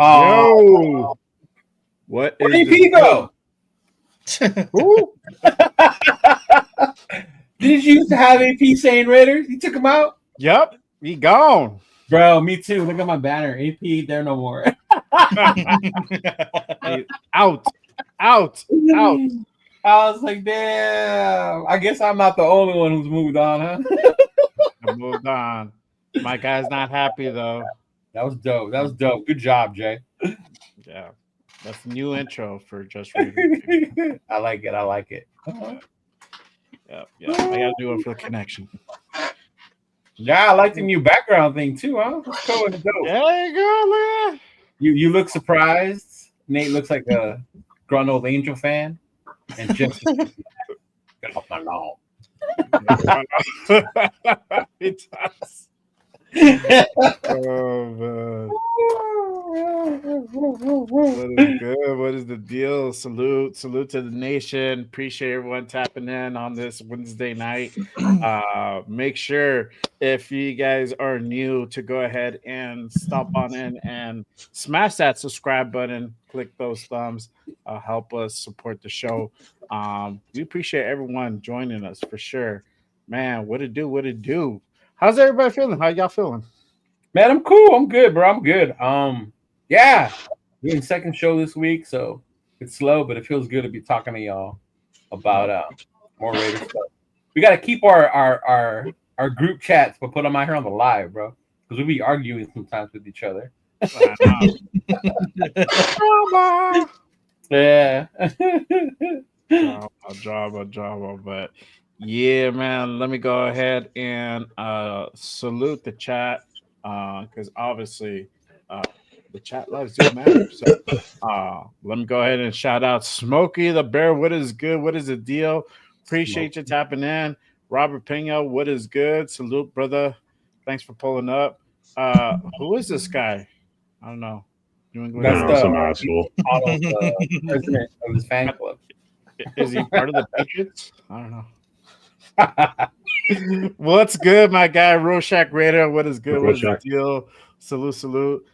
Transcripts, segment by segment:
Yo, what Where is did the he go? Who? Did you used to have AP saying Raiders? You took him out? Yep, he gone. Bro, me too. Look at my banner. AP, there no more. He's out, out, out. I was like, damn. I guess I'm not the only one who's moved on, huh? I moved on. My guy's not happy though. That was dope. That was dope. Good job, Jay. Yeah, that's the new intro for Just Raiders. I like it. I like it. Yeah. I gotta do it for the connection. Yeah, I like the new background thing too, huh? That's cool and dope. There you go, man. You look surprised. Nate looks like a grunt old Angel fan. And just get off my lawn. It does. Oh man. What is good? What is the deal? Salute to the nation. Appreciate everyone tapping in on this Wednesday night. Make sure if you guys are new to go ahead and stop on in and smash that subscribe button, click those thumbs, help us support the show. We appreciate everyone joining us for sure. Man, what it do? What it do? How's everybody feeling? How y'all feeling? Man, I'm cool. I'm good, bro. I'm good. Yeah, doing second show this week, so it's slow, but it feels good to be talking to y'all about more Raiders stuff. We got to keep our group chats, but put them out here on the live, bro, because we be arguing sometimes with each other. Yeah. Drama, but yeah, man. Let me go ahead and salute the chat because obviously the chat loves you, man. So let me go ahead and shout out Smokey the Bear. What is good? What is the deal? Appreciate you tapping in. Robert Pena, what is good? Salute, brother. Thanks for pulling up. Who is this guy? I don't know. That's some asshole. President of his fan club. Is he part of the Patriots? I don't know. What's good, my guy? Rorschach Raider. What is good? What is the deal? Salute.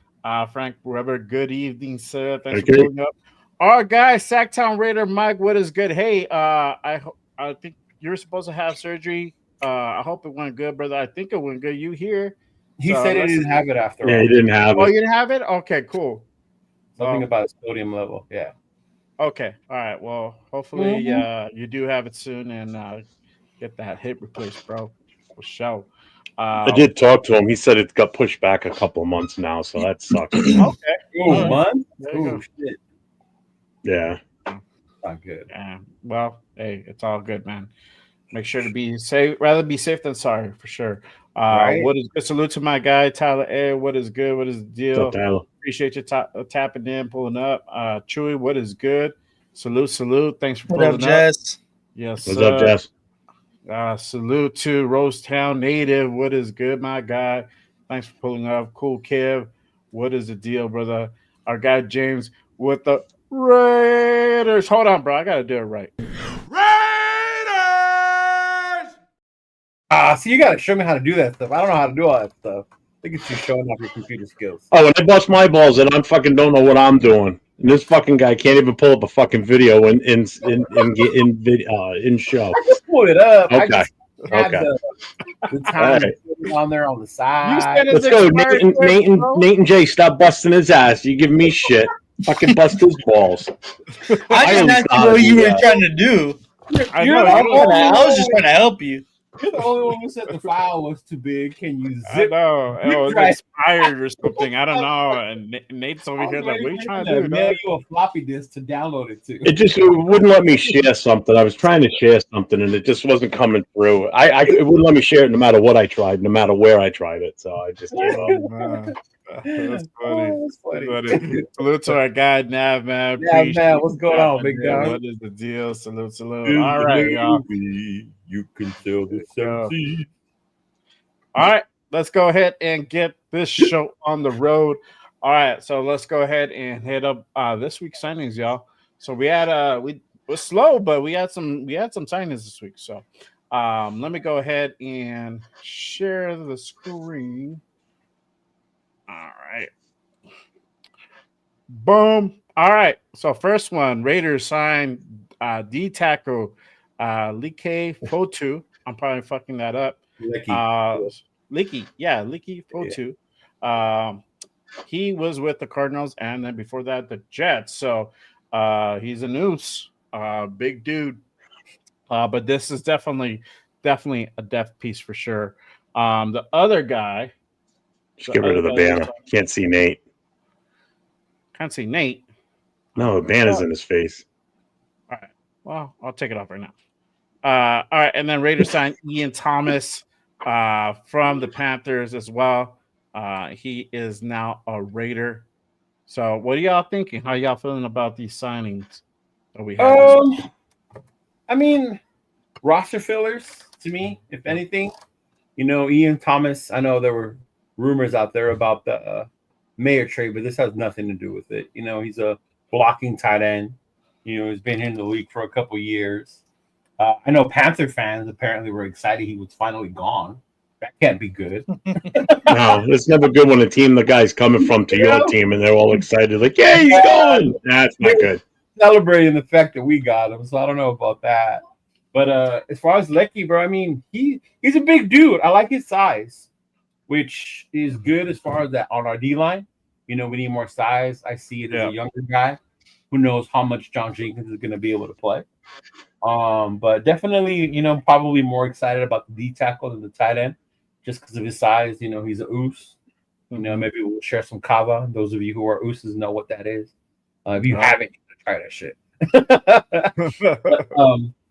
Frank Weber. Good evening, sir. Thanks for pulling up. Our guy, Sacktown Raider Mike. What is good? Hey, I think you're supposed to have surgery. I hope it went good, brother. I think it went good. You here? He said he didn't have it after all. Yeah, he didn't have it. Oh, you didn't have it? Okay, cool. Something about his sodium level. Yeah. Okay. All right. Well, hopefully you do have it soon and get that hip replaced, bro. For sure. I did talk to him. He said it got pushed back a couple of months now, so that sucks. Okay. Month? Oh, shit. Yeah. Not good. Yeah. Well, hey, it's all good, man. Make sure to be safe. Rather be safe than sorry, for sure. Right. What is good? Salute to my guy, Tyler A. What is good? What is the deal? What's up, Tyler? Appreciate you tapping in, pulling up. Chewy, what is good? Salute. Thanks for What pulling up, Jess? Yes, What's up, Jess? Salute to Rosetown Native. What is good, my guy? Thanks for pulling up. Cool Kev. What is the deal, brother? Our guy James with the Raiders. Hold on, bro. I gotta do it right. So you gotta show me how to do that stuff. I don't know how to do all that stuff. I think it's you showing off your computer skills. Oh, when I bust my balls and I fucking don't know what I'm doing. And this fucking guy can't even pull up a fucking video in show. I just pulled it up. Okay. I just had the time to put it on there on the side. Let's go, Nate and Jay. Stop busting his ass. You give me shit. Fucking bust his balls. I didn't ask you what you were trying to do. I was just trying to help you. You're the only one who said the file was too big. Can you zip? I know. It was expired or something. I don't know. And Nate's over here like, what are you trying to do? Mail you a floppy disk to download it to. It just wouldn't let me share something. I was trying to share something and it just wasn't coming through. It wouldn't let me share it no matter what I tried, no matter where I tried it. So I just gave up. That's funny. Salute to our guy Nav, man. Man, what's going on, big guy? What is the deal? Salute. All right, y'all. You can sell this. All right, let's go ahead and get this show on the road. All right, so let's go ahead and hit up this week's signings, y'all. So we had we were slow, but we had some signings this week. So let me go ahead and share the screen. All right. Boom. All right. So first one, Raiders signed D tackle Leki Fotu. I'm probably fucking that up. Leki. Uh Leki, yeah, Leki Yeah. Fotu. Um he was with the Cardinals and then before that the Jets. So he's a noose, big dude. But this is definitely a depth piece for sure. The other guy, Just the get rid other of the guy they banner. signed, Can't see Nate. can't see Nate. No, the banner's in his face. All right. Well, I'll take it off right now. All right, and then Raiders signed Ian Thomas from the Panthers as well. He is now a Raider. So, what are y'all thinking? How y'all feeling about these signings that we had this week? I mean, roster fillers to me, if anything. Ian Thomas. I know there were rumors out there about the Mayer trade, but this has nothing to do with it. He's a blocking tight end. He's been in the league for a couple years. I know Panther fans apparently were excited he was finally gone. That can't be good. No, it's never good when a team the guy's coming from to your team and they're all excited, like, yeah, he's Yeah. going. That's not good. Celebrating the fact that we got him, so I don't know about that. But as far as Leki, bro, I mean, he's a big dude. I like his size, which is good as far as that on our D line. We need more size. I see it as Yeah. a younger guy who knows how much John Jenkins is going to be able to play. But definitely, probably more excited about the D tackle than the tight end, just because of his size. He's a oos. Maybe we'll share some kava. Those of you who are ooses know what that is. If you haven't, you gotta try that shit.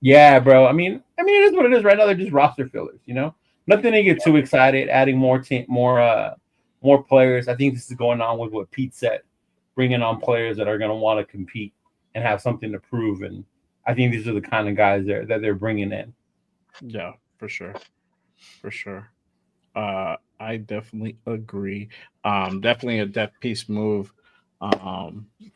Yeah, bro. I mean, it is what it is. Right now, they're just roster fillers. Nothing to get too excited. Adding more more players. I think this is going on with what Pete said, bringing on players that are going to want to compete and have something to prove. And I think these are the kind of guys that they're bringing in. Yeah, for sure. For sure. I definitely agree. Definitely a depth piece move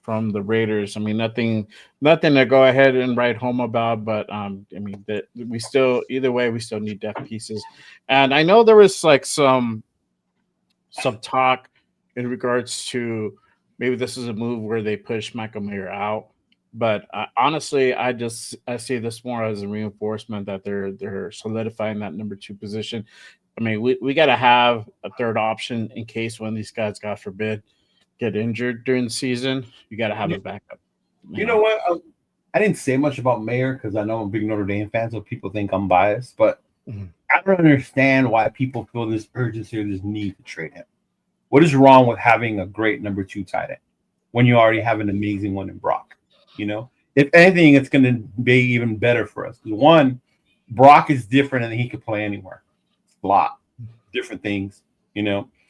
from the Raiders. I mean, nothing to go ahead and write home about, but I mean that we still either way we still need depth pieces. And I know there was like some talk in regards to maybe this is a move where they push Michael Mayer out. But honestly, I see this more as a reinforcement that they're solidifying that number two position. I mean, we got to have a third option in case one of these guys, God forbid, get injured during the season. You got to have a backup. You know what? I didn't say much about Mayer because I know I'm a big Notre Dame fan, so people think I'm biased. But I don't understand why people feel this urgency or this need to trade him. What is wrong with having a great number two tight end when you already have an amazing one in Brock? If anything, it's going to be even better for us. One, Brock is different and he could play anywhere. It's a lot different things,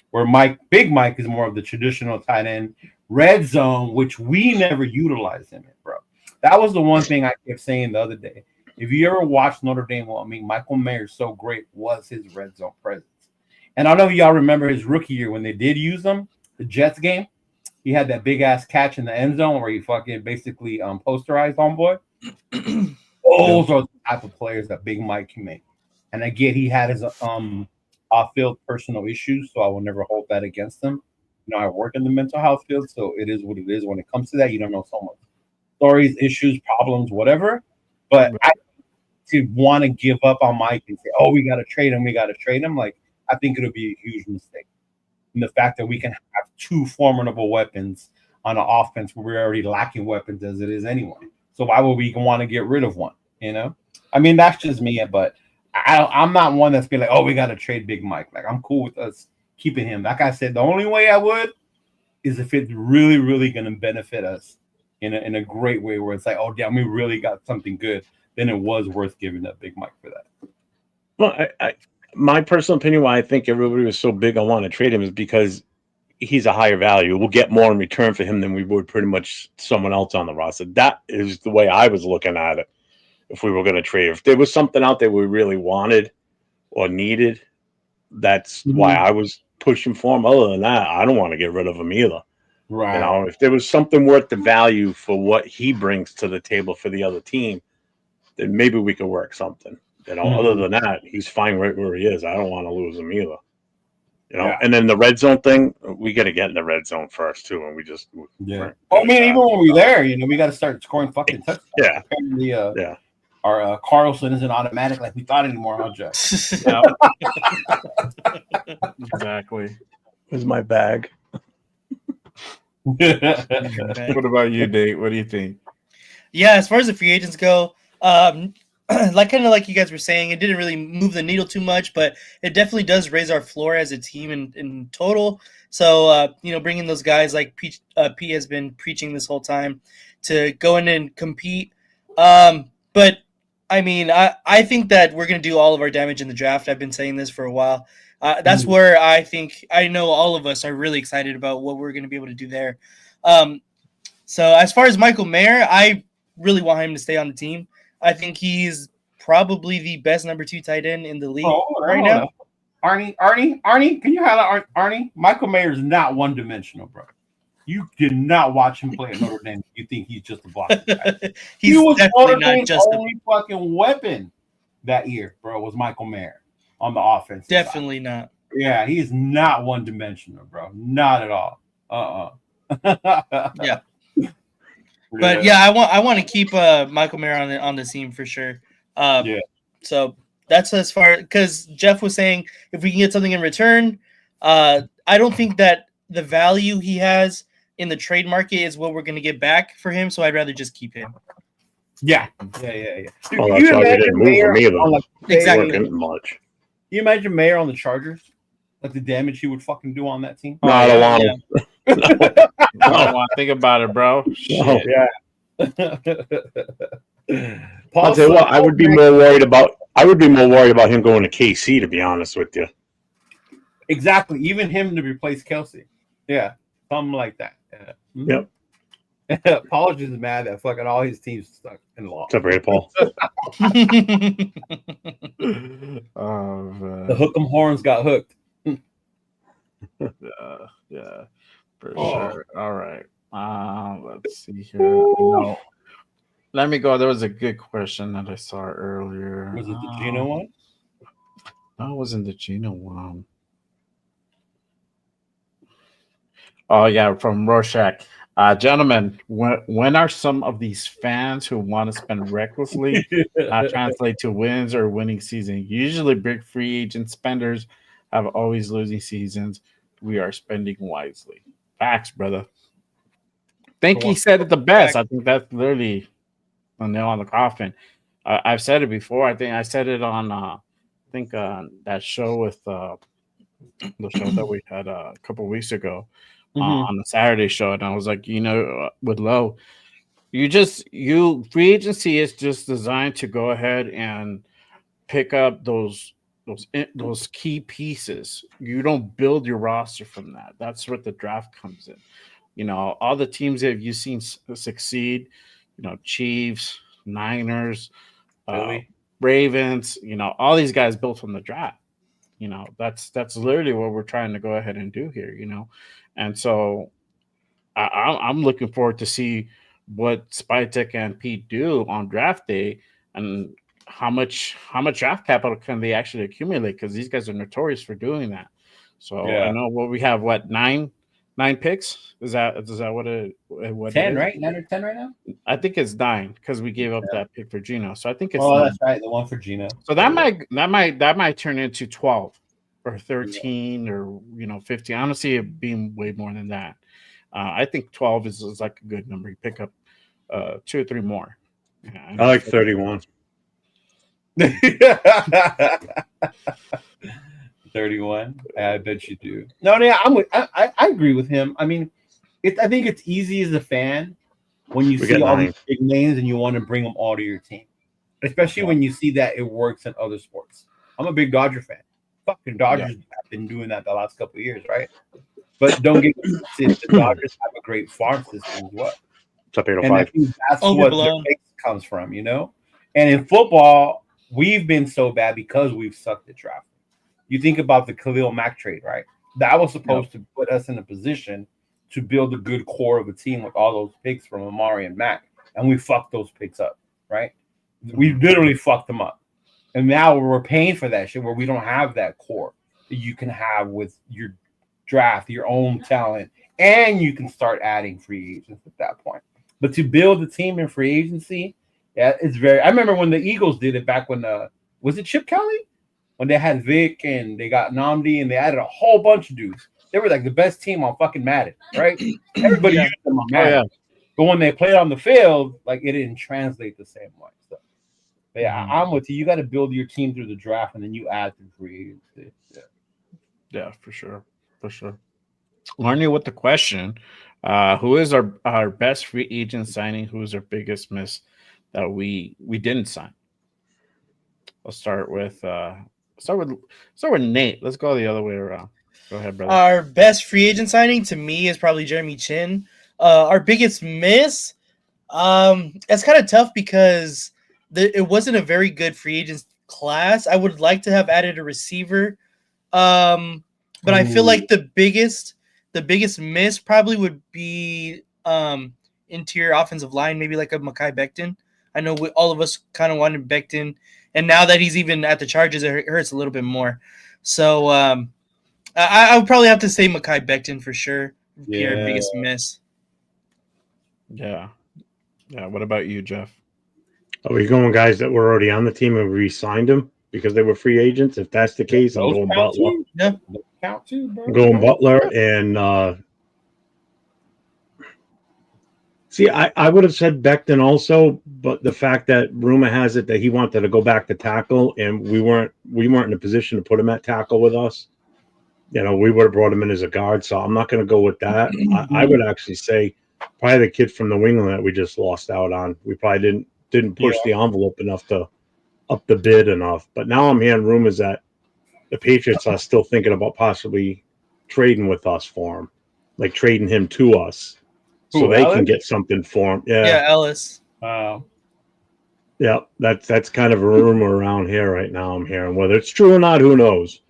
where Big Mike is more of the traditional tight end red zone, which we never utilized him in, bro. That was the one thing I kept saying the other day. If you ever watched Notre Dame, Michael Mayer so great was his red zone presence. And I don't know if y'all remember his rookie year when they did use him, the Jets game. He had that big ass catch in the end zone where he fucking basically posterized homeboy. Those are the type of players that Big Mike can make. And I get he had his off-field personal issues, so I will never hold that against him. I work in the mental health field, so it is what it is. When it comes to that, you don't know so much stories, issues, problems, whatever. But to want to give up on Mike and say, "Oh, we got to trade him," like I think it'll be a huge mistake. And the fact that we can have two formidable weapons on an offense where we're already lacking weapons as it is anyway. So why would we want to get rid of one? That's just me, but I'm not one that's been like, oh, we got to trade Big Mike. Like, I'm cool with us keeping him. Like I said, the only way I would is if it's really, really going to benefit us in a great way where it's like, oh, damn, we really got something good. Then it was worth giving up Big Mike for that. Well, my personal opinion, why I think everybody was so big on wanting to trade him is because he's a higher value. We'll get more in return for him than we would pretty much someone else on the roster. That is the way I was looking at it. If we were going to trade, if there was something out there we really wanted or needed, that's why I was pushing for him. Other than that, I don't want to get rid of him either. Right. If there was something worth the value for what he brings to the table for the other team, then maybe we could work something. Other than that, he's fine right where he is. I don't want to lose him either. And then the red zone thing, we got to get in the red zone first too, and we just Well, I mean, even when we're there, we got to start scoring fucking touchdowns. Yeah. Apparently, our Carlson isn't automatic like we thought anymore, huh, Jeff? Exactly. Where's my bag? What about you, Nate? What do you think? Yeah, as far as the free agents go, like you guys were saying, it didn't really move the needle too much, but it definitely does raise our floor as a team in total. So bringing those guys like P has been preaching this whole time to go in and compete. But I mean, I think that we're going to do all of our damage in the draft. I've been saying this for a while. That's where I know all of us are really excited about what we're going to be able to do there. So as far as Michael Mayer, I really want him to stay on the team. I think he's probably the best number 2 tight end in the league right now. Arnie, can you highlight Arnie? Michael Mayer is not one-dimensional, bro. You did not watch him play at Notre Dame. You think he's just a blocker. He was definitely not just the only fucking weapon that year, bro, was Michael Mayer on the offense. Definitely not. Yeah, he is not one-dimensional, bro. Not at all. Yeah. But yeah, I want to keep Michael Mayer on the team for sure. So that's as far, because Jeff was saying if we can get something in return, I don't think that the value he has in the trade market is what we're going to get back for him. So I'd rather just keep him. Yeah. Dude, that's why we didn't move him either. Exactly. Much. You imagine Mayer on the Chargers? Like the damage he would fucking do on that team? No, I don't want him. I don't want to think about it, bro. Shit. Yeah. I'll tell you what, I would be more worried about him going to KC, to be honest with you. Exactly. Even him to replace Kelsey. Yeah. Something like that. Yeah. Yep. Paul's just mad that fucking all his teams stuck in law. Separated Paul. The hook'em horns got hooked. Yeah, for sure. All right. Let's see here. No. Let me go. There was a good question that I saw earlier. Was it the Gino one? No, it wasn't the Gino one. Oh, yeah, from Rorschach. Gentlemen, when are some of these fans who want to spend recklessly translate to wins or winning season? Usually big free agent spenders have always losing seasons. We are spending wisely. Facts, brother. I think he said it the best. I think that's literally a nail on the coffin. I've said it before. I think I said it on that show with the show that we had a couple of weeks ago. On the Saturday show, and I was like, with Lowe, free agency is just designed to go ahead and pick up those key pieces. You don't build your roster from that. That's what the draft comes in. All the teams that you've seen succeed, Chiefs, Niners, Ravens, all these guys built from the draft. That's literally what we're trying to go ahead and do here, And so I'm looking forward to see what Spytek and Pete do on draft day and how much draft capital can they actually accumulate, because these guys are notorious for doing that. So I know we have nine picks. Is that what 10, right? 9 or 10 right now? I think it's 9 because we gave up that pick for Gino. So I think it's 9. That's right, the one for Gino. So that might turn into 12 or 13 or 15. I don't see it being way more than that. I think 12 is like a good number. You pick up 2 or 3 more. Yeah, I like 31. 31. I bet you do. No, I agree with him. I mean, I think it's easy as a fan when you see all these big names and you want to bring them all to your team, especially when you see that it works in other sports. I'm a big Dodger fan. Fucking Dodgers have been doing that the last couple of years, right? But don't get twisted. The Dodgers have a great farm system as well. And I think that's what the mix comes from, And in football, we've been so bad because we've sucked at draft. You think about the Khalil Mack trade, right? That was supposed to put us in a position to build a good core of a team with all those picks from Amari and Mack, and we fucked those picks up, right? We literally fucked them up. And now we're paying for that shit where we don't have that core. that you can have with your draft, your own talent, and you can start adding free agents at that point. But to build a team in free agency, yeah, it's very. I remember when the Eagles did it back when was it Chip Kelly when they had Vic and they got Namdi and they added a whole bunch of dudes. They were like the best team on fucking Madden, right? Everybody Yeah. used them on Oh Madden. yeah. But when they played on the field, like it didn't translate the same way. So, but yeah, Mhm. I'm with you. You got to build your team through the draft and then you add through free agency. Yeah. Yeah, for sure. For sure. Arnie with the question. Who is our best free agent signing? Who is our biggest miss that we didn't sign? I'll start with start with Nate. Let's go the other way around. Go ahead, brother. Our best free agent signing to me is probably Jeremy Chin. Our biggest miss, it's kind of tough because it wasn't a very good free agent class. I would like to have added a receiver, but I feel like the biggest miss probably would be interior offensive line, maybe like a Mekhi Becton. I know all of us kind of wanted Becton, and now that he's even at the Chargers, it hurts a little bit more. So I would probably have to say Mekhi Becton for sure. Be our Yeah. biggest miss. Yeah. Yeah. What about you, Jeff? Are we going guys that were already on the team and we re-signed them because they were free agents? If that's the case, I'm Those going count Butler. too. Yeah. Those count too, bro. I'm going Butler and see, I would have said Becton also, but the fact that rumor has it that he wanted to go back to tackle and we weren't in a position to put him at tackle with us. You know, we would have brought him in as a guard, so I'm not going to go with that. I would actually say probably the kid from New England that we just lost out on. We probably didn't push the envelope enough to up the bid enough. But now I'm hearing rumors that the Patriots are still thinking about possibly trading with us for him, like trading him to us, so Who, they can Ellis? get something for him. Yeah, Ellis. Yeah, that's kind of a rumor around here right now. I'm hearing whether it's true or not, who knows?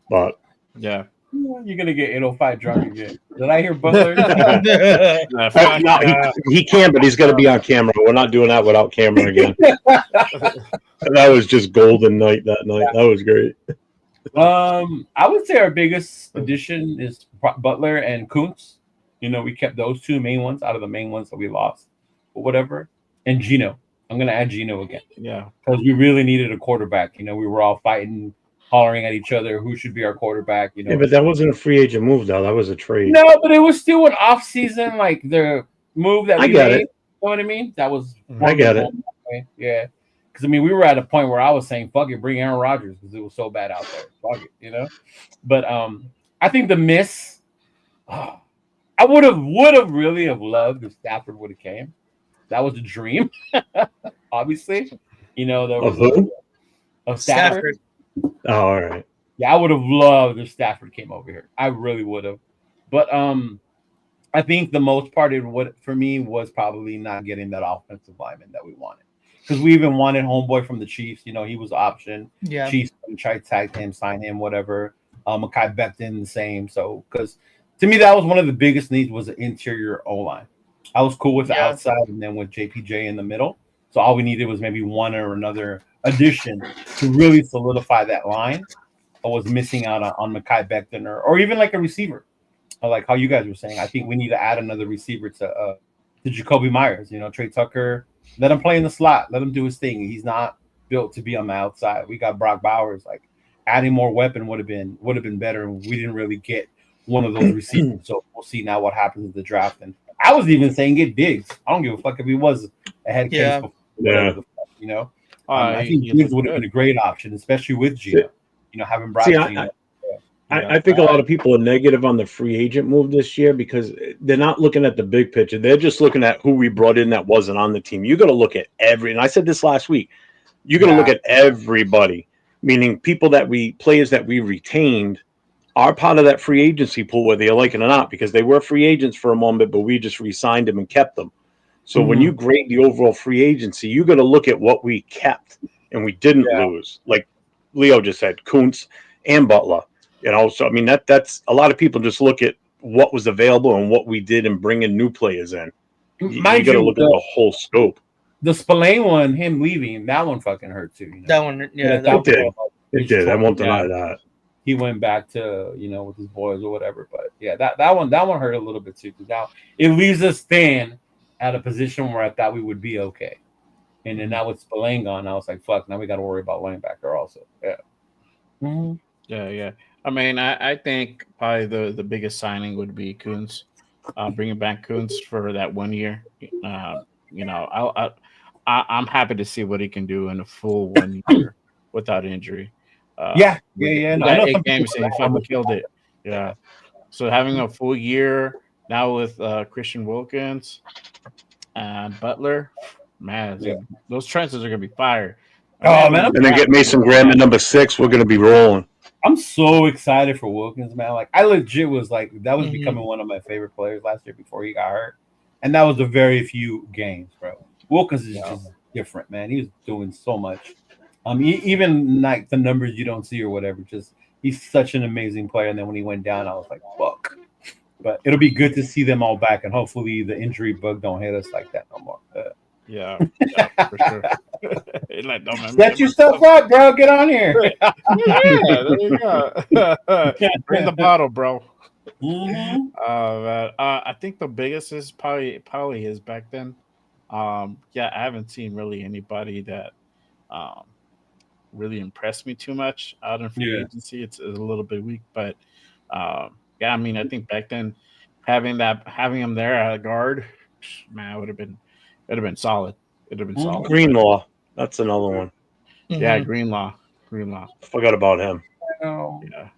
But Yeah. You're gonna get 805 drunk again. Did I hear Butler? no, he can, but he's got to be on camera. We're not doing that without camera again. That was just golden night that night. That was great. I would say our biggest addition is Butler and Kuntz. You know, we kept those two main ones out of the main ones that we lost, or whatever. And Gino. I'm gonna add Gino again. Yeah. Because we really needed a quarterback. You know, we were all fighting, hollering at each other who should be our quarterback. You know, Yeah, but that wasn't a free agent move, though. That was a trade. no, but it was still an off season, like the move that we I get made. it. You know what I mean? That was I get it. Yeah. Because I mean, we were at a point where I was saying, "Fuck it, bring Aaron Rodgers," because it was so bad out there. Fuck it, you know. But I think the miss. I would have really have loved if Stafford would have came. That was a dream. Obviously, you know, there was Of who? Of Stafford. Oh, all right. Yeah, I would have loved if Stafford came over here. I really would have. But I think the most part of what for me was probably not getting that offensive lineman that we wanted. Because we even wanted homeboy from the Chiefs. You know, he was option. Yeah. Chiefs tried to tag him, sign him, whatever. Mekhi Becton, the same. So, because to me, that was one of the biggest needs was the interior O-line. I was cool with the outside and then with JPJ in the middle. So all we needed was maybe one or another addition to really solidify that line. I was missing out on Mekhi Becton or even like a receiver. Like how you guys were saying. I think we need to add another receiver to Jacoby Myers. You know, Trey Tucker. Let him play in the slot. Let him do his thing. He's not built to be on the outside. We got Brock Bowers. Like adding more weapon would have been better. And we didn't really get one of those receivers. So we'll see now what happens with the draft. And I was even saying get Diggs. I don't give a fuck if he was a head case before. Yeah. You know, I I think Diggs would have been a great option, especially with Gino. You know, having Brock. I think a lot of people are negative on the free agent move this year because they're not looking at the big picture. They're just looking at who we brought in that wasn't on the team. You got to look at and I said this last week, you got to look at everybody, meaning players that we retained are part of that free agency pool, whether you like it or not, because they were free agents for a moment, but we just re-signed them and kept them. So when you grade the overall free agency, you got to look at what we kept and we didn't lose. Like Leo just said, Kuntz and Butler. You know, so I mean that's a lot of people just look at what was available and what we did and bringing new players in. You got to look at the whole scope. The Spillane one, him leaving, that one fucking hurt too. You know? That one, It did. I won't deny that. he went back to with his boys or whatever. But yeah, that one hurt a little bit too, because now it leaves us thin at a position where I thought we would be okay. And then now with Spillane gone, I was like, fuck, now we got to worry about linebacker also. Yeah. Mm-hmm. Yeah. I mean, I think probably the biggest signing would be Coons, bringing back Coons for that 1 year. You know, I'm happy to see what he can do in a full 1 year without injury. Yeah. We I got know some 8 people games and he fucking killed it. Yeah. So having a full year now with Christian Wilkins and Butler, man, Yeah. those trenches are gonna be fire. Oh, man, And then get Mason Graham at number 6. We're going to be rolling. I'm so excited for Wilkins, man. Like, I legit was like, that was Mhm. becoming one of my favorite players last year before he got hurt. And that was the very few games, bro. Wilkins is just different, man. He was doing so much. Even like the numbers you don't see or whatever, just he's such an amazing player. And then when he went down, I was like, fuck. But it'll be good to see them all back, and hopefully the injury bug don't hit us like that no more. Yeah, for sure. Like, don't make me Set get your myself- stuff up, bro. Get on here. Yeah, there you go. Bring the bottle, bro. Mhm. Man. I think the biggest is probably his back then. Yeah, I haven't seen really anybody that um really impressed me too much out in free Yeah. agency. It's a little bit weak, but yeah, I mean, I think back then having him there at guard, man, it'd have been solid. It'd have been solid. Greenlaw. That's another one. Yeah, Mhm. Greenlaw. Forgot about him. Yeah.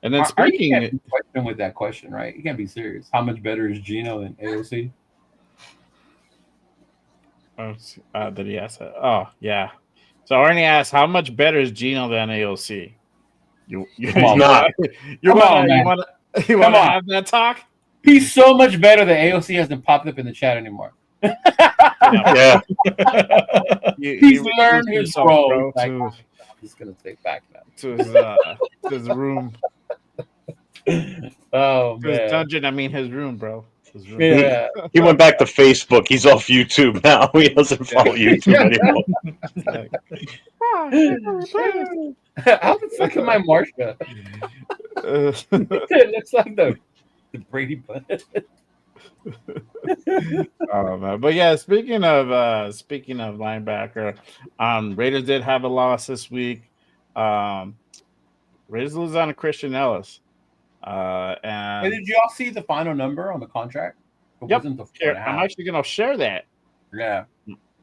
And then You speaking, can't be questioning with that question, right? You can't be serious. How much better is Gino than AOC? did he ask that? Oh, yeah. So Arnie asked, how much better is Gino than AOC? Come on, not. You Come on, man. want to Come on. have that talk? He's so much better that AOC hasn't popped up in the chat anymore. Yeah. He's learned his himself, role. bro, Like, to I'm just gonna take back now. his room, Oh to his man. dungeon. I mean, his room, bro. His room. Yeah. He went back to Facebook. He's off YouTube now. He doesn't follow YouTube anymore. How the fuck am I Marsha? It looks like the Brady Bunch. Oh man. But yeah, speaking of linebacker, Raiders did have a loss this week. Raiders lose on a Christian Ellis. Hey, And did y'all see the final number on the contract? It Yep. wasn't the here, 4.5. I'm actually gonna share that. Yeah.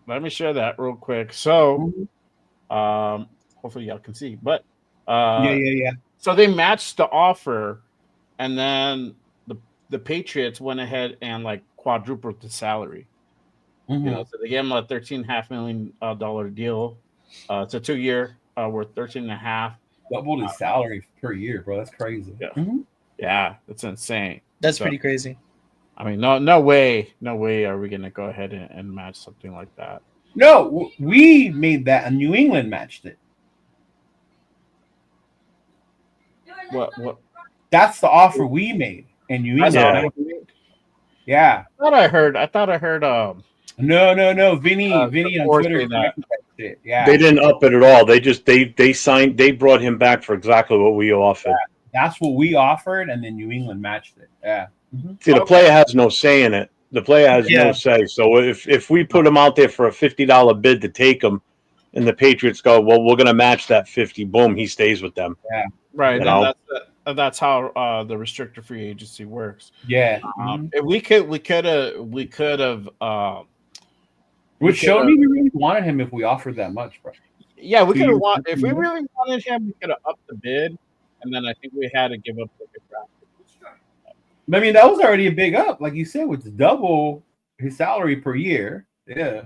Let me share that real quick. So hopefully y'all can see. But Yeah. so they matched the offer, and then the Patriots went ahead and like quadrupled the salary. Mhm. You know, so they gave him a $13.5 million deal. It's a 2-year worth 13.5. Doubled his salary per year, bro. That's crazy. Yeah. Mhm. Yeah, that's insane. That's So, pretty crazy. I mean, no way are we gonna go ahead and match something like that. No, we made that, and New England matched it. What? That's the offer we made, and New England. Yeah. Yeah. I thought I heard. No. Vinny on Or Twitter say that. corrected that shit. Yeah. They didn't up it at all. They signed. They brought him back for exactly what we offered. That's what we offered, and then New England matched it. Yeah. See, the player has no say in it. The player has Yeah. no say. So if we put him out there for a $50 bid to take him, and the Patriots go, well, we're going to match that 50. Boom, he stays with them. Right, You and know? that's how the restricted free agency works. Yeah. If we could have. Which showed me we really wanted him if we offered that much, bro. Yeah, we So could you- have if we really wanted him, we could have upped the bid, and then I think we had to give up the draft. I mean, that was already a big up, like you said, with double his salary per year. Yeah.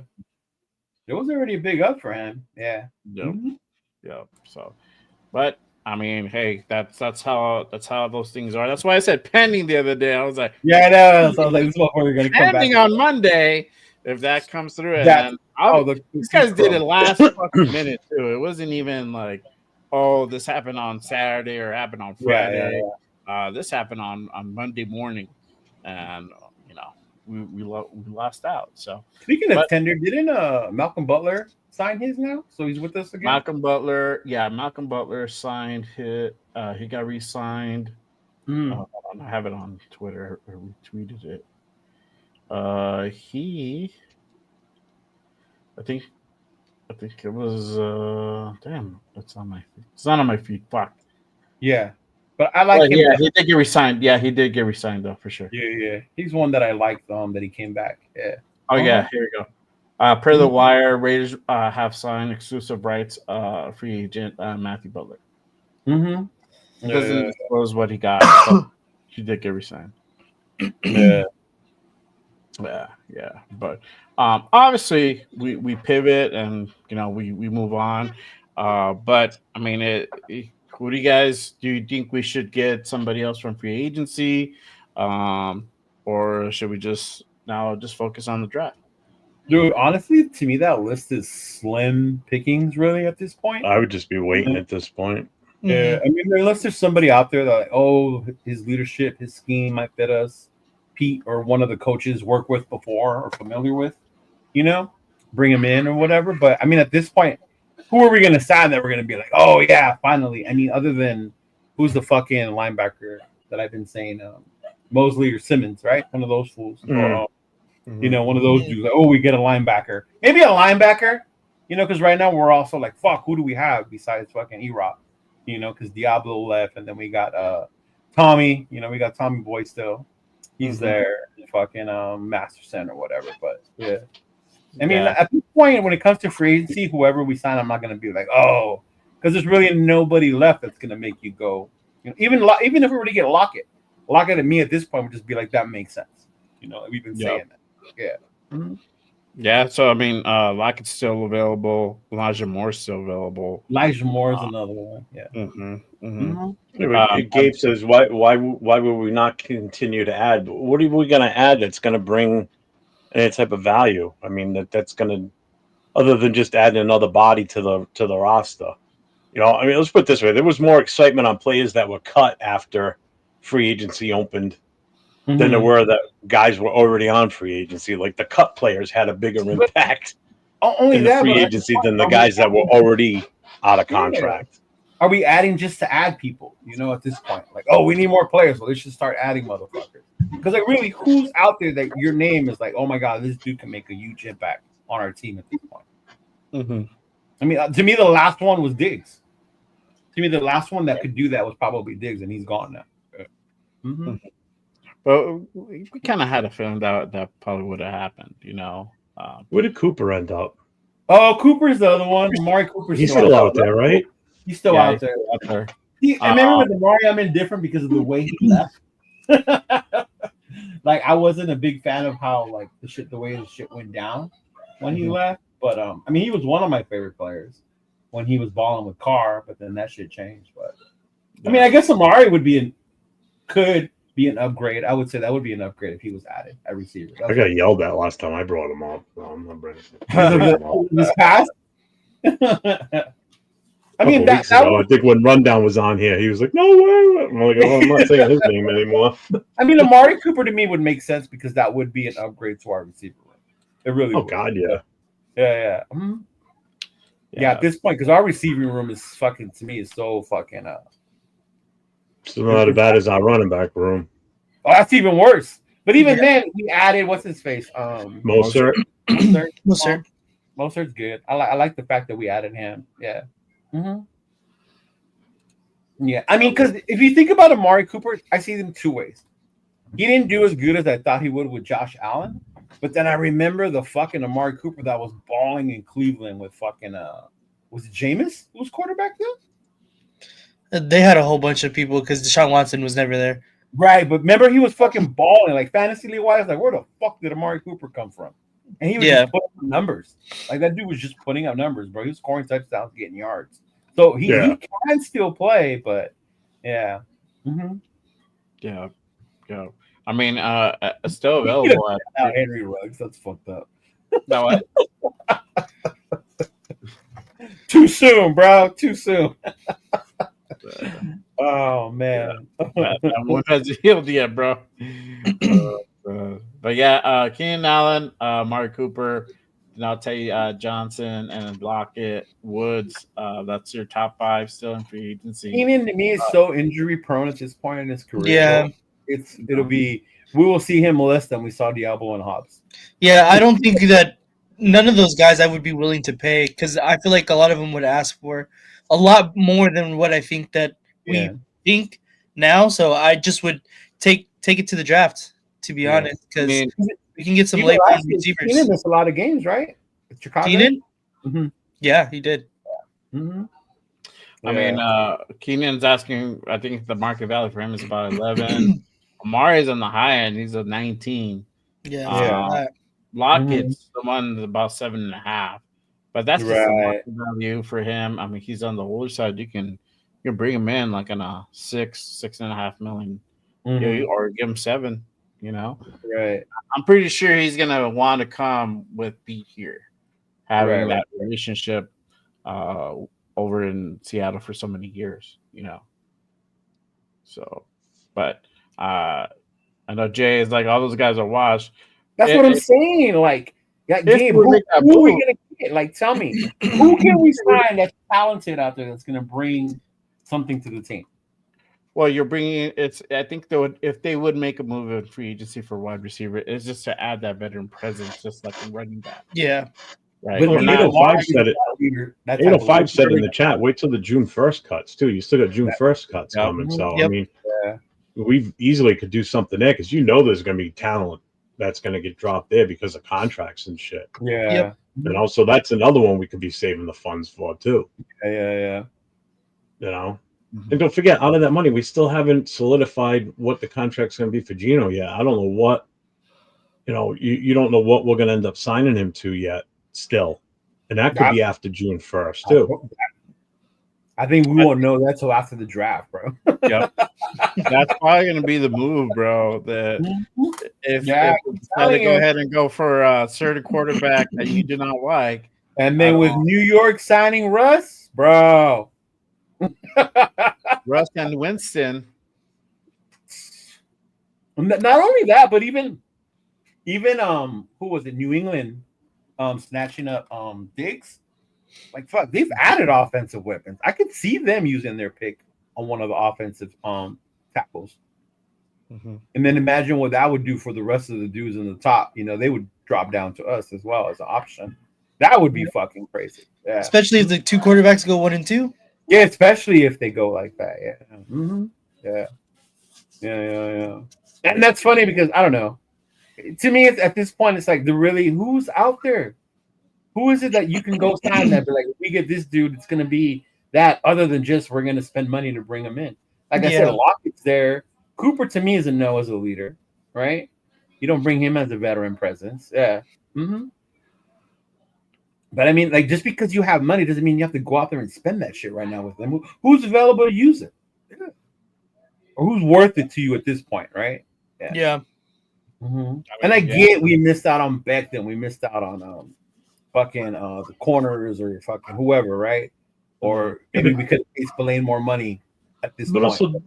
It was already a big up for him. Yeah. Yep. Yep. So, but I mean, hey, that's how those things are. That's why I said pending the other day. I was like, Yeah, I know. So I was like, this is what we're gonna come back. pending on Monday if that comes through. And That- then these guys did it last fucking minute too. It wasn't even like, oh, this happened on Saturday or happened on Friday. This happened on Monday morning, and we lost out. So Speaking of but tender, didn't Malcolm Butler sign his now? So he's with us again. Malcolm Butler signed his. He got re-signed. Mm. I have it on Twitter. I retweeted it. He, I think it was. Damn, it's on my. It's not on my feed. Fuck. Yeah, but I like him. Yeah, he did get resigned. Yeah, he did get resigned though for sure. Yeah. He's one that I liked. That he came back. Yeah. Oh yeah, here we go. Per the wire, Raiders have signed exclusive rights. Free agent Matthew Butler. Mm-hmm. He doesn't disclose what he got, but he did get resigned. Yeah. Yeah. But obviously we pivot and we move on. But I mean, who do you think we should get somebody else from free agency, or should we just focus on the draft? Dude, honestly, to me that list is slim pickings. Really, at this point, I would just be waiting at this point. Yeah, I mean, unless there's somebody out there that, like, oh, his leadership, his scheme might fit us. Pete or one of the coaches worked with before or familiar with, bring him in or whatever. But I mean, at this point, who are we going to sign that we're going to be like, oh yeah, finally? I mean, other than who's the fucking linebacker that I've been saying, Mosley or Simmons, right? One of those fools. One of those dudes. Like, oh, we get a linebacker, maybe a linebacker. Because right now we're also like, fuck, who do we have besides fucking E-Rock? Because Diablo left, and then we got Tommy. We got Tommy Boy still. He's there, fucking Masterson or whatever. But yeah, I mean, at this point, when it comes to free agency, whoever we sign, I'm not gonna be like, oh, because there's really nobody left that's gonna make you go. Even if we were to get Lockett and me at this point would just be like, that makes sense. We've been saying that. Yeah. Mm-hmm. Yeah, so I mean, Lockett's still available. Elijah Moore's still available. Elijah Moore is another one. Yeah. Gabe says, "Why would we not continue to add? What are we going to add that's going to bring any type of value? I mean, that's going to, other than just adding another body to the roster. I mean, let's put it this way: there was more excitement on players that were cut after free agency opened than there were that guys were already on free agency. Like the cut players had a bigger impact in the free agency than the guys that were already out of contract. Are we adding just to add people? At this point, like, oh, we need more players, so let's just start adding motherfuckers. Because like, really, who's out there that your name is like, oh my god, this dude can make a huge impact on our team at this point? I mean, to me, the last one was Diggs. To me, the last one that could do that was probably Diggs, and he's gone now. Well, we kind of had a feeling that probably would have happened, Where did Cooper end up? Oh, Cooper's the other one. Amari Cooper's He's still out there, right? He's still out there. I remember with Amari, I'm indifferent because of the way he left. Like, I wasn't a big fan of how the way the shit went down when he left. But I mean, he was one of my favorite players when he was balling with Carr. But then that shit changed. But I mean, I guess Amari could be an upgrade. I would say that would be an upgrade if he was added at receiver. I got yelled at last time I brought him up. So I'm not bringing it. This past. I mean, I think when Rundown was on here, he was like, "No way!" I'm like, "Oh, I'm not saying his name anymore." I mean, Amari Cooper to me would make sense because that would be an upgrade to our receiver room. It really. Oh would. God, yeah. Yeah. Mm-hmm. Yeah. At this point, because our receiving room is fucking, to me, is so fucking. Still not as bad as our running back room. Oh, that's even worse. But even then, we added what's his face? Mostert. Mostert's good. I like the fact that we added him. Yeah. Yeah. I mean, because if you think about Amari Cooper, I see them two ways. He didn't do as good as I thought he would with Josh Allen, but then I remember the fucking Amari Cooper that was balling in Cleveland with fucking was it Jameis who was quarterback then? They had a whole bunch of people because Deshaun Watson was never there. Right, but remember he was fucking balling like fantasy league wise. Like, where the fuck did Amari Cooper come from? And he was just putting up numbers. Like, that dude was just putting up numbers, bro. He was scoring touchdowns, getting yards. So he can still play, but yeah. Yeah. I mean, still available at Henry Ruggs. That's fucked up. No, what? Too soon, bro. Too soon. Oh man, that one hasn't healed yet, bro. But But yeah, Keenan Allen, Mark Cooper, and I'll tell you Johnson and Lockett, Woods. That's your top 5 still in free agency. Keenan to me is so injury prone at this point in his career. Yeah. So it'll be we will see him less than we saw Diablo and Hobbs. Yeah, I don't think that none of those guys I would be willing to pay because I feel like a lot of them would ask for a lot more than what I think that we think now. So I just would take it to the draft, to be honest, because we can get some late round receivers. Keenan missed a lot of games, right? Chicago. Keenan? Mm-hmm. Yeah, he did. Mm-hmm. I mean, Keenan's asking. I think the market value for him is about 11. Amari's on the high end; he's a 19. Yeah. Lockett's the one that's about 7.5, but that's just the market value for him. I mean, he's on the older side. You can bring him in like on a 6.5 million, or give him 7. You know, right? I'm pretty sure he's gonna want to come with Beat here, having that relationship over in Seattle for so many years. You know, so, but I know Jay is like all those guys are washed. That's what I'm saying. Like, Gabe, who are we gonna get? Like, tell me, who can we sign that's talented out there that's gonna bring something to the team? Well, you're bringing it's. I think if they would make a move in free agency for wide receiver, it's just to add that veteran presence, just like a running back. Yeah, right. But 805 said it. 805 said in the chat. Wait till the June 1st cuts too. You still got June 1st cuts coming. So I mean, we easily could do something there because there's going to be talent that's going to get dropped there because of contracts and shit. Yeah. You know, so that's another one we could be saving the funds for too. Yeah. You know, and don't forget, out of that money, we still haven't solidified what the contract's going to be for Gino yet. I don't know what, you don't know what we're going to end up signing him to yet still. And that could be after June 1st too. I think we won't know that till after the draft, bro. Yep. That's probably going to be the move, bro. That if you decide to go ahead and go for a certain quarterback that you do not like. And then with New York signing Russ, bro. Russ and Winston. Not only that, but even who was it? New England snatching up Diggs. Like, fuck, they've added offensive weapons. I could see them using their pick on one of the offensive tackles. And then imagine what that would do for the rest of the dudes in the top. They would drop down to us as well as an option. That would be fucking crazy. Yeah. Especially if the 2 quarterbacks go 1 and 2. Yeah, especially if they go like that. Yeah. Yeah. And that's funny because, I don't know. To me, at this point, it's like, who's out there? Who is it that you can go sign that? But like, if we get this dude, it's going to be that other than just we're going to spend money to bring him in. Like I said, Lockett's there. Cooper, to me, is a no as a leader, right? You don't bring him as a veteran presence. Yeah. But I mean, like, just because you have money doesn't mean you have to go out there and spend that shit right now with them. Who's available to use it? Yeah. Or who's worth it to you at this point, right? Yeah. And I get we missed out on Becton. We missed out on fucking the corners or fucking whoever, right? Or maybe we could pay Spillane more money at this point. But also,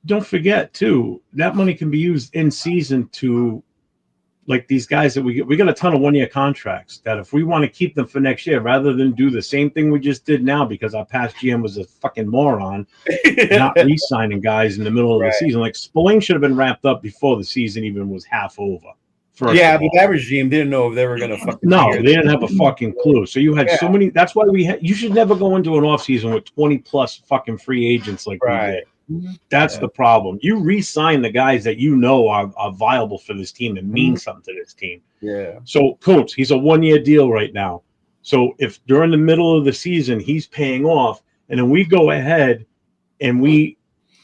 don't forget too, that money can be used in season to, like, these guys that we got a ton of 1-year contracts that if we want to keep them for next year, rather than do the same thing we just did now because our past GM was a fucking moron, not re-signing guys in the middle of the season. Like, Spillane should have been wrapped up before the season even was half over. But that regime didn't know if they were gonna fucking. No, they didn't have a fucking clue. So you had so many. That's why you should never go into an offseason with 20+ fucking free agents like we did. That's the problem. You re-sign the guys that are viable for this team and mean something to this team. Yeah. So Coates, he's a 1-year deal right now. So if during the middle of the season he's paying off, and then we go ahead and we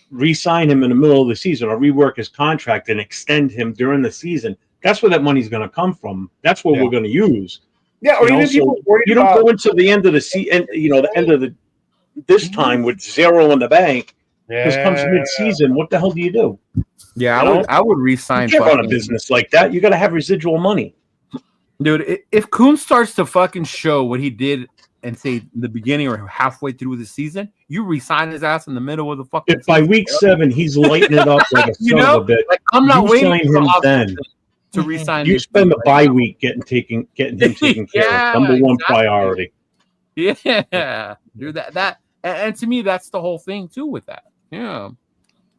re-sign him in the middle of the season or rework his contract and extend him during the season, that's where that money's going to come from. That's what we're going to use. Yeah, or even people worried you don't go into the end of the season, the end of this time with zero in the bank. Because comes mid-season, what the hell do you do? Yeah, I would re-sign. You can't run a business like that. You got to have residual money, dude. If Kuhn starts to fucking show what he did and say the beginning or halfway through the season, you re-sign his ass in the middle of the fucking. If by week 7 he's lighting it up like a son of a bitch, like, I'm not waiting him then. to Mhm. Mm-hmm. resign. You this spend dude the bye week getting him taken care Yeah, of. Number one exactly. priority. Yeah, dude. And to me, that's the whole thing too. With that, yeah,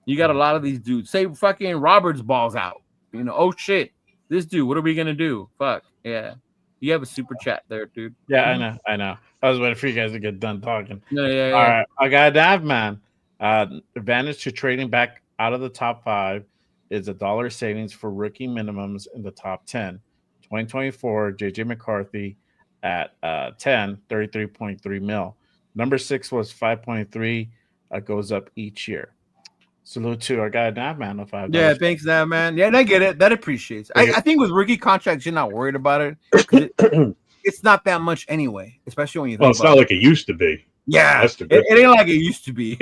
you got a lot of these dudes. Say fucking Roberts balls out. You know, oh shit, this dude. What are we gonna do? Fuck yeah. You have a super chat there, dude. Yeah, I know. I was waiting for you guys to get done talking. Yeah. All right, I got a dive, man. Advantage to trading back out of the top 5 is a dollar savings for rookie minimums in the top 10. 2024, JJ McCarthy at 10, 33.3 mil. Number 6 was 5.3. Goes up each year. Salute to our guy, Nav Man, of $5. Yeah, thanks, that man. Yeah, and I get it. That appreciates. I think with rookie contracts, you're not worried about it because it's not that much anyway. Especially when you think Well, it's about not like it used to be. Yeah, That's the it good ain't like it used to be.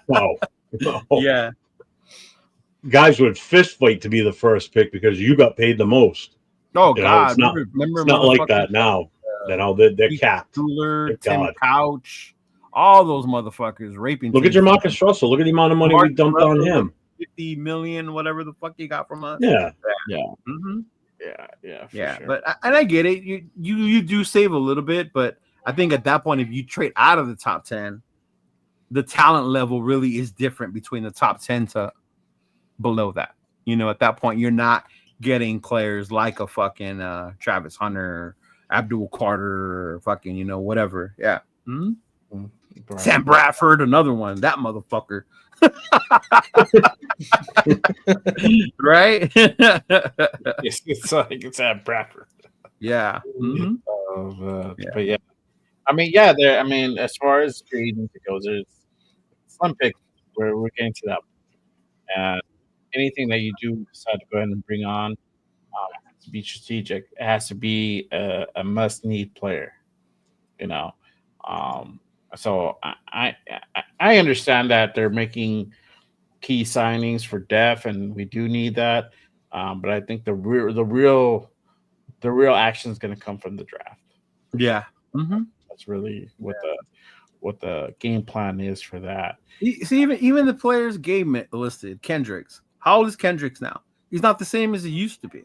No. Yeah, Guys would fist fight to be the first pick because you got paid the most. oh You know, god, it's not remember it's not like motherfuckers that now. They're capped. Cooler, Thank Tim God. Couch, all those motherfuckers raping. Look at teams. Jamarcus Russell. Look at the amount of money we Marcus dumped on Russell, him. 50 million, whatever the fuck you got from us. Yeah. Mhm. Yeah, for Yeah, sure. but and I get it. You do save a little bit, but I think at that point, if you trade out of the top 10, the talent level really is different between the top 10 to below that. You know, at that point, you're not getting players like a fucking Travis Hunter, Abdul Carter, or fucking, you know, whatever. Yeah. Mhm. Right. Sam Bradford, another one. That motherfucker. Right? It's like it's at Bradford. Yeah. Mhm. But yeah, I mean, yeah, there. I mean, as far as free agency goes, there's some picks. We're getting to that. And anything that you do decide to go ahead and bring on has to be strategic. It has to be a must-need player. You know, um, so I understand that they're making key signings for depth, and we do need that. But I think the real action is going to come from the draft. Yeah. Mhm. That's really what the game plan is for that. See, even the players Gabe listed, Kendricks. How old is Kendricks now? He's not the same as he used to be,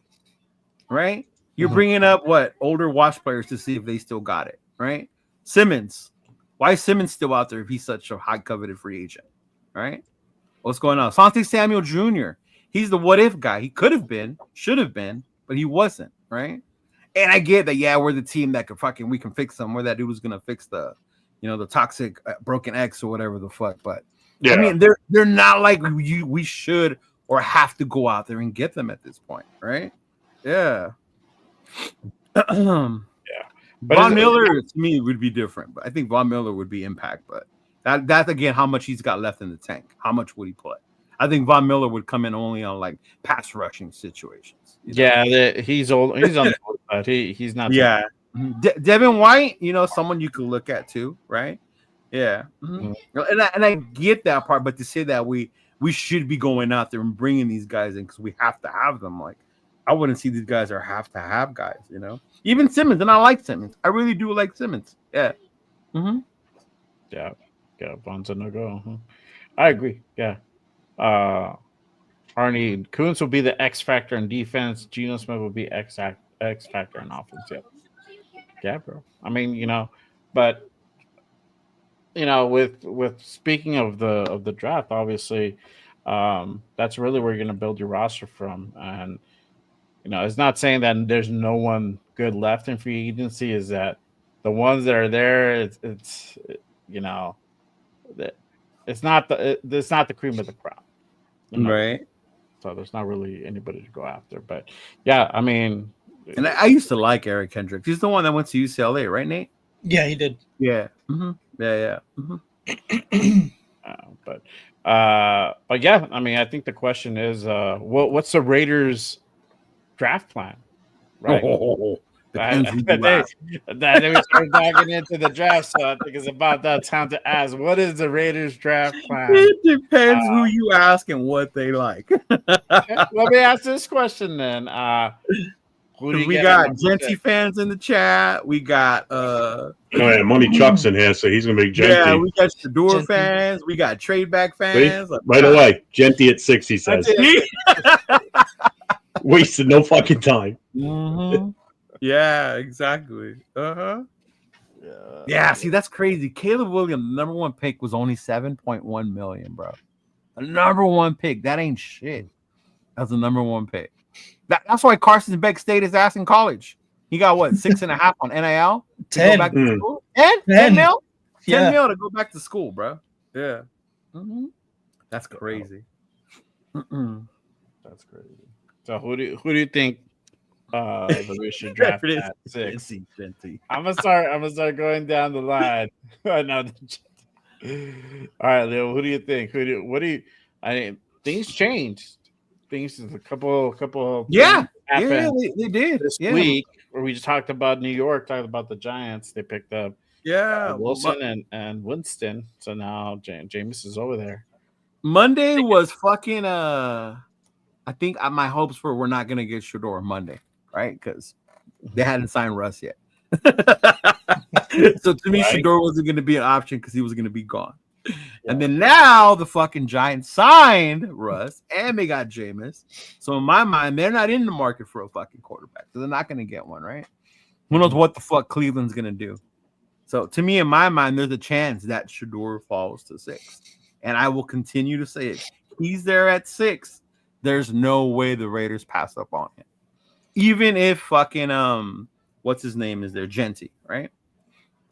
right? You're bringing up what older watch players to see if they still got it, right? Simmons. Why is Simmons still out there if he's such a high coveted free agent, right? What's going on? Asante Samuel Jr. He's the what if guy. He could have been, should have been, but he wasn't, right? And I get that. Yeah, we're the team that we can fix them. We're that dude who's gonna fix the toxic broken X or whatever the fuck. But Yeah. I mean, they're not like we should or have to go out there and get them at this point, right? Yeah. But Von Miller to me would be different, but I think Von Miller would be impact. But that's again how much he's got left in the tank. How much would he play? I think Von Miller would come in only on like pass rushing situations. Yeah, he's old. He's on the old side. He's not. Yeah. Devin White, someone you could look at too, right? Yeah. And I get that part, but to say that we should be going out there and bringing these guys in because we have to have them. Like, I wouldn't see these guys are have to have guys, Even Simmons, and I like Simmons. I really do like Simmons. Yeah. Yeah. Von's a no-go. I agree. Yeah. Arnie Kuntz will be the X factor in defense. Geno Smith will be X factor in offense. Yeah, bro. I mean, but with speaking of the draft, obviously, that's really where you're going to build your roster from. And it's not saying that there's no one good left in free agency. Is that the ones that are there? It's not the cream of the crop, right? So there's not really anybody to go after. But yeah, I mean, and I used to like Eric Kendricks. He's the one that went to UCLA, right, Nate? Yeah, he did. Yeah. Yeah. But yeah, I mean, I think the question is, what's the Raiders' draft plan? Right. Depends who you ask. Then we start diving into the draft, so I think it's about that time to ask, what is the Raiders' draft plan? It depends who you ask and what they like. Okay, let me ask this question then. We got Genty fans in the chat. We got Money Chuck's in here, so he's gonna be Genty. Yeah, we got Shador fans. We got trade back fans. By the way, Genty at 6, he says. Wasted no fucking time. Yeah, exactly. Yeah, see, that's crazy. Caleb Williams, the number one pick, was only 7.1 million, bro. The number one pick. That ain't shit. That's the number one pick. That's why Carson Beck stayed his ass in college. He got what, 6.5 on NIL to go 10. back to school? 10 mil? 10 Yeah. mil to go back to school, bro. Yeah. That's crazy. That's crazy. So who do you think that we should draft at 6? I'm gonna start going down the line. No. All right, Leo. Who do you think? Things changed. Things a couple. Yeah, happened they did this week. Where we just talked about New York, talked about the Giants. They picked up Wilson and Winston. So now Jameis is over there. Monday was fucking. I think my hopes we're not gonna get Shador Monday, right? Because they hadn't signed Russ yet. So to me, Shador wasn't going to be an option because he was going to be gone. Yeah. And then now the fucking Giants signed Russ and they got Jameis. So in my mind, they're not in the market for a fucking quarterback. So they're not going to get one, right? Who knows what the fuck Cleveland's going to do? So to me, in my mind, there's a chance that Shador falls to 6. And I will continue to say it. He's there at 6. There's no way the Raiders pass up on him. Even if fucking what's his name is there, Genty, right?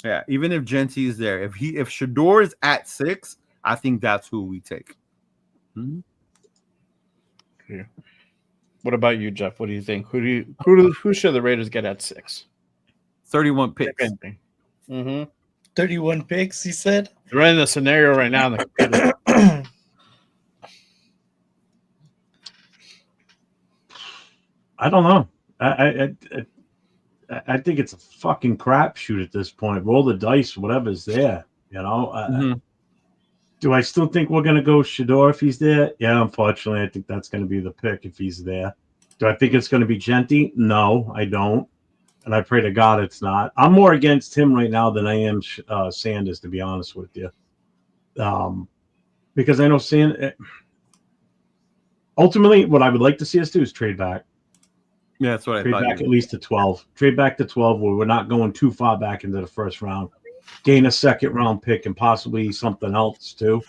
Yeah, even if Genty is there, if Shador is at 6, I think that's who we take. Yeah. What about you, Jeff? What do you think? Who should the Raiders get at 6? 31 picks. 31 picks, he said. They're running the scenario right now. I don't know. I think it's a fucking crapshoot at this point. Roll the dice, whatever's there. You know. Do I still think we're gonna go Shador if he's there? Yeah, unfortunately, I think that's gonna be the pick if he's there. Do I think it's gonna be Genty? No, I don't. And I pray to God it's not. I'm more against him right now than I am Sanders, to be honest with you. Because I know ultimately, what I would like to see us do is trade back. Yeah, that's what I thought. Trade back at least to 12. Trade back to 12 where we're not going too far back into the first round. Gain a second round pick and possibly something else too.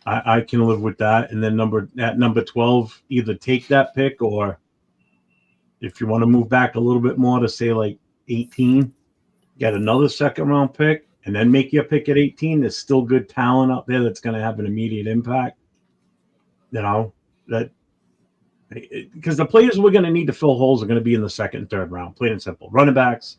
I can live with that. And then at number 12, either take that pick or if you want to move back a little bit more to say like 18, get another second round pick and then make your pick at 18. There's still good talent out there that's going to have an immediate impact. You know, because the players we're going to need to fill holes are going to be in the second and third round, plain and simple. Running backs,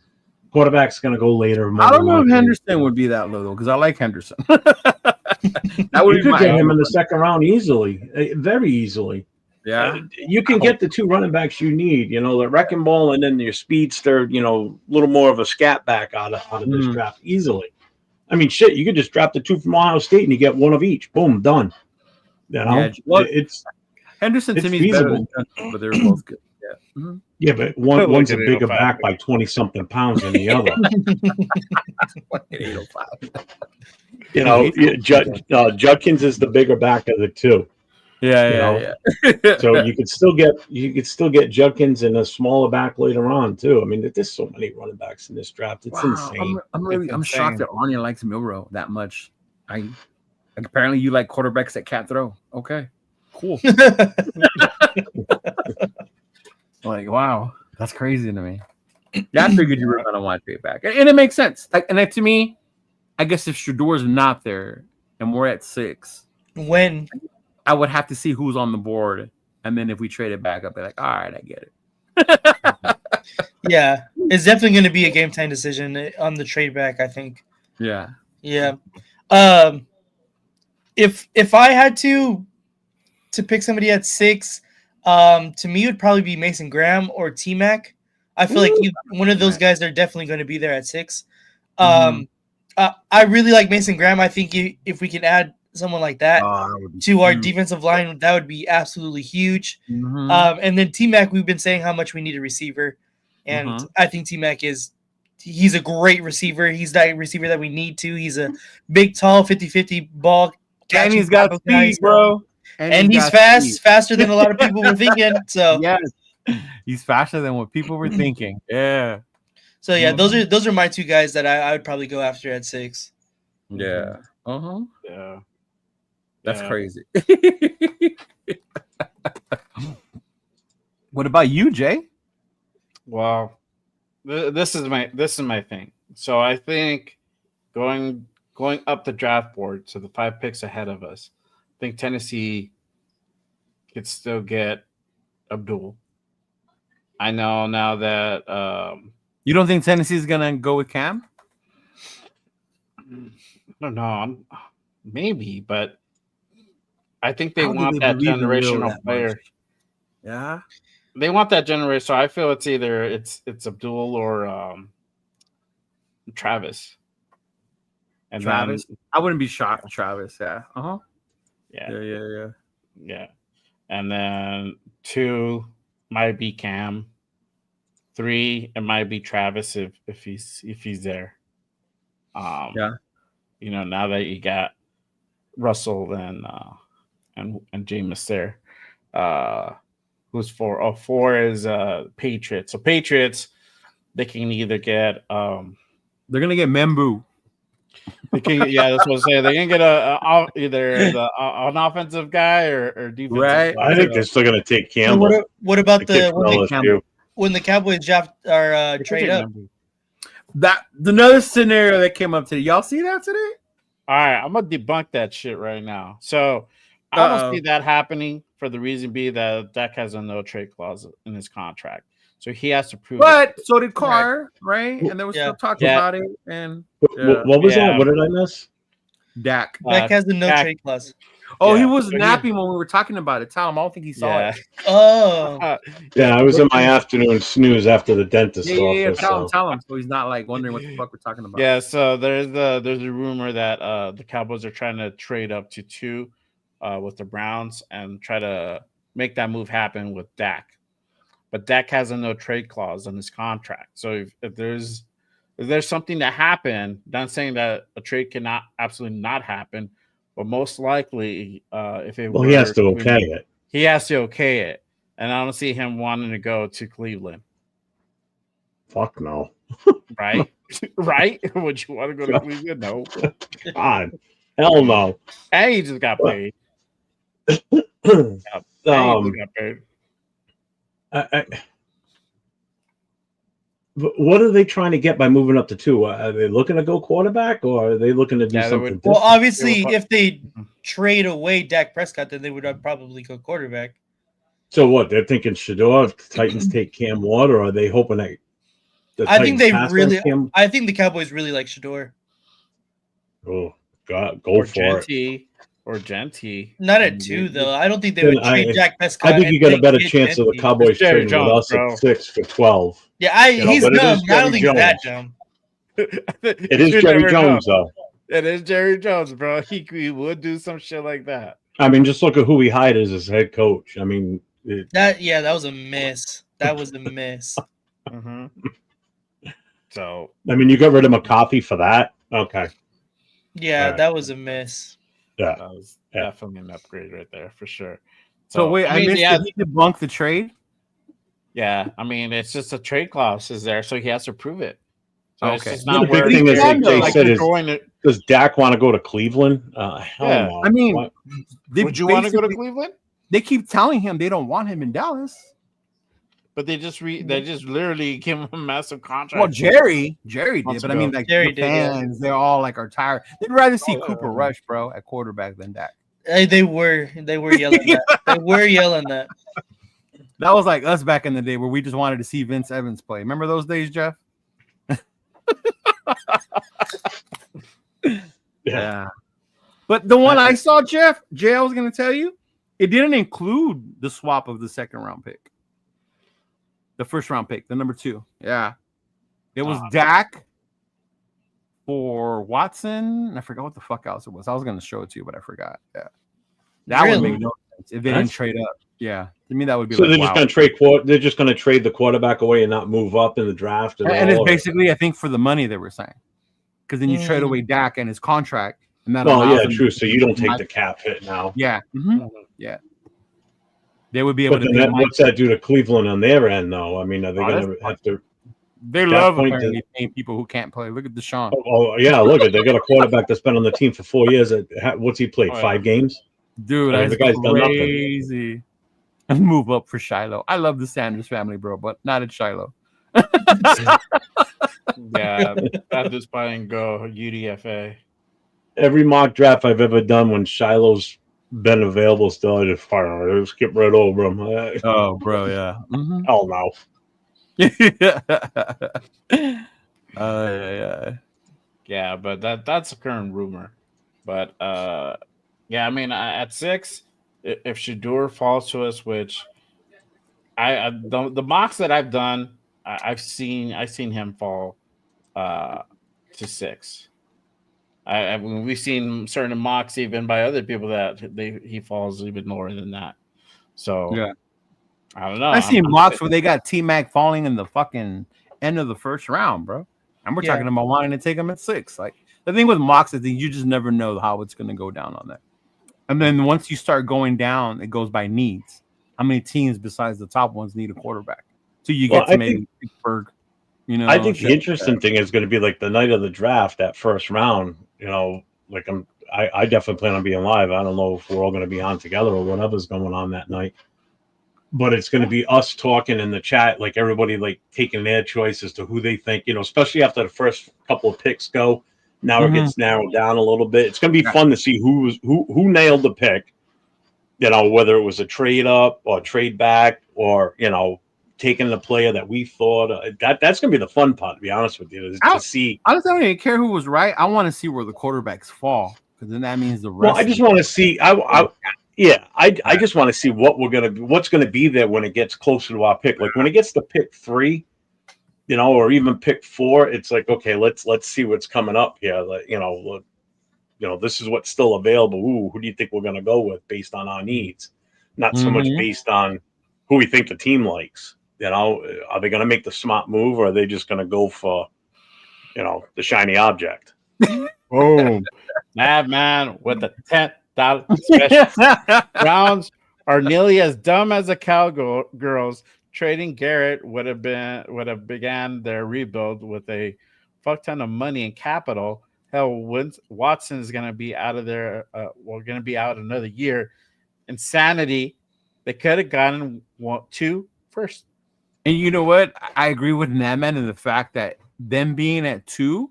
quarterback's going to go later. I don't know if Henderson would be that low because I like Henderson. That would you could get him in the second round easily, very easily. Yeah, you can get the 2 running backs you need. You know, the wrecking ball and then your speedster. You know, a little more of a scat back out of this draft easily. I mean, shit, you could just draft the 2 from Ohio State and you get 1 of each. Boom, done. You know, it's. Henderson to me is better than Johnson, but they're both good. Yeah, yeah, but one's a bigger back by 20-something pounds than the other. 805. You know, Judkins is the bigger back of the 2. Yeah. So you could still get Judkins and a smaller back later on too. I mean, there's so many running backs in this draft. It's insane. I'm shocked that Anya likes Milroe that much. Apparently you like quarterbacks that can't throw. Okay. Cool. Like, wow, that's crazy to me. Yeah, I figured you were going to want to trade back. And it makes sense. And to me, I guess if Shador's not there and we're at 6, when I would have to see who's on the board. And then if we trade it back, I'd be like, all right, I get it. Yeah, it's definitely going to be a game time decision on the trade back, I think. Yeah. If I had to pick somebody at 6, to me it would probably be Mason Graham or T-Mac. I feel like one of those guys are definitely going to be there at 6. I really like Mason Graham. I think if we can add someone like that to our defensive line, that would be absolutely huge. And then T-Mac, we've been saying how much we need a receiver, and I think T-Mac he's a great receiver. He's that receiver that we need to. He's a big, tall, 50-50 ball. And he's got speed, bro. And he's got fast, speed. faster than a lot of people were thinking. So Yes, he's faster than what people were thinking. Yeah, so yeah, those are my two guys that I would probably go after at 6. yeah. Uh-huh. Yeah. That's Yeah. crazy. What about you, Jay? Well, this is my thing. So I think going up the draft board, so the 5 picks ahead of us, I think Tennessee could still get Abdul. I know now that You don't think Tennessee's gonna go with Cam? I don't know, maybe, but I think they How do want they that believe in Will generational that player. much? Yeah. They want that generation. So I feel it's either it's Abdul or Travis. And Travis. then I wouldn't be shocked. Travis. Yeah. Uh-huh. yeah, Yeah. and then 2 might be Cam. 3 it might be Travis if he's there. Yeah. You know, now that you got Russell and Jameis there. Who's 4? Oh, 4 is Patriots. So Patriots, they can either get They're gonna get Membu. they can, yeah, that's what I'm saying. They can get either an offensive guy or defensive Right. guy. I think they're still going to take So Campbell. what about The kid the from LSU. when the Cowboys draft or They can trade take up? Membu. That another scenario that came up today. Y'all see that today? All right, I'm gonna debunk that shit right now. So I don't Uh-oh. see that happening for the reason being that Dak has a no trade clause in his contract, so he has to prove it. But so did Carr, right? And there was Yeah. still talking Yeah. about it. And What was Yeah. that? What did I miss? Dak. Dak has the no Dak- trade clause. Oh, he Yeah. was So he- napping when we were talking about it. Tell him I don't think he saw Yeah. it. Oh, Yeah, I was in my afternoon snooze after the dentist Yeah. office. Tell So. him. So he's not like wondering what the fuck we're talking about. Yeah, so there's a rumor that the Cowboys are trying to trade up to 2 with the Browns and try to make that move happen with Dak. But Dak has a no trade clause on his contract. So if there's something that happened, not saying that a trade cannot absolutely not happen, but most likely if it Well, he has to okay it. he has to okay it. And I don't see him wanting to go to Cleveland. Fuck no. Right? Right? Would you want to go to Cleveland? No. God. Hell no. And he just got paid. um, Got paid. what are they trying to get by moving up to 2? Are they looking to go quarterback, or are they looking to do Yeah, they something would- different? well, obviously, They were- if they trade away Dak Prescott, then they would probably go quarterback. So what? They're thinking Shador, if the Titans take Cam Ward, or are they hoping that the I think Titans they pass on really. Cam? I think the Cowboys really like Shador. Oh, God, go Or for it. Genty. Not at 2 though. I don't think they Then would trade Dak Prescott. I think you and got a better get chance of the Gentry. Cowboys Jerry trading Jones, with us bro. at 6 for 12. Yeah, You know, he's but it dumb. is I don't Jerry think he's that Jones. dumb. It is Jerry Jones, though. It is Jerry Jones, bro. He would do some shit like that. I mean, just look at who he hired as his head coach. I mean, That was a miss. That was a miss. Mm-hmm. So you got rid of McCarthy for that? Okay. Yeah, Alright. that was a miss. Yeah. that was Yeah. definitely an upgrade right there for sure. So wait, I missed yeah, it. He debunked the trade. yeah. I mean, it's just a trade clause is there, so he has to prove it. So it's Okay. just Well, not the big where thing is, like Jay like said, you're is going to, does Dak want to go to Cleveland? Hell Yeah. no. I mean, What? they would you want to go to basically- Cleveland? They keep telling him they don't want him in Dallas. But they just literally gave him a massive contract. Well, Jerry did, Months but I mean, ago. like Jerry the did, yeah. fans, they're all like are tired. They'd rather see Oh, Cooper yeah. Rush, bro, at quarterback than Dak. They were yelling that. They were yelling that. That was like us back in the day where we just wanted to see Vince Evans play. Remember those days, Jeff? Yeah. But the one I saw, Jeff, Jay, I was going to tell you, it didn't include the swap of the second round pick. The first round pick, the number 2. Yeah. It was Dak for Watson. I forgot what the fuck else it was. I was going to show it to you, but I forgot. Yeah. That would Really? make no sense if they didn't trade up. Yeah. To me, that would be So like, they're wow. just going to trade. They're just going to trade the quarterback away and not move up in the draft. And it's all, or- basically, I think, for the money they were saying. Because then you trade away Dak and his contract. And that Well, allows yeah, them true. to- So you don't take the cap hit now. Yeah. Mhm. Yeah. They would be able But to then pay what's that do to Cleveland on their end, though? I mean, are they Oh, going that's to have to? They At that love point, apparently paying people who can't play. Look at Deshaun. Oh, yeah, look at they got a quarterback that's been on the team for 4 years. What's he played? Oh, yeah. 5 games? Dude, I mean, that's the guy's done nothing. crazy. Move up for Shiloh. I love the Sanders family, bro, but not at Shiloh. Yeah, at this point, and go UDFA. Every mock draft I've ever done when Shiloh's been available still, I just fire. I skip right over him. Oh, bro, yeah. Mm-hmm. Hell no. Yeah. Yeah, but that's a current rumor. But yeah, I mean, at 6, if Shador falls to us, which the mocks that I've done, I've seen him fall to 6. I mean, we've seen certain mocks even by other people that he falls even lower than that. So Yeah. I don't know. I seen mocks where they got T-Mac falling in the fucking end of the first round, bro. And we're talking about wanting to take him at 6. Like the thing with mocks is that you just never know how it's going to go down on that. And then once you start going down, it goes by needs. How many teams besides the top ones need a quarterback? So you get to maybe Pittsburgh. You know, I think the interesting thing is going to be like the night of the draft, that first round. You know, like I definitely plan on being live. I don't know if we're all going to be on together or whatever's going on that night. But it's going to be us talking in the chat, like everybody like taking their choice as to who they think, you know, especially after the first couple of picks go. Now it gets narrowed down a little bit. It's going to be fun to see who nailed the pick, you know, whether it was a trade up or trade back or, you know, taking the player that we thought that's going to be the fun part, to be honest with you, is to see. I don't even care who was right. I want to see where the quarterbacks fall because then that means the rest. Well, I just want to see. I just want to see what's gonna be there when it gets closer to our pick. Like when it gets to pick 3, you know, or even pick 4, it's like, okay, let's see what's coming up here. Like, you know, this is what's still available. Ooh, who do you think we're gonna go with based on our needs? Not so much based on who we think the team likes. You know, are they gonna make the smart move or are they just gonna go for, you know, the shiny object? Boom. Madman with the $10 special. Browns are nearly as dumb as the Cowgirls. Trading Garrett would have began their rebuild with a fuck ton of money and capital. Hell, Watson is going to be out of there. We're going to be out another year. Insanity. They could have gotten 2 first. And you know what? I agree with Naman in the fact that them being at 2,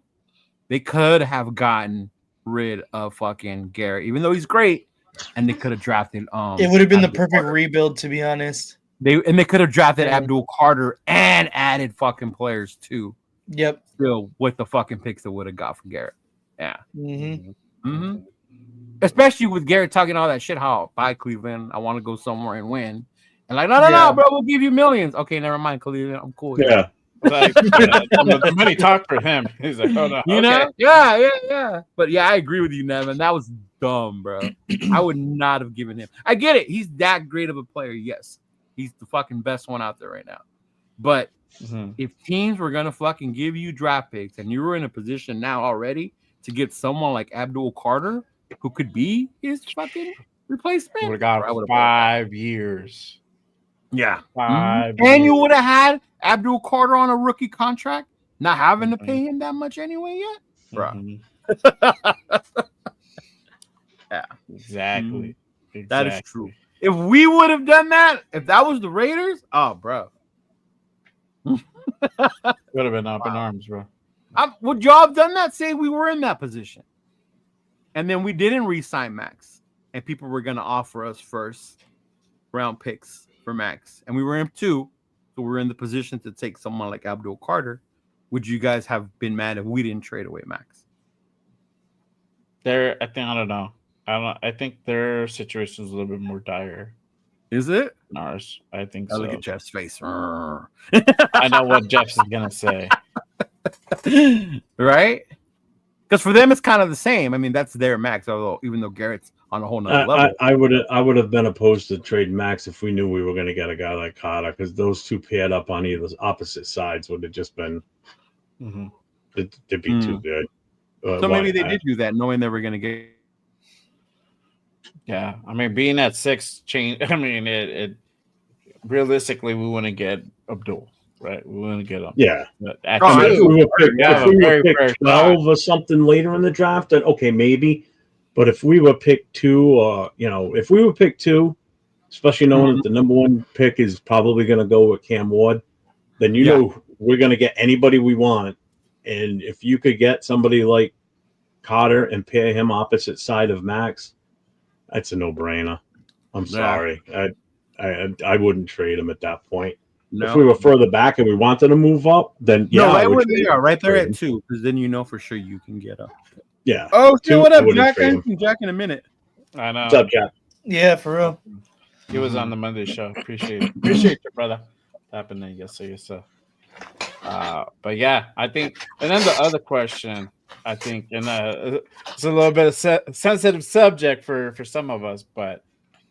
they could have gotten rid of fucking Garrett, even though he's great, and they could have drafted. It would have been the perfect rebuild, to be honest. They could have drafted Abdul Carter and added fucking players too. Yep. Still with the fucking picks that would have got for Garrett. Yeah. Mm-hmm. Especially with Garrett talking all that shit. How bye Cleveland, I want to go somewhere and win. And like, no, bro, we'll give you millions. Okay, never mind, Cleveland. I'm cool. Yeah. Like, the money talked for him. He's like, oh no, you know, yeah. But yeah, I agree with you, Nevin. That was dumb, bro. I would not have given him. I get it. He's that great of a player. Yes, he's the fucking best one out there right now. But if teams were gonna fucking give you draft picks and you were in a position now already to get someone like Abdul Carter who could be his fucking replacement, would have got 5 years. Yeah, 5 and you would have had Abdul Carter on a rookie contract, not having to pay him that much anyway yet, bro. Yeah, exactly. That is true. If we would have done that, if that was the Raiders, oh, bro, would have been up in arms, bro. Would y'all have done that? Say we were in that position, and then we didn't re-sign Max, and people were going to offer us first round picks for Max, and we were in 2, so we're in the position to take someone like Abdul Carter. Would you guys have been mad if we didn't trade away Max? I don't know. I think their situation is a little bit more dire. Is it? Than ours. I think so. Look at Jeff's face. I know what Jeff's is gonna say. Right? Because for them it's kind of the same. I mean, that's their Max, although even though Garrett's on a whole nother level. I would have been opposed to trade Max if we knew we were going to get a guy like Carter, because those two paired up on either opposite sides would have just been it'd be too good. So maybe they did do that, knowing they were going to get. Yeah, I mean, being at 6 change. I mean, it realistically we wouldn't get Abdul, right? We wouldn't get him. Yeah. But at Oh, I mean, if we 2, were picked, we have a very fair 12 or something later in the draft, then okay, maybe. But if we were picked 2, if we were picked 2, especially knowing that the number 1 pick is probably going to go with Cam Ward, then you know we're going to get anybody we want. And if you could get somebody like Carter and pair him opposite side of Max, that's a no-brainer. I'm sorry. I wouldn't trade him at that point. No. If we were further back and we wanted to move up, then yeah, right I would where trade they are, him. right there Trade at him. 2, because then you know for sure you can get up. Yeah. Oh, shit, 2, what I up, wouldn't Jack? trade him. Jack in a minute. I know. What's up, Jack? Yeah, for real. He was on the Monday show. Appreciate you, brother. Happening yesterday. So, but yeah, I think. And then the other question, I think, and it's a little bit of sensitive subject for some of us, but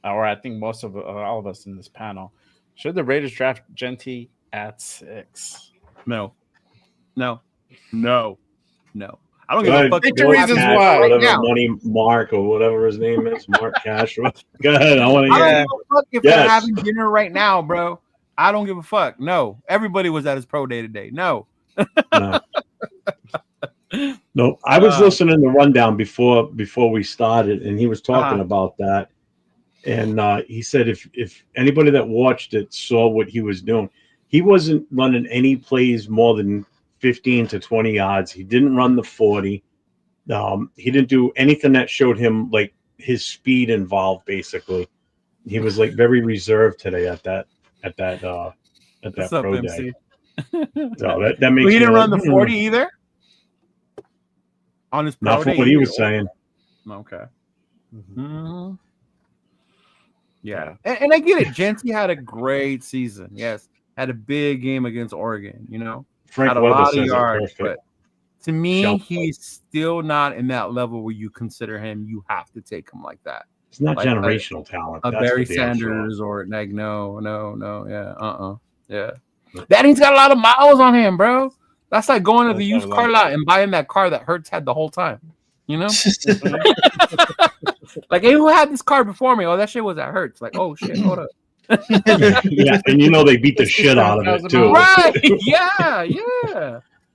or I think most of all of us in this panel. Should the Raiders draft Genty at 6? No. I don't give a fuck. Think the reasons Cash, why. whatever Right now. money Mark or whatever his name is, Mark Cash. Go ahead. I want to I hear. don't Yeah. give a fuck if they're having dinner right now, bro. I don't give a fuck. No. Everybody was at his pro day today. No. No, I was listening to the rundown before we started, and he was talking about that. And he said if anybody that watched it saw what he was doing, he wasn't running any plays more than 15 to 20 yards. He didn't run the 40. He didn't do anything that showed him like his speed involved. Basically, he was like very reserved today at that What's up, pro MC? day. So that makes So he didn't me run like, the 40 either? On his pro Not day from what he either? was saying. Okay. Mhm. Yeah. And I get it. Genty had a great season. Yes. Had a big game against Oregon, you know. Frank Had a Weather lot of says it yards, perfect. but to me, Shelf he's still not in that level where you consider him, you have to take him like that. It's not Like generational talent. A That's Barry for damn sure. Sanders or like no, yeah, yeah. That he's got a lot of miles on him, bro. That's like going to the used car lot and buying that car that Hertz had the whole time. You know, like, hey, who had this car before me? Oh, that shit was at Hertz. Like, oh shit, hold up. Yeah, and you know they beat the shit out of it too. Right? Yeah.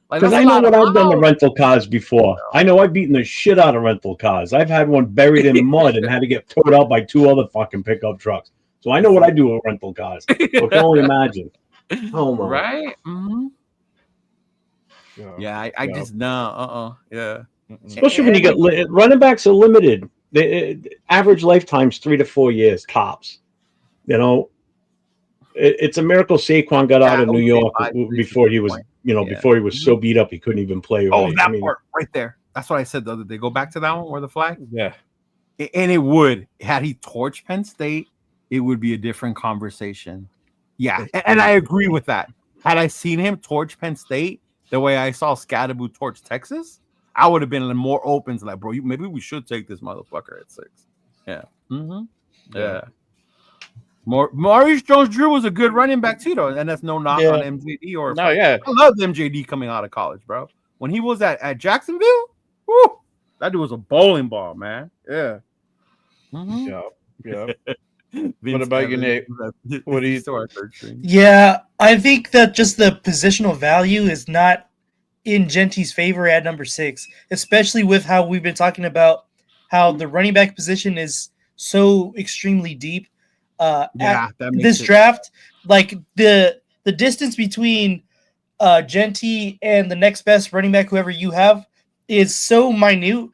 Like, Because I know what I've done to rental cars before. I know I've beaten the shit out of rental cars. I've had one buried in mud and had to get towed out by 2 other fucking pickup trucks. So I know what I do with rental cars. So I can only imagine. Oh my. Right? Mm-hmm. Yeah, I just yeah. Especially when you get running backs are limited. Average lifetime's 3 to 4 years tops. You know, it's a miracle Saquon got out of New York before he was, before he was so beat up he couldn't even play. Oh, that part right there. That's what I said the other day. Go back to that one where the flag. Yeah, and it would had he torched Penn State, it would be a different conversation. Yeah, and I agree with that. Had I seen him torch Penn State the way I saw Scadaboo torch Texas, I would have been more open to like, bro, maybe we should take this motherfucker at 6. Yeah. Mm-hmm. Yeah. Maurice Jones-Drew was a good running back too, though, and that's no knock on MJD or no, yeah. I love MJD coming out of college, bro. When he was at Jacksonville, whoo, that dude was a bowling ball, man. Yeah. Mm-hmm. Yeah. What about you, Nate? What do you think? Yeah, I think that just the positional value is not in Genty's favor at number 6, especially with how we've been talking about how the running back position is so extremely deep. This draft, like the distance between Genty and the next best running back, whoever you have, is so minute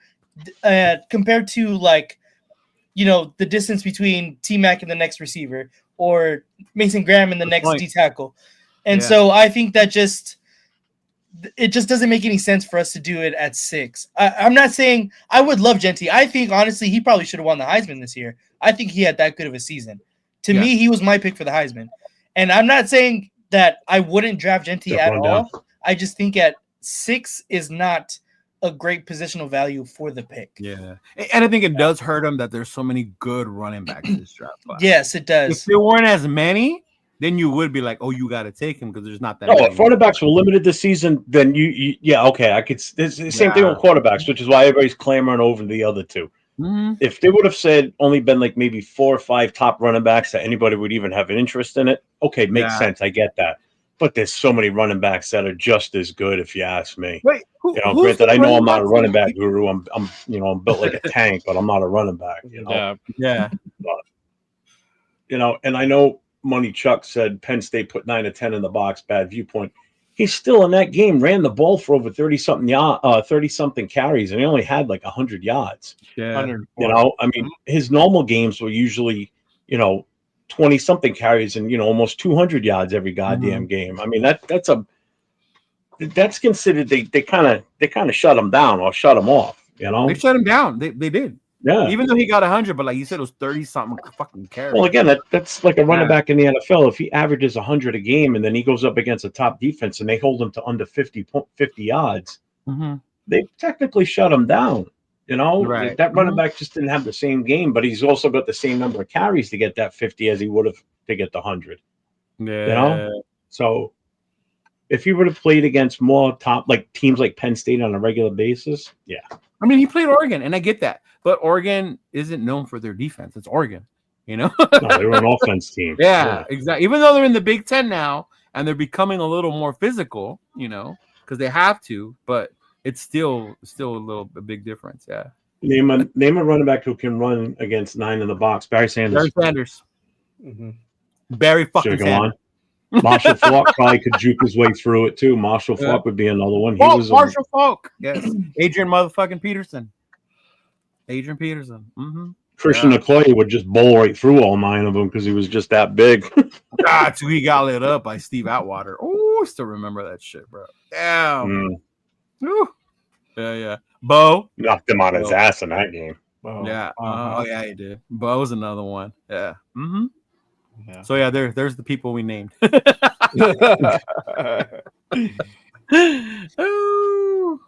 compared to like, the distance between T-Mac and the next receiver or Mason Graham and the next D tackle. And so I think that it just doesn't make any sense for us to do it at 6. I'm not saying I would love Genty. I think honestly, he probably should have won the Heisman this year. I think he had that good of a season. To me, he was my pick for the Heisman. And I'm not saying that I wouldn't draft Genty at all. I just think at 6 is not a great positional value for the pick. Yeah. And I think it does hurt him that there's so many good running backs in this draft class. Yes, it does. If there weren't as many, then you would be like, oh, you got to take him because there's not that many. If running backs were limited this season, then okay, I could. It's the same thing with quarterbacks, which is why everybody's clamoring over the other 2. If they would have said only been like maybe 4 or 5 top running backs that anybody would even have an interest in it, okay, makes sense. I get that. But there's so many running backs that are just as good, if you ask me. Wait, Granted, I know I'm not a running back guru. I'm I'm built like a tank, but I'm not a running back. Yeah. But, and I know Money Chuck said Penn State put 9 or 10 in the box. Bad viewpoint. He's still in that game. Ran the ball for over 30-something carries, and he only had like 100 yards. Yeah. I mean, his normal games were usually 20-something carries and almost 200 yards every goddamn game. I mean, that's considered they kind of shut him down or shut him off. They shut him down. They did. Yeah. Even though he got 100, but like you said, it was 30-something fucking carries. Well, again, that's like a running back in the NFL. If he averages 100 a game and then he goes up against a top defense and they hold him to under 50 yards, they technically shut him down. Right. That running back just didn't have the same game, but he's also got the same number of carries to get that 50 as he would have to get the 100. Yeah. So if he would have played against more top teams like Penn State on a regular basis, yeah. I mean, he played Oregon, and I get that, but Oregon isn't known for their defense. It's Oregon, No, they were an offense team. Yeah, exactly. Even though they're in the Big Ten now and they're becoming a little more physical, because they have to, but it's still a big difference. Yeah. Name a running back who can run against 9 in the box. Barry Sanders. Barry fucking Sanders. Marshall Falk probably could juke his way through it too. Marshall Falk would be another one. Marshall Falk. Yes. Adrian motherfucking Peterson. Christian Okoye would just bowl right through all 9 of them because he was just that big. God, he got lit up by Steve Atwater. Oh, I still remember that shit, bro. Damn. Yeah. Bo knocked him on his ass in that game. Yeah. Oh yeah, he did. Bo's another one. Yeah. Yeah. So yeah, there's the people we named. Ooh.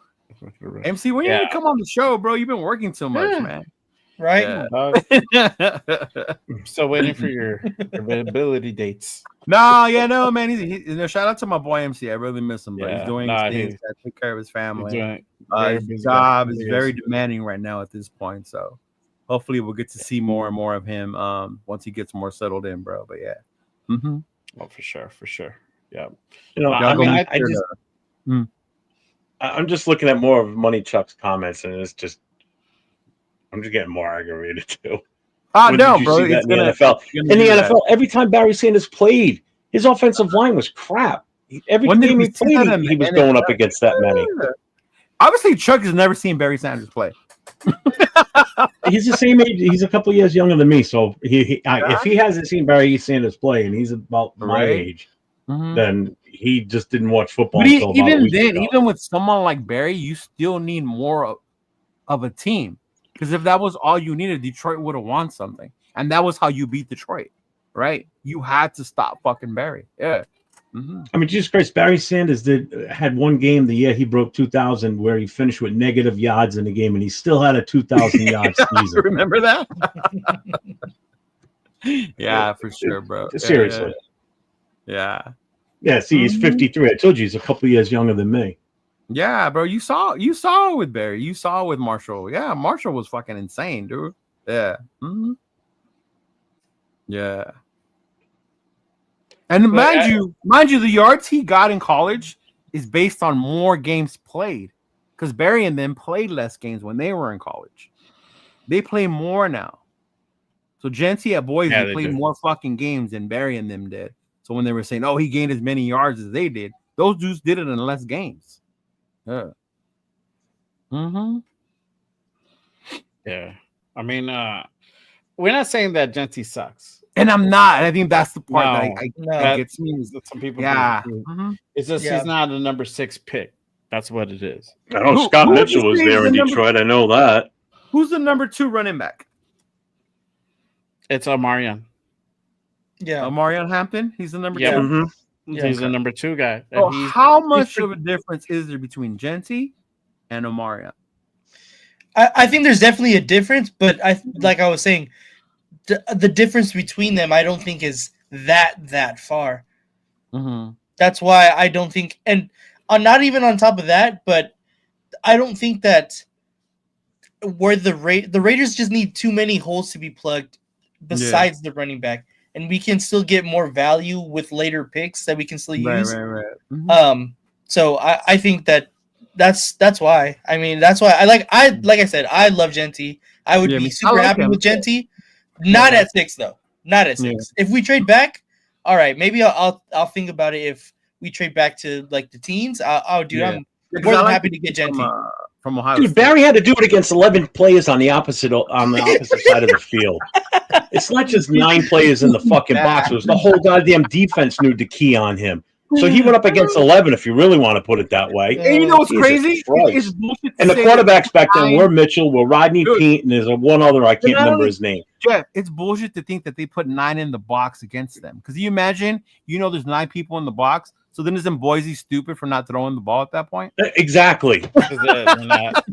MC, when you need to come on the show, bro? You've been working so much, man. Right? Yeah. Still waiting for your availability dates. No, man. He's shout out to my boy MC. I really miss him, but he's doing his things to take care of his family. His job is very demanding right now at this point, so hopefully we'll get to see more and more of him once he gets more settled in, bro. But yeah. Oh, for sure. Yeah. I'm just looking at more of Money Chuck's comments, and I'm just getting more aggravated too. No, bro. In the NFL, every time Barry Sanders played, his offensive line was crap. Every game he played, he was going up against that many. Obviously, Chuck has never seen Barry Sanders play. He's the same age. He's a couple years younger than me. So if he hasn't seen Barry Sanders play and he's about my age, then he just didn't watch football. But even with someone like Barry, you still need more of a team. Because if that was all you needed, Detroit would have won something. And that was how you beat Detroit, right? You had to stop fucking Barry. Yeah. I mean, Jesus Christ, Barry Sanders had one game the year he broke 2,000 where he finished with negative yards in the game, and he still had a 2,000 yard season. Remember that? Yeah, for sure, bro. Seriously. Yeah. Yeah, see, he's 53. I told you he's a couple years younger than me. Yeah, bro. You saw it with Barry. You saw it with Marshall. Yeah, Marshall was fucking insane, dude. Yeah. Yeah. And mind you, the yards he got in college is based on more games played. Because Barry and them played less games when they were in college. They play more now. So Genty at Boise played more fucking games than Barry and them did. So when they were saying, oh, he gained as many yards as they did, those dudes did it in less games. Yeah. Yeah. I mean, we're not saying that Genty sucks. And I'm not. I think that's the part that gets me. Some people It's just he's not a number 6 pick. That's what it is. I know Scott Mitchell was there in Detroit. I know that. Who's the number 2 running back? It's Omarion. Yeah. Omarion Hampton? He's the number 2? Yeah, he's the number 2 guy. So how much of a difference is there between Genty and Omarion? I think there's definitely a difference, but like I was saying, the difference between them, I don't think is that far. That's why I don't think, and not even on top of that, but I don't think that where the Raiders just need too many holes to be plugged besides the running back, and we can still get more value with later picks that we can still use. Right. Mm-hmm. So I think that's why. I mean, that's why like I said, I love Genty. I would be super happy with Genty. Not at 6 though. Not at 6. If we trade back, all right, maybe I'll think about it. If we trade back to like the teens, I'm more than happy to get Genty. From Ohio Dude, State. Barry had to do it against 11 players on the opposite side of the field. It's not just 9 players in the fucking box. It was the whole goddamn defense knew to key on him. So he went up against 11, if you really want to put it that way. And you know what's crazy? It's and the quarterbacks back then were Mitchell, were Rodney Peete, and there's one other, I can't remember his name. Jeff, it's bullshit to think that they put 9 in the box against them. Because you imagine, there's 9 people in the box. So then isn't Boise stupid for not throwing the ball at that point? Exactly. They're not,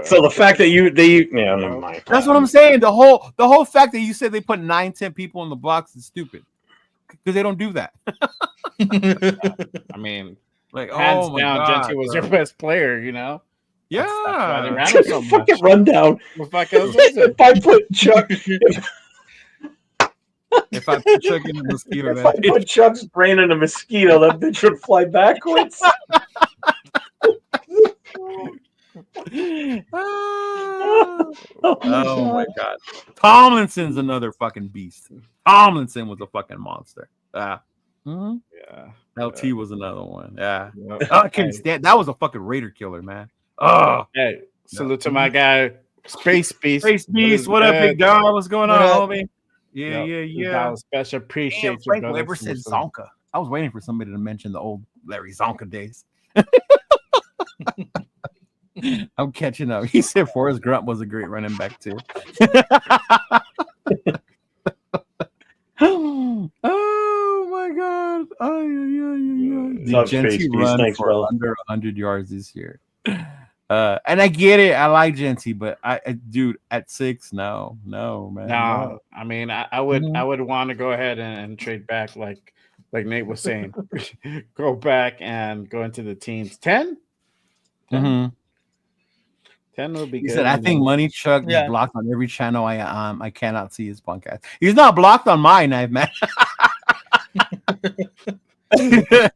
so the fact that never mind. That's what I'm saying. The whole fact that you said they put 9, 10 people in the box is stupid. Because they don't do that. I mean, like, hands oh my down, God, Genty was their best player, Yeah. That's why they ran him so much. Fucking rundown. What the fuck else is it? If I put Chuck, if I put Chuck in a mosquito, if I put Chuck's brain in a mosquito, that bitch would fly backwards. Oh my God. Tomlinson's another fucking beast. Tomlinson was a fucking monster. Yeah. LT was another one. Yeah. Yep. I couldn't stand. That was a fucking Raider killer, man. Oh. Hey, salute to my guy, Space Beast. Space Beast, what up, big dog? What's going on, homie? That Yeah. was special. Appreciate Damn, you, Frank brother. Weber said Zonka. I was waiting for somebody to mention the old Larry Zonka days. I'm catching up. He said Forrest Grunt was a great running back too. Oh my God! Did Genty run for under 100 yards this year? And I get it. I like Genty, but dude, at 6, no, man. No, I mean, I would want to go ahead and trade back, like Nate was saying, go back and go into the teens. 10. 10 would be good. He said, I think Money Chuck is blocked on every channel. I cannot see his podcast. He's not blocked on mine, man.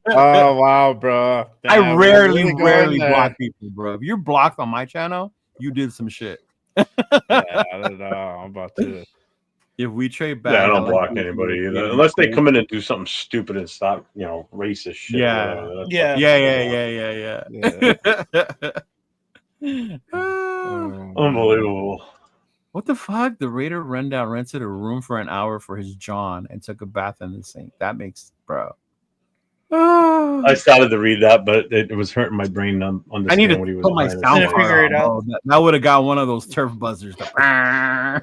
Oh wow, bro! Damn, I rarely block people, bro. If you're blocked on my channel, you did some shit. Yeah, I don't know. I'm about to. If we trade back, I don't block anybody either, unless they come in and do something stupid and stop, racist shit. Unbelievable. What the fuck? The Raider rundown rented a room for an hour for his John and took a bath in the sink. That makes, bro. I started to read that, but it was hurting my brain to understand I need to what he was put my saying. sound figure it out. That would have got one of those turf buzzers. All right.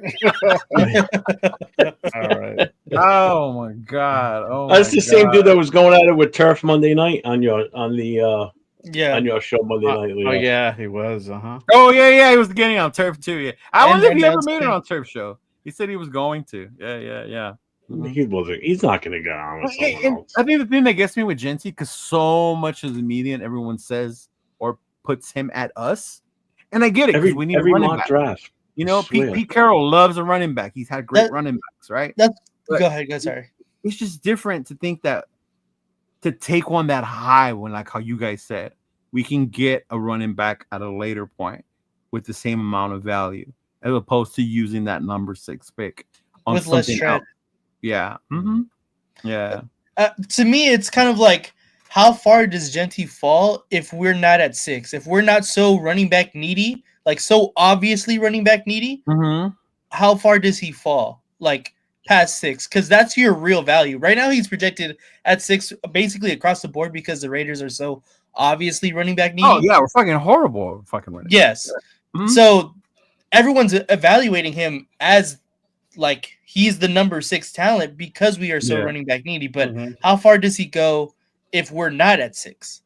Oh my God. Oh, that's the same dude that was going at it with Turf Monday night on your show Monday night. Leo. Oh yeah, he was. Oh yeah, he was getting on Turf too. Yeah, I wonder if he ever made it on Turf show. He said he was going to. Yeah. He wasn't. He's not going to get on with someone else. I think the thing that gets me with Genty, because so much of the media and everyone says or puts him at us, and I get it because we need every a running mock back. draft. Pete Carroll loves a running back. He's had great running backs, right? Go ahead. Sorry. It's just different to think that to take one that high when, like how you guys said, we can get a running back at a later point with the same amount of value as opposed to using that number 6 pick on with less something shred. else. Yeah. Mm-hmm. Yeah. To me, it's kind of like, how far does Genty fall if we're not at 6? If we're not so running back needy, like so obviously running back needy, how far does he fall? Like past 6? Because that's your real value. Right now, he's projected at 6 basically across the board because the Raiders are so obviously running back needy. Oh, yeah. We're fucking horrible. Fucking running. Yes. So everyone's evaluating him as like he's the number 6 talent because we are so running back needy. But how far does he go if we're not at 6?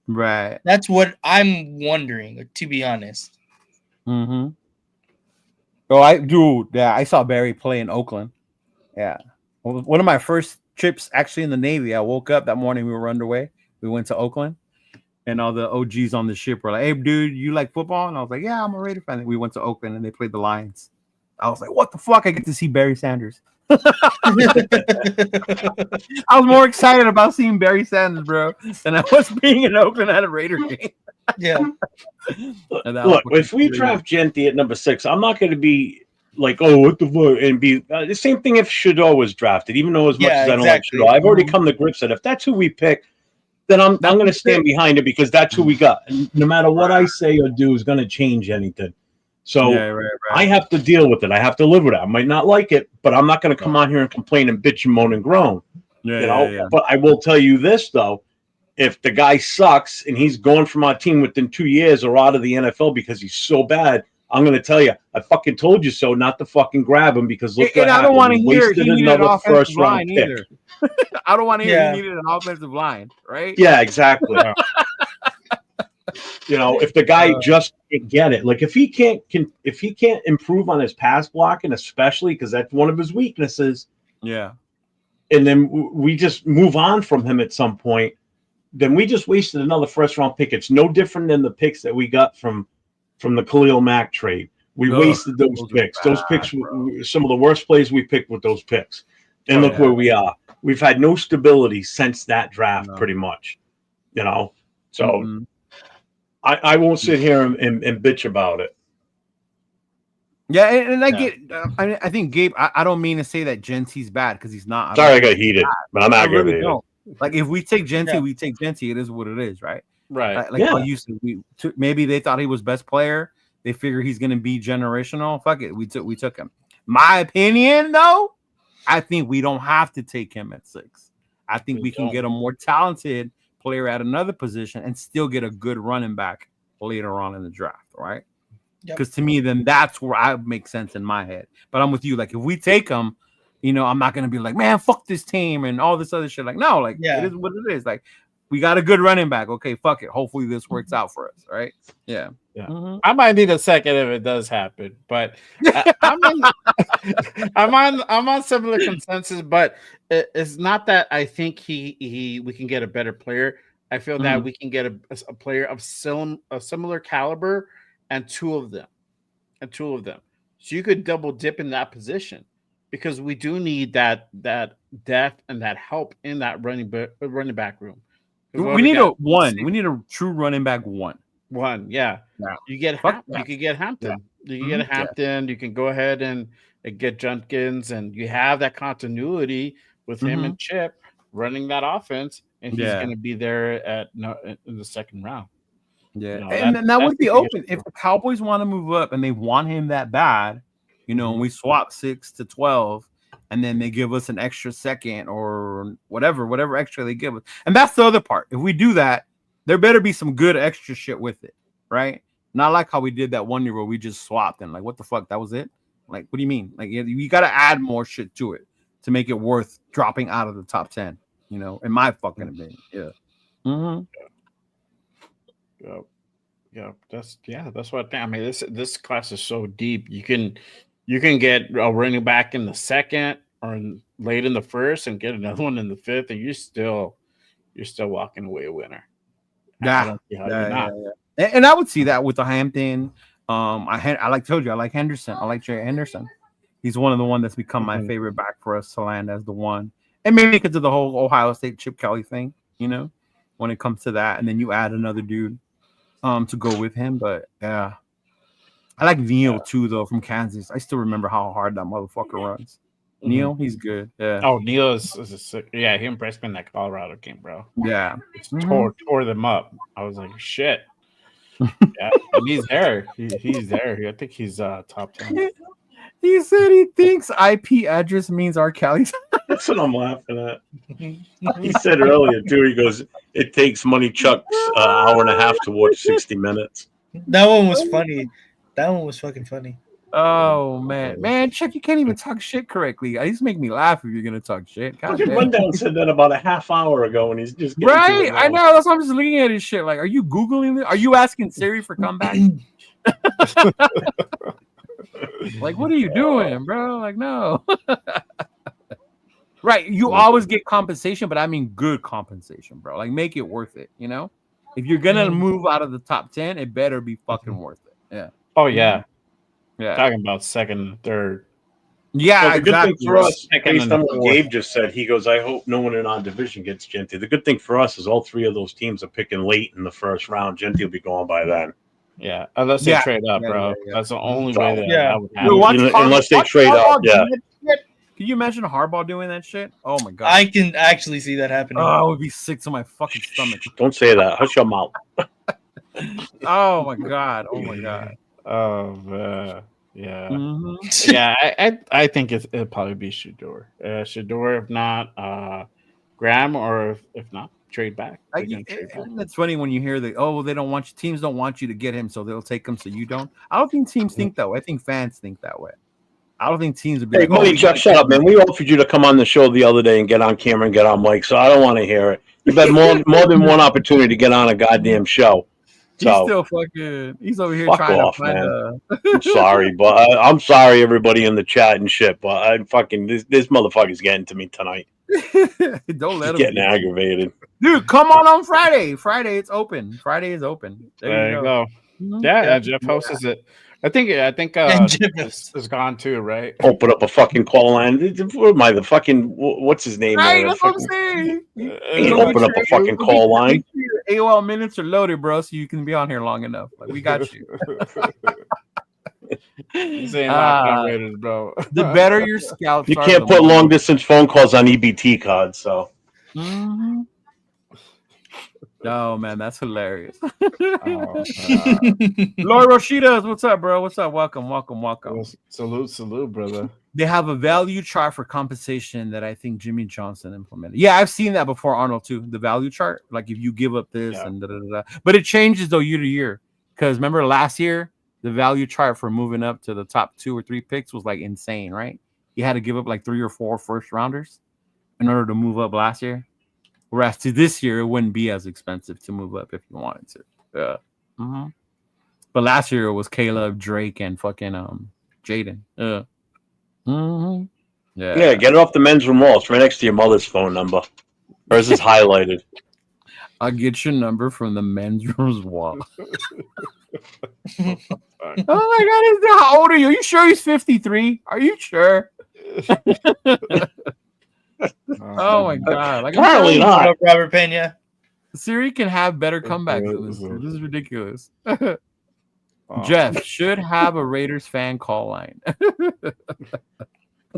Right. That's what I'm wondering, to be honest. Oh, I saw Barry play in Oakland. Yeah. One of my first trips actually in the Navy. I woke up that morning, we were underway. We went to Oakland. and all the OGs on the ship were like, "Hey, dude, you like football?" And I was like, "Yeah, I'm a Raider fan." And we went to Oakland and they played the Lions. I was like, "What the fuck? I get to see Barry Sanders." I was more excited about seeing Barry Sanders, bro, than I was being in Oakland at a Raider game. Yeah. Look, if we draft Genty at number 6, I'm not going to be like, oh, what the fuck, and be the same thing if Shador was drafted. Even though as much as I don't like Shador, I've already come to grips that if that's who we pick, then I'm going to stand behind it because that's who we got. And no matter what I say or do is going to change anything. So I have to deal with it. I have to live with it. I might not like it, but I'm not going to come on here and complain and bitch and moan and groan. But I will tell you this though. If the guy sucks and he's gone from our team within 2 years or out of the NFL because he's so bad, I'm going to tell you, I fucking told you so not to fucking grab him because look what happened. I don't want to hear he needed an offensive line either. I don't want to hear he needed an offensive line, right? Yeah, exactly. If the guy just can't get it, like if he can't improve on his pass blocking, especially because that's one of his weaknesses. Yeah. And then we just move on from him at some point. Then we just wasted another first-round pick. It's no different than the picks that we got from the Khalil Mack trade. We wasted those picks. Those picks were some of the worst plays we picked with those picks. And look where we are. We've had no stability since that draft, pretty much. So I won't sit here and bitch about it. Yeah, and I get. I think Gabe. I don't mean to say that Genty's bad because he's not. Sorry, I got heated, but I'm aggravated. Really like if we take Genty, we take Genty. It is what it is, right? Right. Like how you said, maybe they thought he was best player. They figure he's going to be generational. Fuck it, we took him. My opinion, though, I think we don't have to take him at 6. I think we can get a more talented player at another position and still get a good running back later on in the draft, right? Because to me, then that's where I make sense in my head. But I'm with you. Like if we take him, I'm not gonna be like, man, fuck this team and all this other shit. Like, no, like it is what it is. Like, we got a good running back. Okay, fuck it. Hopefully this works out for us, right? Yeah. Mm-hmm. I might need a second if it does happen, but I'm on similar consensus. But it's not that I think we can get a better player. I feel that we can get a player of similar caliber and two of them. So you could double dip in that position. Because we do need that depth and that help in that running back room. We need We need a true running back one. Yeah. You get you could get Hampton. Yeah. You can get Hampton. You can go ahead and get Jenkins, and you have that continuity with him and Chip running that offense, and he's going to be there in the second round. Yeah, and that would be open if the Cowboys want to move up and they want him that bad. And we swap 6 to 12, and then they give us an extra second or whatever extra they give us. And that's the other part. If we do that, there better be some good extra shit with it, right? Not like how we did that one year where we just swapped and like, what the fuck? That was it? Like, what do you mean? Like, you got to add more shit to it to make it worth dropping out of the top 10, in my fucking opinion. Yeah. Mm-hmm. Yeah. That's what I think. I mean, this class is so deep. You can get a running back in the second or late in the first and get another one in the fifth, and you're still walking away a winner. I don't see how you're not. And I would see that with the Hampton. I told you, I like Henderson. I like Jay Henderson. He's one of the one that's become my favorite back for us to land as the one. And maybe because of the whole Ohio State Chip Kelly thing, when it comes to that. And then you add another dude to go with him. But yeah. I like Neal too, though, from Kansas. I still remember how hard that motherfucker runs. Neal, he's good. Yeah. Oh, Neal is sick. Yeah, he impressed me in that Colorado game, bro. Yeah. Tore them up. I was like, shit. Yeah, and he's there. He's there. I think he's top 10. He said he thinks IP address means R. Kelly. That's what I'm laughing at. He said earlier, too, he goes, it takes Money Chuck's an hour and a half to watch 60 Minutes. That one was funny. That one was fucking funny. Oh man, Chuck, you can't even talk shit correctly. At least make me laugh if you're gonna talk shit. Rundown said that about a half hour ago, and he's just right. I know. That's why I'm just looking at his shit. Like, are you googling it? Are you asking Siri for comeback? Like, what are you doing, bro? Like, no. Right. You always get compensation, but I mean good compensation, bro. Like, make it worth it. If you're gonna Mhm. move out of the top 10, it better be fucking worth it. Yeah. Oh yeah, Yeah. talking about second and third. Yeah, Well, the good exactly. thing for us, Second based and on what fourth. Gabe just said, he goes, I hope no one in our division gets Genty. The good thing for us is all three of those teams are picking late in the first round. Genty will be gone by then. Yeah, unless they Yeah. trade up, Yeah, bro. yeah, yeah. That's the only So, way that yeah. that would Yo, happen. watch unless they watch trade up, Harbaugh do yeah. that shit. Can you imagine Harbaugh doing that shit? Oh my god. I can actually see that happening. Oh, I would be sick to my fucking stomach. Don't say that. Hush your mouth. Oh my god. Oh my god. Oh man. Yeah. Mhm. Yeah, I think it'll probably be Shador. Shador, if not Graham, or if not, trade back. They're gonna trade back. It's funny when you hear that. Oh, well, they don't want you. Teams don't want you to get him, so they'll take him, so you don't. I don't think teams think that way. I think fans think that way. I don't think teams would be Hey, like, "Oh, Money we Chuck, gotta shut get up, man. him." We offered you to come on the show the other day and get on camera and get on mic, so I don't want to hear it. You've had more than one opportunity to get on a goddamn show. He's So still fucking. He's over here fuck trying off, to find man. a. I'm sorry, but I'm sorry, everybody in the chat and shit. But I'm fucking this motherfucker's getting to me tonight. Don't let He's him getting get you. aggravated. Dude, come on Friday. Friday, it's open. Friday is open. There you go. Mhm. Yeah, Yeah. Jeff hosts it. I think And Jim is gone too, right? Open up a fucking call line. What am I, the fucking what's his name? Right, there? that's what I'm Fucking- saying. Ain't open up a fucking call line. Make sure your AOL minutes are loaded, bro, so you can be on here long enough. Like we got you. This ain't locked on Raiders, bro. The better your scouts You are, can't the put more- long distance phone calls on EBT cards, so Mhm. Oh man, that's hilarious. Oh, Lord Roshidas, what's up, bro? What's up? Welcome. salute, brother. They have a value chart for compensation that I think Jimmy Johnson implemented. Yeah, I've seen that before, Arnold, too. The value chart, like if you give up this Yeah. and da, da, da, da. But it changes though year to year. Because remember last year, the value chart for moving up to the top 2 or 3 picks was like insane, right? You had to give up like 3 or 4 first rounders in order to move up last year. Whereas to this year, it wouldn't be as expensive to move up if you wanted to. Yeah. Mm-hmm. But last year it was Caleb, Drake, and fucking Jaden. Mm-hmm. yeah, get it off the men's room wall. It's right next to your mother's phone number. Hers is highlighted. I'll get your number from the men's room's wall. Oh my god, how old are you? Are you sure he's 53? Are you sure? Oh my god. Like, Apparently not. What up, Robert Pena? Siri can have better comebacks than this. This is ridiculous. Jeff should have a Raiders fan call line.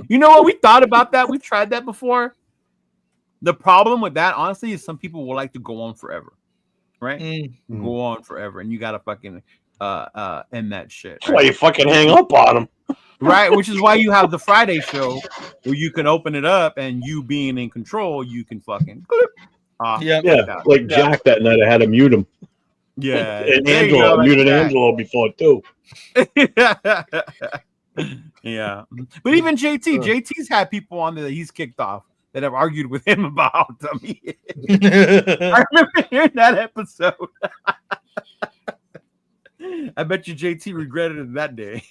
You know what? We thought about that. We've tried that before. The problem with that, honestly, is some people will like to go on forever. Right? Mm. Go on forever. And you gotta fucking end that shit. That's why you fucking hang up on them. Right, which is why you have the Friday show where you can open it up and you being in control, you can fucking clip off. Yeah. Yeah, like Jack that night, I had to mute him. Yeah. And There you Angelo, go, muted like Angelo before too. that. Yeah. But even JT's had people on there that he's kicked off that have argued with him about them. I remember hearing that episode. I bet you JT regretted it that day.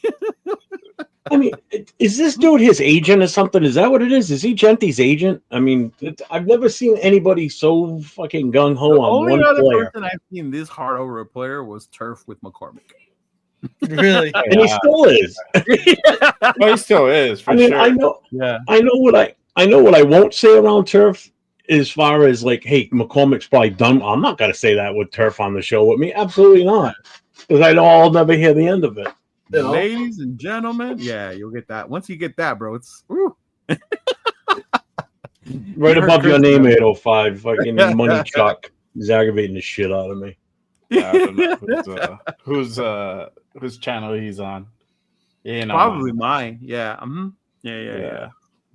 I mean, is this dude his agent or something? Is that what it is? Is he Genty's agent? I mean, I've never seen anybody so fucking gung ho on Only one other player. person I've seen this hard over a player was Turf with McCormick. Really? And he still is. Oh, he still is for I mean, sure. I know Yeah. what I won't say around Turf as far as like, hey, McCormick's probably done. I'm not gonna say that with Turf on the show with me. Absolutely not. Because I know I'll never hear the end of it. You know? Ladies and gentlemen, yeah, you'll get that. Once you get that, bro, it's woo. Right You heard above your Chris, name, man. 805, fucking money Chuck. He's aggravating the shit out of me. Yeah, I don't know whose channel he's on. You know, Probably mine. Yeah. Yeah.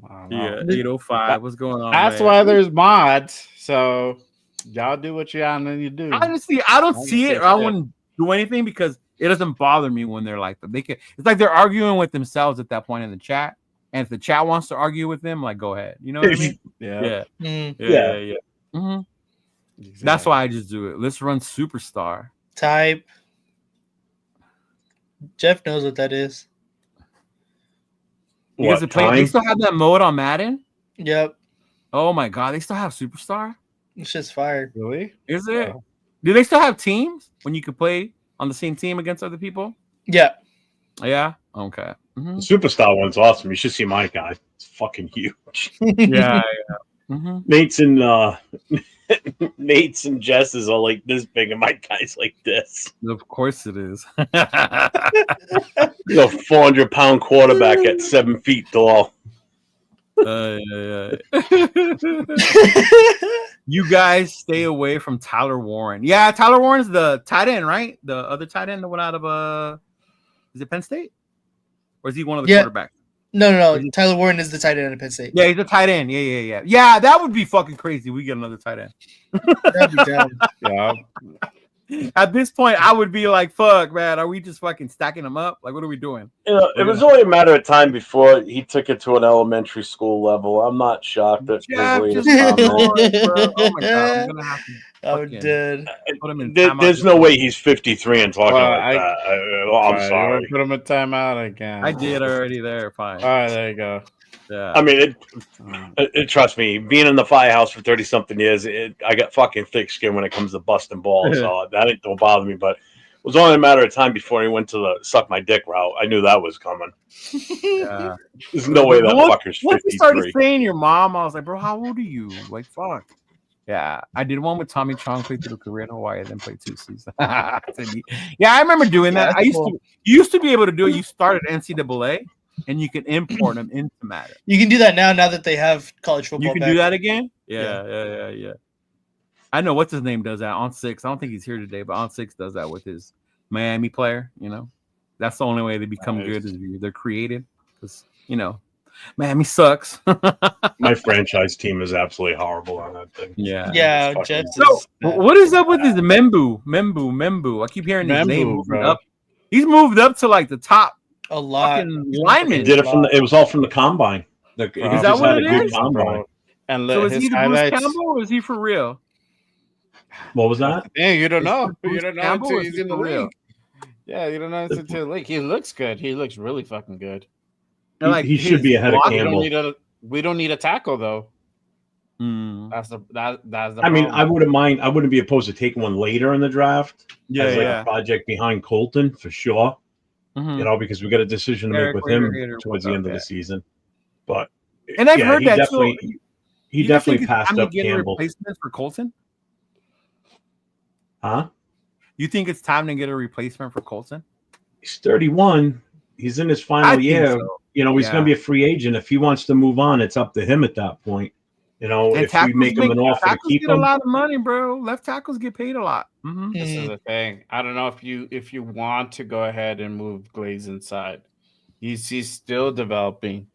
I don't know. Yeah. 805. What's going on? That's man? why there's mods. So y'all do what y'all need to do. Honestly, I don't I see don't it. Or I say wouldn't do anything because it doesn't bother me when they're like that. They can. It's like they're arguing with themselves at that point in the chat. And if the chat wants to argue with them, like go ahead. You know what I mean? Yeah. Mm. Yeah. Mhm. Exactly. That's why I just do it. Let's run Superstar. Type. Jeff knows what that is. Because What, they time? still have that mode on Madden. Yep. Oh my god, they still have Superstar. It's just fired. Really? Is it? Do they still have teams when you could play on the same team against other people? Yeah. Yeah. Okay. The Mhm. Superstar one's awesome. You should see my guy. It's fucking huge. Yeah. Mhm. Nate's and Nate's and Jess's are like this big, and my guy's like this. Of course it is. He's a 400-pound quarterback at 7 feet tall. Yeah. You guys stay away from Tyler Warren. Yeah, Tyler Warren's the tight end, right? The other tight end that went out of is it Penn State? Or is he one of the quarterbacks? No. Tyler Warren is the tight end at Penn State. Yeah, he's a tight end. Yeah. Yeah, that would be fucking crazy. We get another tight end. That'd be down. Yeah. At this point, I would be like, fuck, man, are we just fucking stacking them up? Like, what are we doing? You know, it was only a matter of time before he took it to an elementary school level. I'm not shocked that Jeff, Wrigley just is on there. oh my god, I'm gonna have to I'm dead. put him in There's no way he's 53 and talking Well, like that. I'm Alright, you sorry. wanna put him in timeout again. I did already there. Fine. All right, there you go. Yeah. I mean, trust me, being in the firehouse for 30-something years, I got fucking thick skin when it comes to busting balls. So that don't bother me. But it was only a matter of time before he went to the suck my dick route. I knew that was coming. Yeah. There's no way that fucker's Once you started 53. saying your mom, I was like, bro, how old are you? Like, fuck. Yeah, I did one with Tommy Chong, played through a career in Hawaii, then played 2 seasons. Yeah, I remember doing that. Yeah, You used to be able to do it. You started NCAA, and you can import them into Madden. You can do that now that they have college football. You can back. do that again? Yeah. I know what's his name does that on 6. I don't think he's here today, but on 6 does that with his Miami player. You know, that's the only way they become good is they're creative. Because Miami sucks. My franchise team is absolutely horrible on that thing. Yeah, Jets. So, what is up with this Membu? I keep hearing his name moving bro. up. He's moved up to like the top A lot. fucking lineman. He did it it was all from the combine. He Is that just what had it a good is? combine. And So is his he the Bruce highlights. Campbell or is he for real? What was that? Yeah, you don't know. Bruce You don't know Campbell until or is he's he in the for real? league. Yeah, you don't know until the league. He looks good. He looks really fucking good. And, like, He should be ahead of block- Campbell. We don't need a tackle though. Mm. That's the I mean, problem. I wouldn't mind. I wouldn't be opposed to taking one later in the draft as like Yeah. a project behind Colton for sure. Mhm. Because we got a decision to Eric make with him Reader, towards the end of okay. the season. But And I've heard he that definitely too. he You guys definitely think it's passed time to up get a Campbell. replacement for Colton? Huh? You think it's time to get a replacement for Colton? He's 31. He's in his I final think year. so. He's Yeah. going to be a free agent. If he wants to move on, it's up to him at that point. And If we make him an offer to tackles keep get a him, lot of money, bro. Left tackles get paid a lot. Mhm. This is the thing. I don't know if you want to go ahead and move Glaze inside. He's still developing,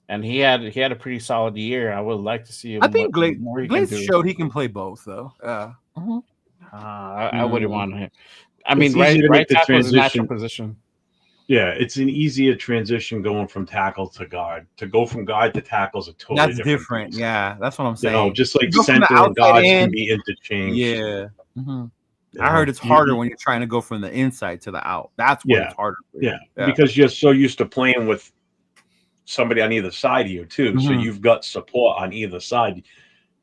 and he had a pretty solid year. I would like to see him. I think more he can Glaze do. showed he can play both, though. Mhm. I wouldn't want him. I It's mean, easy to right make the tackle is a natural transition. position. yeah, it's an easier transition going from tackle to guard. To go from guard to tackle is a totally That's different different. beast. Yeah, that's what I'm saying. Just like You go from the center and outside guards in, can be interchanged. Yeah. Mhm. You I know, heard it's harder when you're trying to go from the inside to the out. That's when Yeah. it's harder. For you. Yeah, because you're so used to playing with somebody on either side of you too. So Mhm. you've got support on either side.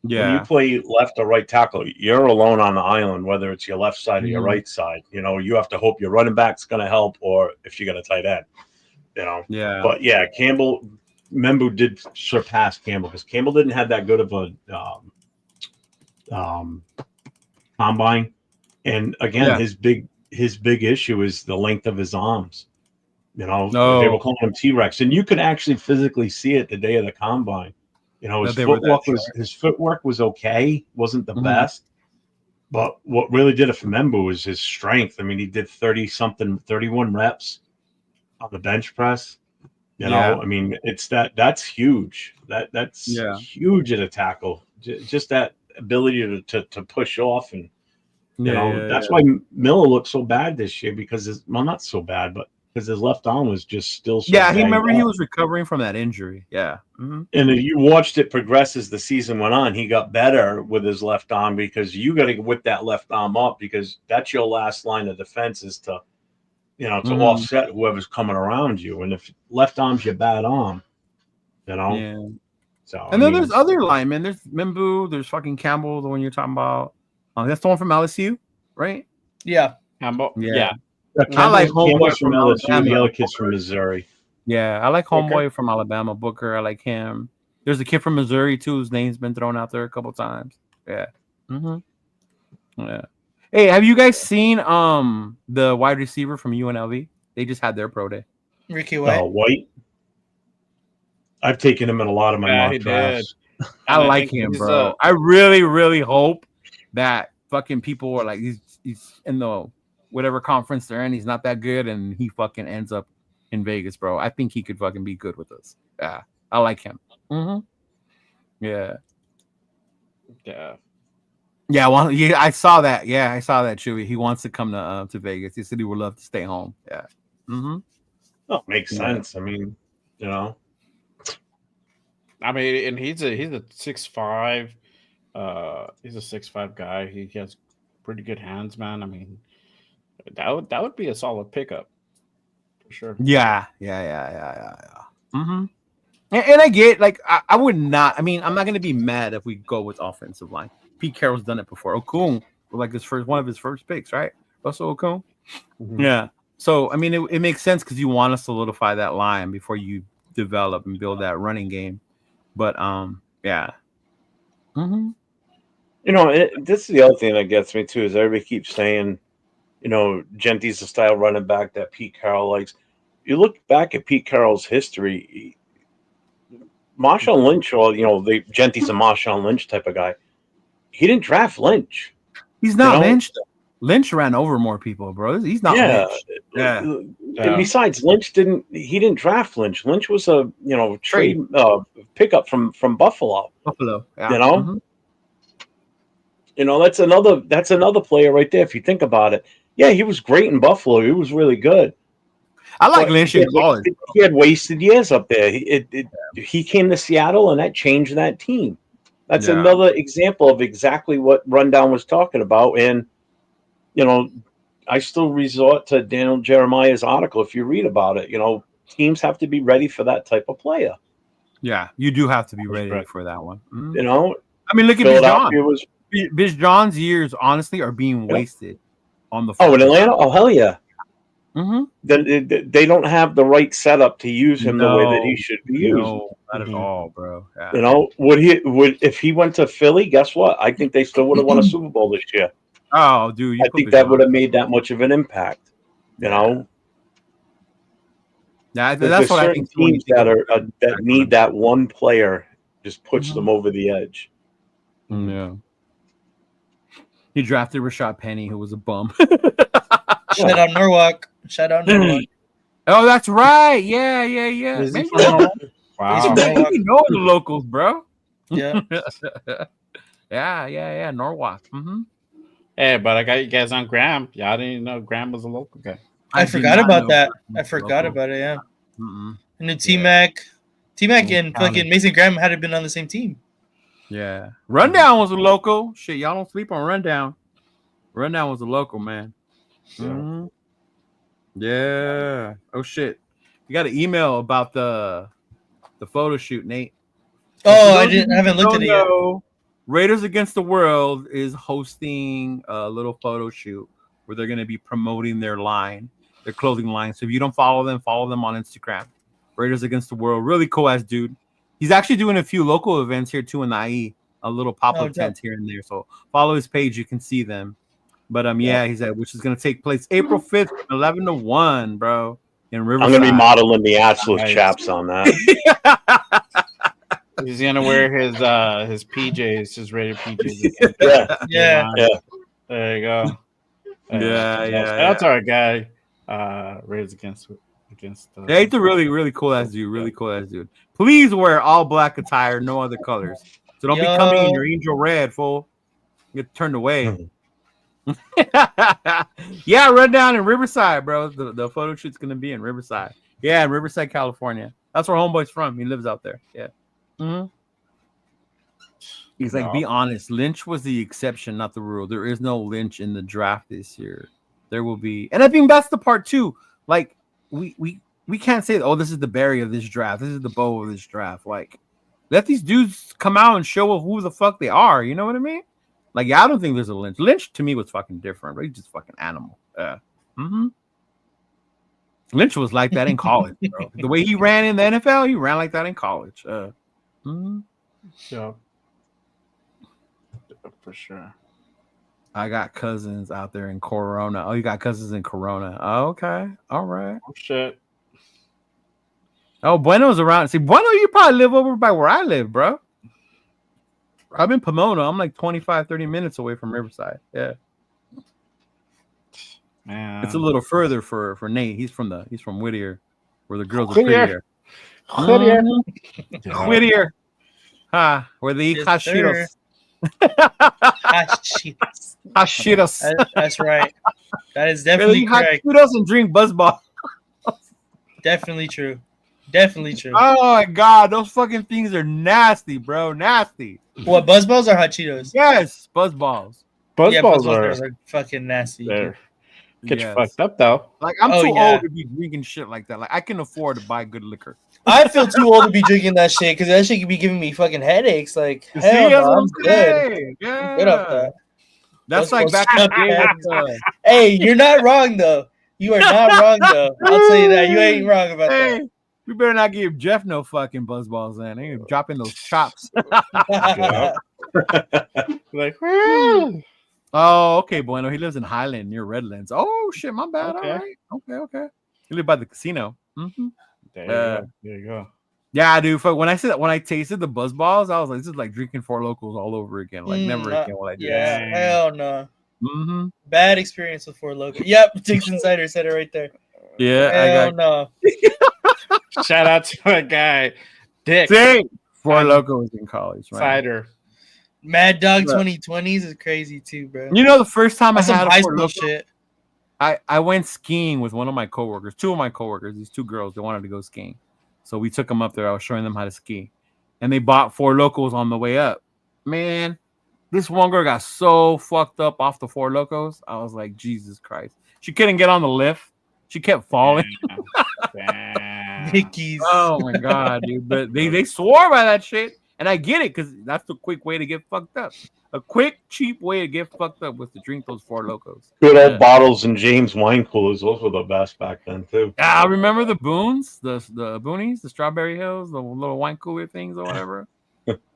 When you Yeah. play left or right tackle, you're alone on the island, whether it's your left side or your Mhm. right side. You have to hope your running back's going to help, or if you got a tight end. Yeah. But yeah, Membu did surpass Campbell because Campbell didn't have that good of a combine. And again, Yeah. his big issue is the length of his arms. They No. were calling him T-Rex, and you could actually physically see it the day of the combine. His they were footwork was okay, wasn't the Mhm. best. But what really did it for Membu was his strength. I mean, he did 31 reps on the bench press. Yeah. I mean, that's huge. That's Yeah. huge at a tackle. Just that ability to push off, and that's why Miller looked so bad this year because not so bad, but because his left arm was just still so Yeah, he banged remember he up. was recovering from that injury. Yeah. Mhm. And if you watched it progress as the season went on, he got better with his left arm because you got to whip that left arm up because that's your last line of defense is to Mhm. offset whoever's coming around you. And if left arm's your bad arm, Yeah. So And then there's other linemen. There's Membu. There's fucking Campbell, the one you're talking about. That's the one from LSU. right? Yeah. Campbell. Yeah. Yeah. I like Campbell's Homeboy from from LSU. The Alabama. other kid's from Missouri. Yeah, I like Booker? Homeboy from Alabama, Booker. I like him. There's a kid from Missouri too, whose name's been thrown out there a couple times. Yeah. Yeah. Hey, have you guys seen the wide receiver from UNLV? They just had their pro day. Ricky White. White. I've taken him in a lot of my Yeah, mock he did. drafts. I And I like think him, he's, bro. I really, really hope that fucking people are like he's in the whatever conference they're in. He's not that good, and he fucking ends up in Vegas, bro. I think he could fucking be good with us. Yeah, I like him. Yeah. Yeah. Yeah, well, yeah, I saw that. Yeah, I saw that, Chewy. He wants to come to Vegas. He said he would love to stay home. Yeah. Oh, makes Yeah. sense. I mean, you know. I mean, and he's a 6'5". He's a 6'5" guy. He has pretty good hands, man. I mean, that would be a solid pickup for sure. Yeah. And I get like I would not. I mean, I'm not gonna be mad if we go with offensive line. Pete Carroll's done it before. Okung, like one of his first picks, right? Russell Okung. Yeah. So I mean, it makes sense because you want to solidify that line before you develop and build that running game. But yeah. You know, this is the other thing that gets me too is everybody keeps saying, you know, Genty's the style running back that Pete Carroll likes. You look back at Pete Carroll's history, Marshawn Lynch, or you know, Genty's a Marshawn Lynch type of guy. He didn't draft Lynch. He's not You know? Lynch. Lynch ran over more people, bro. He's not Lynch. Yeah. And besides, Lynch didn't draft Lynch. Lynch was a trade pickup from Buffalo. Yeah. You know. You know, that's another player right there. If you think about it, yeah, he was great in Buffalo. He was really good. I like Lynch in college. He had wasted years up there. He came to Seattle, and that changed that team. That's another example of exactly what Rundown was talking about. And, you know, I still resort to Daniel Jeremiah's article. If you read about it, you know, teams have to be ready for that type of player. Yeah, you do have to be ready for that one. You know, I mean, look at Biz John. was Biz John's years, honestly, are being wasted on the. Oh, in Atlanta? Oh, hell yeah. They don't have the right setup to use him the way that he should be used. No, not at all, bro. Yeah. You know, if he went to Philly? Guess what? I think they still would have won a Super Bowl this year. Oh, dude, I think that would have made that much of an impact. You know. Yeah, that's what I think. Teams that need that one player just puts them over the edge. Yeah. He drafted Rashad Penny, who was a bum. Shout out Norwalk. Oh, that's right. Yeah. Wow. You know the locals, bro. Yeah. Yeah. Norwalk. Hey, but I got you guys on Graham. Y'all didn't even know Graham was a local guy. I forgot about that. I forgot about it. Yeah. And then T-Mac and fucking Mason Graham had been on the same team. Yeah. Rundown was a local. Shit, y'all don't sleep on Rundown. Rundown was a local, man. Yeah. Oh shit. You got an email about the photo shoot, Nate. Oh, I haven't looked at it yet. Raiders Against the World is hosting a little photo shoot where they're going to be promoting their clothing line. So if you don't follow them on Instagram. Raiders Against the World, really cool ass dude. He's actually doing a few local events here too in the IE, a little pop-up tent here and there. So follow his page, you can see them. But he said which is going to take place April 5th, 11 to 1, bro, in Riverside. I'm going to be modeling the absolute chaps on that. He's gonna wear his PJs, his Raider PJs. Yeah. There you go. Yeah. That's our guy. Raiders against. Yeah, he's a really, really cool ass dude. Really cool ass dude. Please wear all black attire, no other colors. So don't be coming in your angel red, fool. You get turned away. Yeah, run down in Riverside, bro. The photo shoot's gonna be in Riverside. Yeah, in Riverside, California. That's where Homeboy's from. He lives out there. Yeah. He's like, be honest. Lynch was the exception, not the rule. There is no Lynch in the draft this year. There will be, and I think that's the part too. Like, we can't say, oh, this is the Barry of this draft. This is the Bo of this draft. Like, let these dudes come out and show who the fuck they are. You know what I mean? Like, yeah, I don't think there's a Lynch. Lynch to me was fucking different, but he's just fucking animal. Lynch was like that in college, bro. The way he ran in the NFL, he ran like that in college. Yeah, for sure. I got cousins out there in Corona. Oh, you got cousins in Corona. Oh, okay. All right. Oh, shit. Oh, Bueno's around. See, Bueno, you probably live over by where I live, bro. I'm in Pomona. I'm like 25, 30 minutes away from Riverside. Yeah. Man. It's a little further for Nate. He's from Whittier, where the girls are prettier. Whittier. Whittier. Where they eat Yes, sir. hashiros. Hashiros. That's right. That is Where they definitely eat correct. hashiros and drink buzzball. Definitely true. Definitely true. Oh my god, those fucking things are nasty, bro. Nasty. What, Buzzballs or Hot Cheetos? Yes, buzzballs. Yeah, Buzzballs Buzzballs are are fucking nasty. there. Get you Yes. fucked up though. Like, I'm Oh, too yeah. old to be drinking shit like that. Like, I can afford to buy good liquor. I feel too old to be drinking that shit because that shit could be giving me fucking headaches. Like, You hell that's no, what I'm good. saying. Yeah. I'm good up that. That's Those like folks back in the suck day. ass. Hey, you're not wrong though. You are not wrong though. I'll tell you that. You ain't wrong about Hey, we better not give Jeff no fucking buzzballs, man. He ain't dropping those chops. that. Like, woo. Oh, okay, Bueno. He lives in Highland near Redlands. Oh shit, my bad. Okay. All right. Okay. He live by the casino. There you go. There you go. Yeah, dude. Fuck, when I tasted the buzzballs, I was like, this is like drinking Four Locals all over again. Like, never again will I do Yeah, Dang. hell no. that. Bad experience with Four Loko. Yep, Dix Insider said it right there. Yeah, Hell no. Shout out to my guy, Dick Dang. Four Locals in college, man. Cider. Mad Dog Look. 2020s is crazy too, bro. You know, the first time I That's some had a high Four school Loko, shit. I went skiing with one of my coworkers, two of my coworkers, these two girls, they wanted to go skiing. So we took them up there. I was showing them how to ski. And they bought Four Locos on the way up. Man, this one girl got so fucked up off the Four Locos. I was like, Jesus Christ. She couldn't get on the lift. She kept falling. Damn. Dickies. Oh my God, dude. But they swore by that shit. And I get it, because that's the quick way to get fucked up. A quick, cheap way to get fucked up was to drink those Four Locos. Good old bottles and James wine coolers. Those were the best back then too. I remember the Boons, the Boonies, the Strawberry Hills, the little wine cooler things or whatever.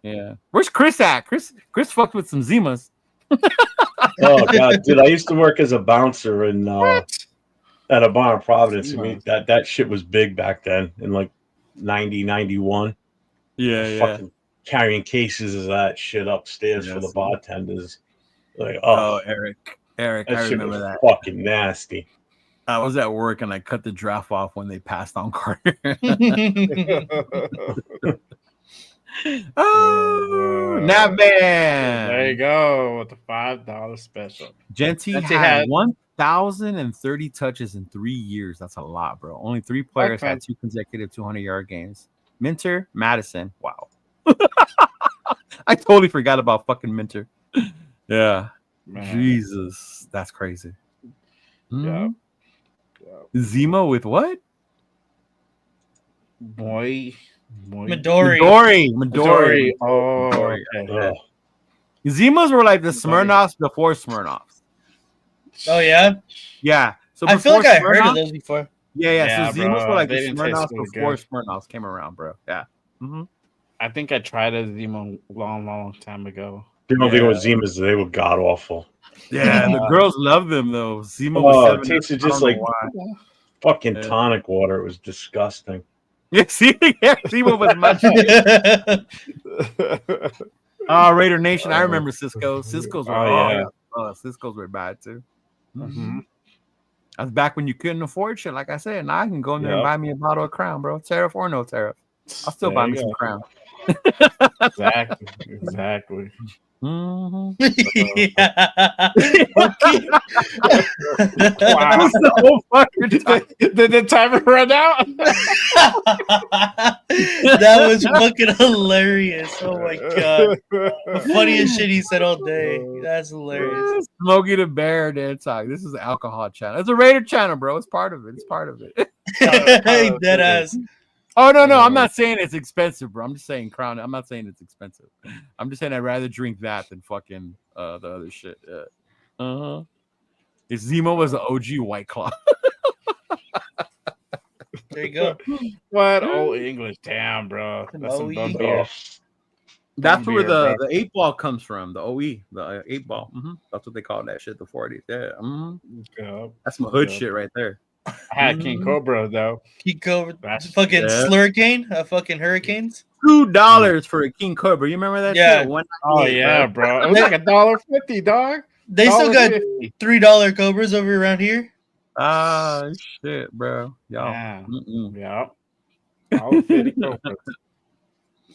Yeah. Where's Chris at? Chris fucked with some Zimas. Oh god, dude! I used to work as a bouncer in at a bar in Providence. I mean, that shit was big back then in like 90, 91. Yeah, Fucking carrying cases of that shit upstairs for the bartenders. Like, oh, Eric, that I shit remember was that. fucking nasty. I was at work and I cut the draft off when they passed on Carter. Oh, Nap Man. There you go with the $5 special. Genty Genty had had 1,030 touches in 3 years. That's a lot, bro. Only 3 players Okay. had 2 consecutive 200-yard games. Minter, Madison. Wow. I totally forgot about fucking Minter. Yeah. Man. Jesus. That's crazy. Yeah. Zima with what? Boy. Midori. Midori. Oh, Midori. okay. Ugh. Zimas were like the Smirnoffs before Smirnoffs. Oh yeah. Yeah. So I feel before like I heard of Smirnoff- those before. Yeah. Yeah, So Zimas bro, were like they the didn't taste Smirnoffs really before good. Smirnoffs came around, bro. Yeah. I think I tried a Zima long time ago. You don't think it was Zimas? They were god awful. Yeah, the girls love them though. Zima was Oh, 7 it tasted I don't just know like why. fucking Yeah. tonic water. It was disgusting. Yeah, Zima was much. Raider Nation. I remember Cisco. Cisco's were Cisco's were bad too. Mhm. That's back when you couldn't afford shit. Like I said, now I can go in there and buy me a bottle of Crown, bro. Tariff or no tariff, I'll still There buy you me some go. Crown. Exactly. Mhm. Wow. The whole fucking time. Did the timer run out? That was fucking hilarious. Oh my god. The funniest shit he said all day. That's hilarious. Smokey the Bear Dead Talk. This is the alcohol channel. It's a Raider channel, bro. It's part of it. It's part of it. Dead ass. Oh no, I'm not saying it's expensive, bro. I'm just saying Crown. I'm not saying it's expensive. I'm just saying I'd rather drink that than fucking the other shit. Yeah. Uh-huh. If Zemo was the OG White Claw. There you go. What? Old English. Damn, bro. Some That's some OE. bum beer. That's where beer, bro. the 8 ball comes from. The OE, the 8 ball. That's what they call that shit. The 40s. Yeah. Yeah. That's some hood Yeah. shit right there. I had King Cobra though. Kiko, That's- fucking yeah. Slurricane, fucking Hurricanes. $2 for a King Cobra. You remember that Yeah. shit? Oh yeah, bro. It was like $1.50, dog. They still got $1.50. $3 Cobras over around here. Ah, shit, bro. Y'all. Yeah. Mm-mm. Yeah. $1.50 Cobra.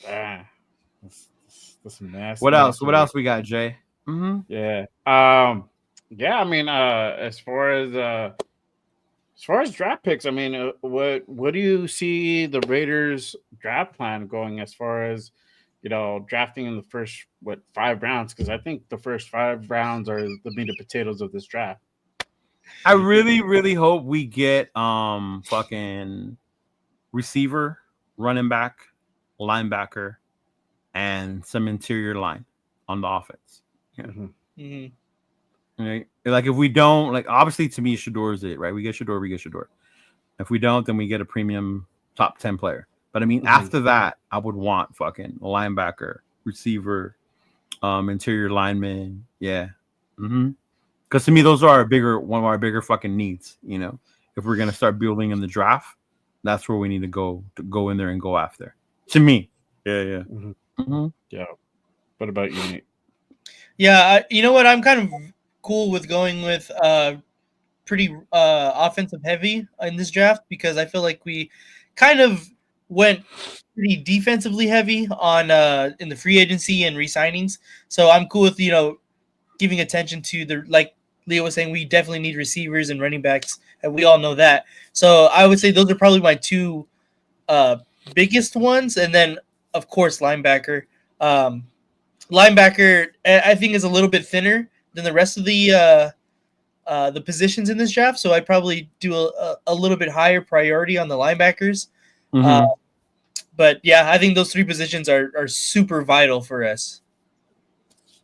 Ah. That's nasty. What else? What else we got, Jay? Yeah. Yeah, I mean, as far as draft picks, I mean, what do you see the Raiders draft plan going as far as drafting in the first 5 rounds? Because I think the first 5 rounds are the meat and potatoes of this draft. I really, really hope we get fucking receiver, running back, linebacker, and some interior line on the offense. Yeah. Mm-hmm. Right? Like if we don't, like obviously to me, Shador is it, right? We get Shador. If we don't, then we get a premium top 10 player. But I mean, after that, I would want fucking linebacker, receiver, interior lineman. Yeah. Because to me, those are one of our bigger fucking needs. If we're gonna start building in the draft, that's where we need to go in there and go after. To me. Yeah. Yeah. What about you, Nate? Yeah, you know what? I'm kind of cool with going with pretty offensive heavy in this draft because I feel like we kind of went pretty defensively heavy on in the free agency and re-signings. So I'm cool with giving attention to the, like Leo was saying, we definitely need receivers and running backs, and we all know that. So I would say those are probably my 2 biggest ones, and then of course linebacker. Linebacker, I think, is a little bit thinner than the rest of the positions in this draft, so I'd probably do a little bit higher priority on the linebackers. But yeah, I think those 3 positions are super vital for us.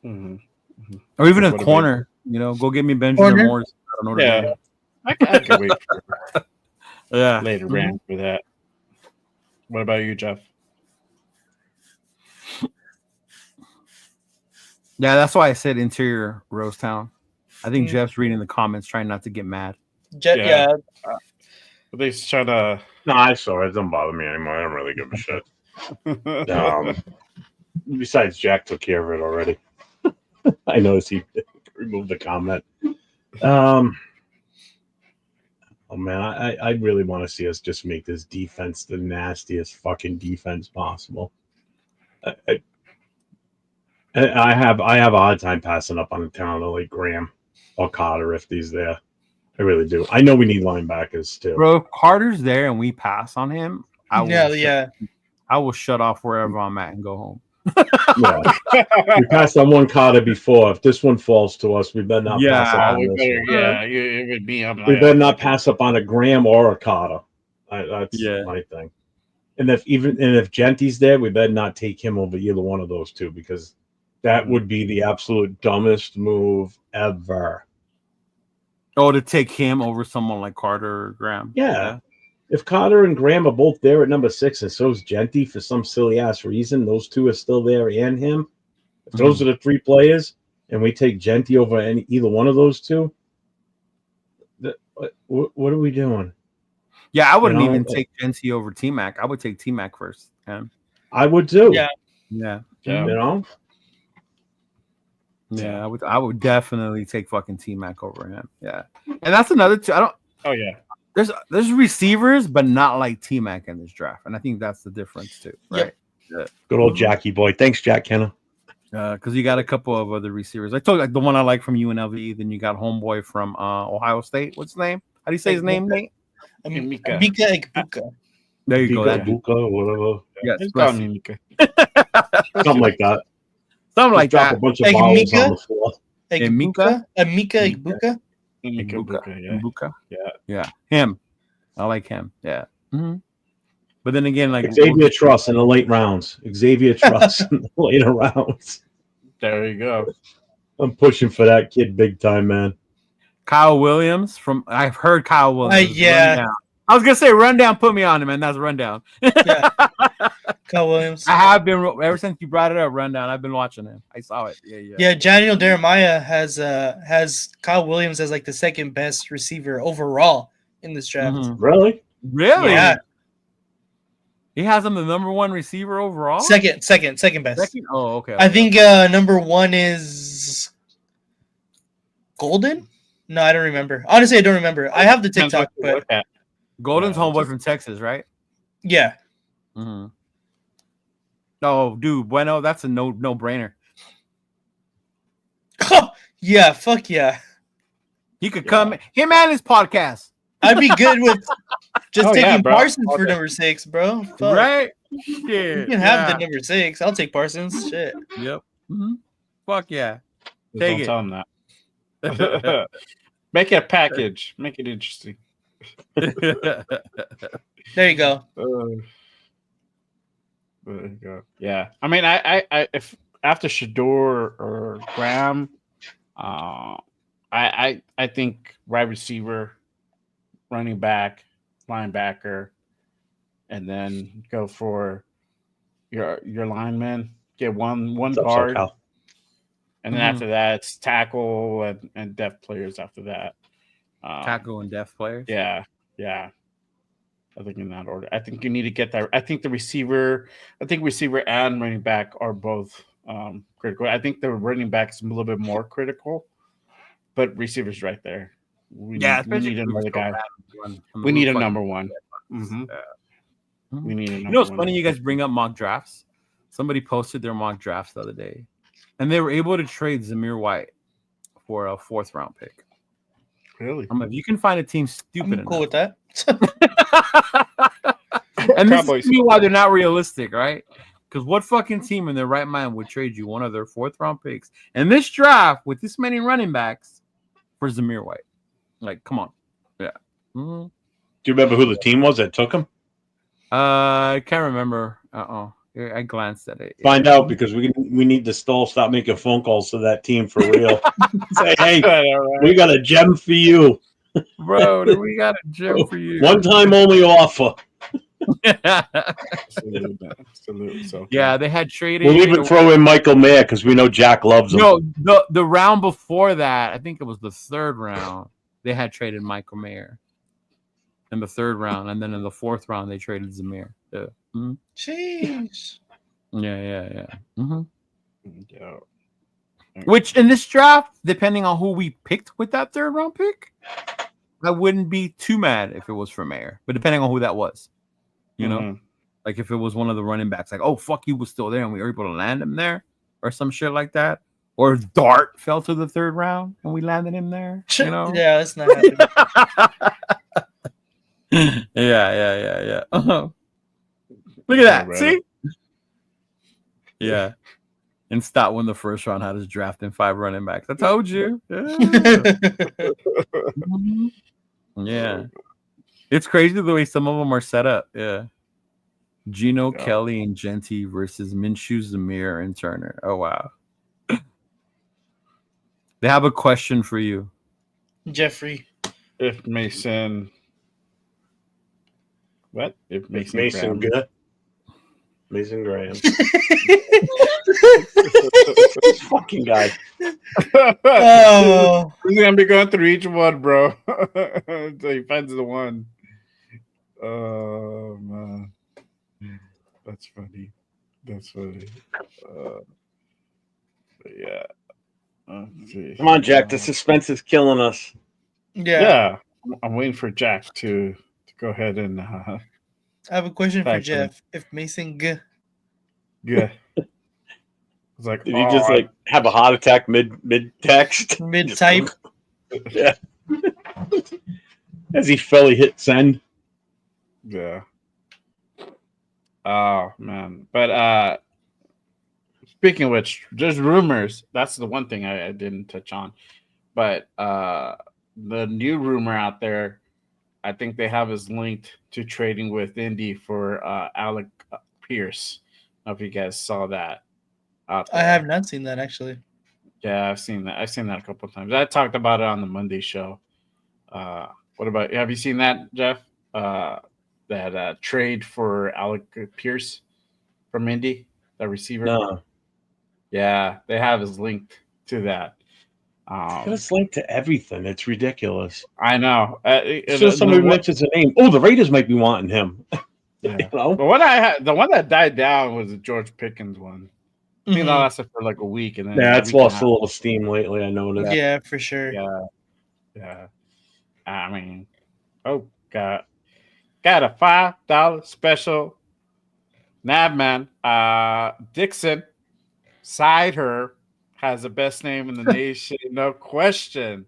Or even a corner, go get me Benjamin Morris. I don't know. Yeah, I can wait for yeah later round for that. What about you, Jeff? Yeah, that's why I said interior Rosetown. I think Jeff's reading the comments, trying not to get mad. Yeah. At least try to. No, I saw it. It doesn't bother me anymore. I don't really give a shit. Besides, Jack took care of it already. I noticed he removed the comment. Oh man, I really want to see us just make this defense the nastiest fucking defense possible. I have a hard time passing up on a talent like Graham or Carter if he's there. I really do. I know we need linebackers too. Bro, if Carter's there and we pass on him, I will shut off wherever I'm at and go home. Yeah. We passed on one Carter before. If this one falls to us, we better not pass up on this one. It would be. We better not pass up on a Graham or a Carter. That's my thing. And if Genti's there, we better not take him over either one of those 2 because that would be the absolute dumbest move ever. Oh, to take him over someone like Carter or Graham. Yeah. If Carter and Graham are both there at number 6 and so is Genty for some silly ass reason, those 2 are still there and him. If those are the 3 players and we take Genty over either one of those 2, what are we doing? Yeah, I wouldn't even take Genty over T-Mac. I would take T-Mac first. I would too. Yeah. Yeah, I would definitely take fucking T-Mac over him. Yeah. And that's another 2. Oh yeah. There's receivers, but not like T-Mac in this draft. And I think that's the difference too. Right. Good old Jackie boy. Thanks, Jack Kenna. Because you got a couple of other receivers. I told you, like the one I like from UNLV. Then you got homeboy from Ohio State. What's his name? How do you say his name, Nate? Mika Egbuka. There you go. That Buka, whatever. Yeah, something like that. Something like drop that. A bunch of vowels on the floor. Mika Egbuka. Egbuka. Yeah. Him. I like him. Yeah. But then again, like Xavier Truss in the late rounds. Xavier Truss in the later rounds. There you go. I'm pushing for that kid big time, man. Kyle Williams I've heard Kyle Williams. Yeah. Rundown. I was gonna say Rundown. Put me on him, man. That's Rundown. Yeah. Kyle Williams. I have been ever since you brought it up. Rundown. I've been watching him. I saw it. Yeah, Daniel Jeremiah has Kyle Williams as like the second best receiver overall in this draft. Mhm. Really? Really? Yeah. He has him the number one receiver overall. Second best. Second? Oh, okay. I think number one is Golden. No, I don't remember. Honestly, I don't remember. I have the TikTok, but Golden's homeboy from Texas, right? yeah. Mm-hmm. Oh, dude, Bueno, that's a no brainer. Yeah, fuck yeah. He could come him and his podcast. I'd be good with just taking bro. Parsons for number 6, bro. Fuck. Right? You Yeah. can have the number 6. I'll take Parsons. Shit. Yep. Mm-hmm. Fuck yeah. Don't tell him that. Make it a package. Make it interesting. There you go. There you go. Yeah. I mean, I if after Shador or Graham, I think wide receiver, running back, linebacker, and then go for your lineman. Get one guard, and then after that it's tackle and depth players. After that, tackle and depth players. Yeah. I think in that order. I think you need to get that. I think receiver and running back are both critical. I think the running back is a little bit more critical, but receivers right there. We need another guy. We need a number one. Mm-hmm. We need a number one. You know what's funny? You guys bring up mock drafts. Somebody posted their mock drafts the other day, and they were able to trade Zamir White for a 4th round pick. Really? I'm like, you can find a team stupid I'm cool with that. And this is why they're not realistic, right? Because what fucking team in their right mind would trade you one of their 4th round picks in this draft with this many running backs for Zamir White? Like, come on. Yeah. Mm-hmm. Do you remember who the team was that took him? I can't remember. I glanced at it. Find out, because we need to stop making phone calls to that team for real. Say, hey, we got a gem for you. Bro, we got a gem for you. One time only offer. Salute. So, yeah, they had traded. We'll even throw in Michael Mayer because we know Jack loves him. No, the round before that, I think it was the 3rd round, they had traded Michael Mayer in the 3rd round, and then in the 4th round they traded Zamir. Yeah. Mm-hmm. Jeez. Yeah. Mm-hmm. Yeah. Which in this draft, depending on who we picked with that 3rd round pick, I wouldn't be too mad if it was for Mayer. But depending on who that was, you know, like if it was one of the running backs, like, oh fuck, he was still there and we were able to land him there, or some shit like that, or if Dart fell to the 3rd round and we landed him there, you know? Yeah, that's not happening. Yeah. Look at that. Right. See? Yeah. And Stott won the 1st round, had his draft in 5 running backs. I told you. Yeah. It's crazy the way some of them are set up. Yeah. Gino, Kelly, and Genty versus Minshew, Zamir, and Turner. Oh, wow. They have a question for you. Jeffrey. If Mason... What? If Mason good? Mason Graham. This fucking guy. Oh. He's gonna be going through each one, bro, until he finds the one. Oh man, that's funny. Yeah. Come on, Jack. The suspense is killing us. Yeah. I'm waiting for Jack to go ahead and. I have a question for Jeff. If Mason Yeah. It's like, did he just like have a heart attack mid text, mid type? Yeah. As he fell, he hit send. Yeah. Oh man, but speaking of which, there's rumors. That's the one thing I didn't touch on, but the new rumor out there, I think they have us linked to trading with Indy for Alec Pierce. I don't know if you guys saw that. I have not seen that actually. Yeah, I've seen that. I've seen that a couple of times. I talked about it on the Monday show. What about? Have you seen that, Jeff? That trade for Alec Pierce from Indy, the receiver. No, Yeah, they have his linked to that. it's linked to everything. It's ridiculous. I know. As soon as somebody mentions a name, oh, the Raiders might be wanting him. Yeah. You know? The one I had, the one that died down was the George Pickens one. I think that Mhm. lasted for like a week, and then Yeah, a it's week and lost half. a little steam lately. I noticed. Yeah, for sure. Yeah. I mean, oh god, got a $5 special. Nabman, Dixon, side her has the best name in the nation, no question.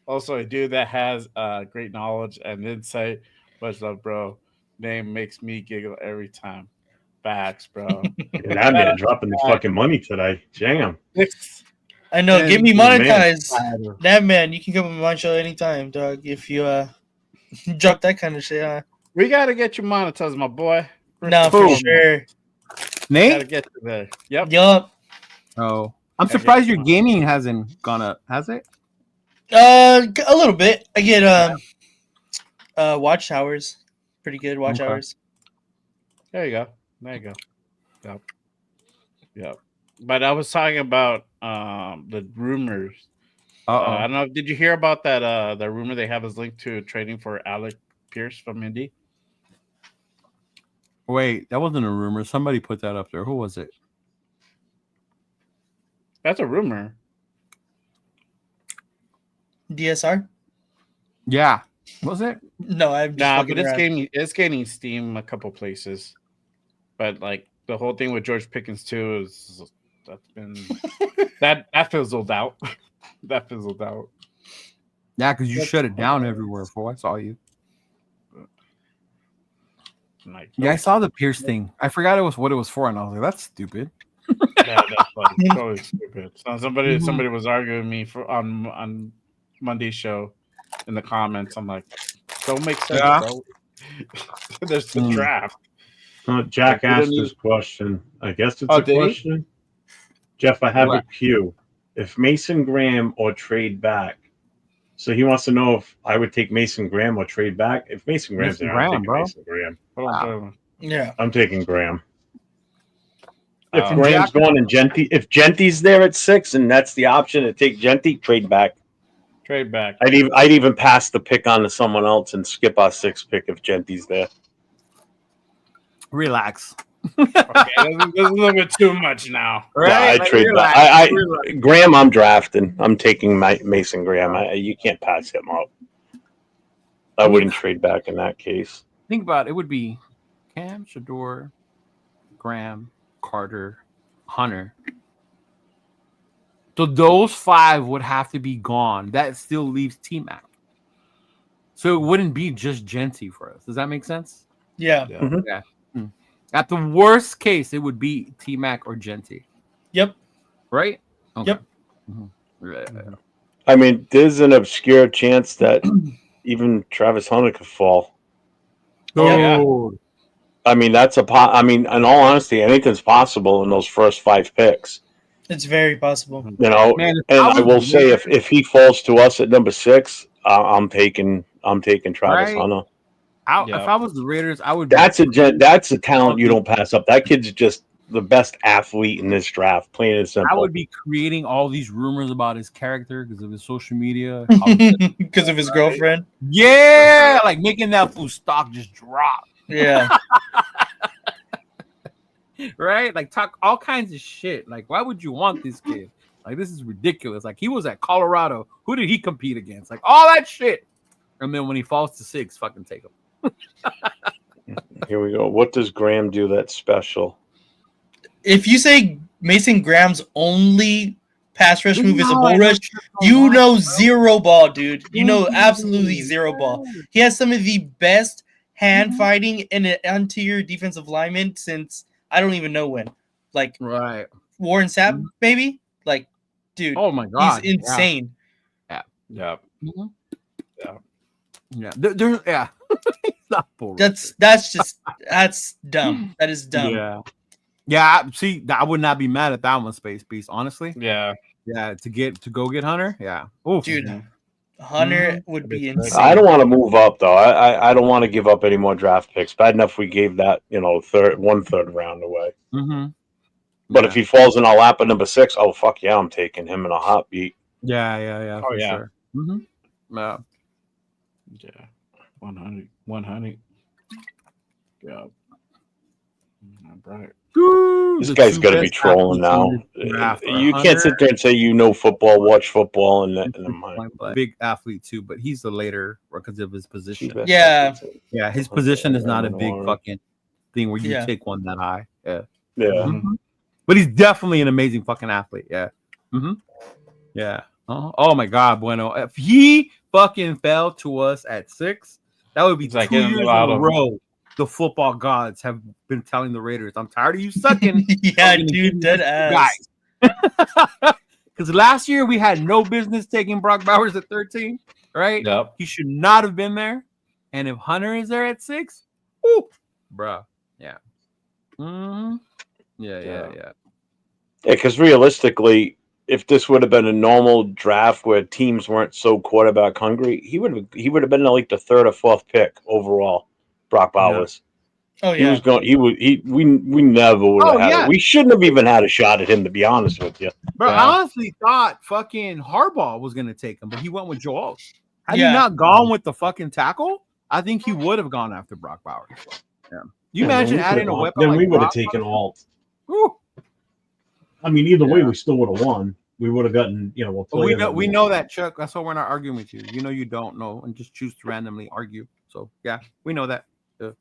Also, a dude that has great knowledge and insight. Much love, bro. Name makes me giggle every time. Facts, bro. And that man dropping the fucking money today. Jam. I know. Get me man. monetized. That man, you can come on my show anytime, dog. If you drop that kind of shit, huh? We gotta get you monetized, my boy. No, for sure. Gotta Nate? get you there. Yep. Yup. Oh, I'm surprised your gaming hasn't gone up. Has it? A little bit. I get watch hours. Pretty good watch Okay. hours. There you go. There you go. Yep. Yep. But I was talking about the rumors. I don't know. Did you hear about that? The rumor they have is linked to trading for Alec Pierce from Indy. Wait, that wasn't a rumor. Somebody put that up there. Who was it? That's a rumor. DSR? Yeah. Was it? No, I'm just Nah, fucking but around. it's gaining steam a couple places. But like the whole thing with George Pickens too is that's been that fizzled out. That fizzled out. Yeah, because you shut it down everywhere. For I saw you. Like, Yeah, I saw the Pierce thing. I forgot what it was for, and I was like, "That's stupid." that's like totally stupid. So somebody was arguing with me for on Monday's show in the comments. I'm like, don't make sense, bro. There's the draft. Jack asked this question. I guess it's a question. Jeff, I have a cue. If Mason Graham or trade back. So he wants to know if I would take Mason Graham or trade back. If Mason Graham's there, I'm taking Mason Graham. Wow. Yeah. I'm taking Graham. If Graham's going and if Genty's there at 6 and that's the option to take Genty, trade back. Trade back. I'd even pass the pick on to someone else and skip our 6th pick if Genty's there. Relax. Okay, that's a little bit too much now. Right? I trade back. Graham, I'm drafting. I'm taking Mason Graham. You can't pass him up. I wouldn't trade back in that case. Think about it. It would be Cam, Shador, Graham, Carter, Hunter. So those 5 would have to be gone. That still leaves T-Mac. So it wouldn't be just Genty for us. Does that make sense? Yeah. Mm-hmm. Yeah. At the worst case, it would be T-Mac or Genty. Yep. Right? Okay. Yep. Mm-hmm. I mean, there's an obscure chance that even Travis Hunter could fall. Oh, yeah. I mean, that's I mean, in all honesty, anything's possible in those first 5 picks. It's very possible. You know, man, and I will say if he falls to us at number 6, I'm taking Travis Hunter. If I was the Raiders, I would. That's a talent you don't pass up. That kid's just the best athlete in this draft. Plain and simple. I would be creating all these rumors about his character because of his social media, because of his girlfriend. Yeah, like making that fool stock just drop. Yeah. Right? Like talk all kinds of shit. Like, why would you want this kid? Like, this is ridiculous. Like, he was at Colorado. Who did he compete against? Like, all that shit. And then when he falls to 6, fucking take him. Here we go. What does Graham do that's special? If you say Mason Graham's only pass rush move is a bull rush, you know zero ball, dude. You know absolutely zero ball. He has some of the best hand fighting in an interior defensive lineman since I don't even know when. Like Warren Sapp, maybe? Like, dude. Oh my god. He's insane. Yeah. Mm-hmm. Yeah. There's That's dumb. That is dumb. Yeah. See, I would not be mad at that one, Space Beast, honestly. Yeah. Yeah, to go get Hunter. Yeah. Oof. Dude, Hunter would That'd be be crazy. insane. I don't want to move up though. I don't want to give up any more draft picks. Bad enough we gave that one third round away. Mm-hmm. But if he falls in our lap at number 6, oh fuck yeah, I'm taking him in a heartbeat. Yeah, Oh, for yeah. sure. Mm-hmm. Yeah. Yeah. 100. Yeah. Right. This guy's got to be trolling now. You can't sit there and say you know football, watch football, and big athlete too, but he's the later because of his position. Yeah. Yeah, his position is not a big fucking thing where you take one that high. Yeah. Yeah. Mm-hmm. But he's definitely an amazing fucking athlete. Yeah. Mm-hmm. Yeah. Oh my God, Bueno. If he fucking fell to us at 6, that would be 2 years in a row. The football gods have been telling the Raiders, I'm tired of you sucking. Yeah, dude, dead ass. Because last year we had no business taking Brock Bowers at 13, right? Yep. He should not have been there. And if Hunter is there at 6, whoo, bro. Yeah. Mm-hmm. Yeah. Because realistically, if this would have been a normal draft where teams weren't so quarterback hungry, he would have been like the 3rd or 4th pick overall. Brock Bowers. Yeah. Oh yeah. He was going. We never would have had it. We shouldn't have even had a shot at him, to be honest with you. Bro, I honestly thought fucking Harbaugh was gonna take him, but he went with Joe Alt. Had he not gone with the fucking tackle, I think he would have gone after Brock Bowers. Yeah. You imagine adding a weapon? Then like we would have Brock taken Alt. Woo. I mean, either way, we still would have won. We would have gotten, we know that, Chuck. That's why we're not arguing with you. You know you don't know and just choose to randomly argue. So yeah, we know that. Hey,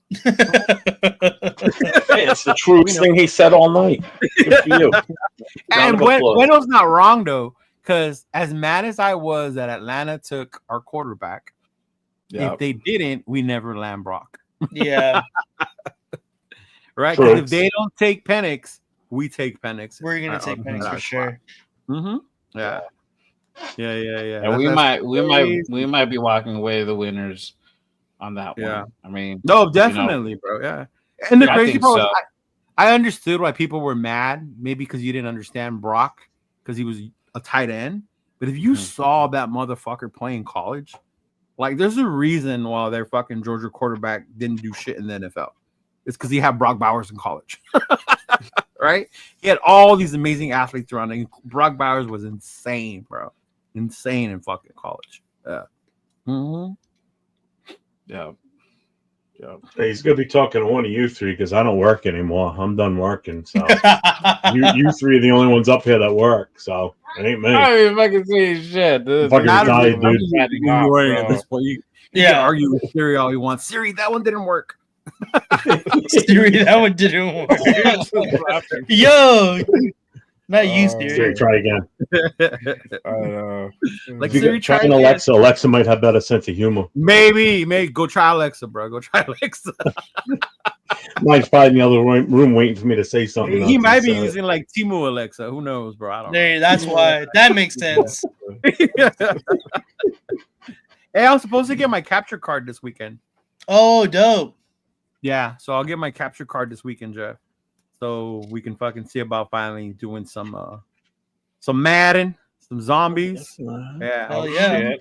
it's the truest thing he said all night. Good for you. And Bueno's not wrong though, because as mad as I was that Atlanta took our quarterback, if they didn't, we never land Brock. Yeah. Right? Because if they don't take Penix, we take Penix. We're gonna take Penix for sure. Mm-hmm. Yeah. And we might be walking away the winners on that one. I mean, no, definitely, bro. Yeah. And the crazy part, I understood why people were mad, maybe because you didn't understand Brock because he was a tight end. But if you saw that motherfucker play in college, like there's a reason why their fucking Georgia quarterback didn't do shit in the NFL. It's because he had Brock Bowers in college. Right? He had all these amazing athletes around him. Brock Bowers was insane, bro. Insane in fucking college. Yeah. Mm-hmm. Yeah. Hey, he's gonna be talking to one of you three because I don't work anymore. I'm done working. So you three are the only ones up here that work. So it ain't me. I mean, if I can see shit, I'm fucking retired, dude. At this point, you can argue with Siri all you want. Siri, that one didn't work. Siri, that one didn't work. Yo, not you, Siri. Siri, try again. Like Siri, try Alexa. Alexa might have better sense of humor. Maybe go try Alexa, bro. Go try Alexa. Mine's probably in the other room waiting for me to say something. He might be using like Timu Alexa. Who knows, bro? I don't know. That's why. That makes sense. Hey, I was supposed to get my capture card this weekend. Oh, dope. Yeah, so I'll get my capture card this weekend, Jeff. So we can fucking see about finally doing some Madden, some zombies. Yeah. Hell yeah.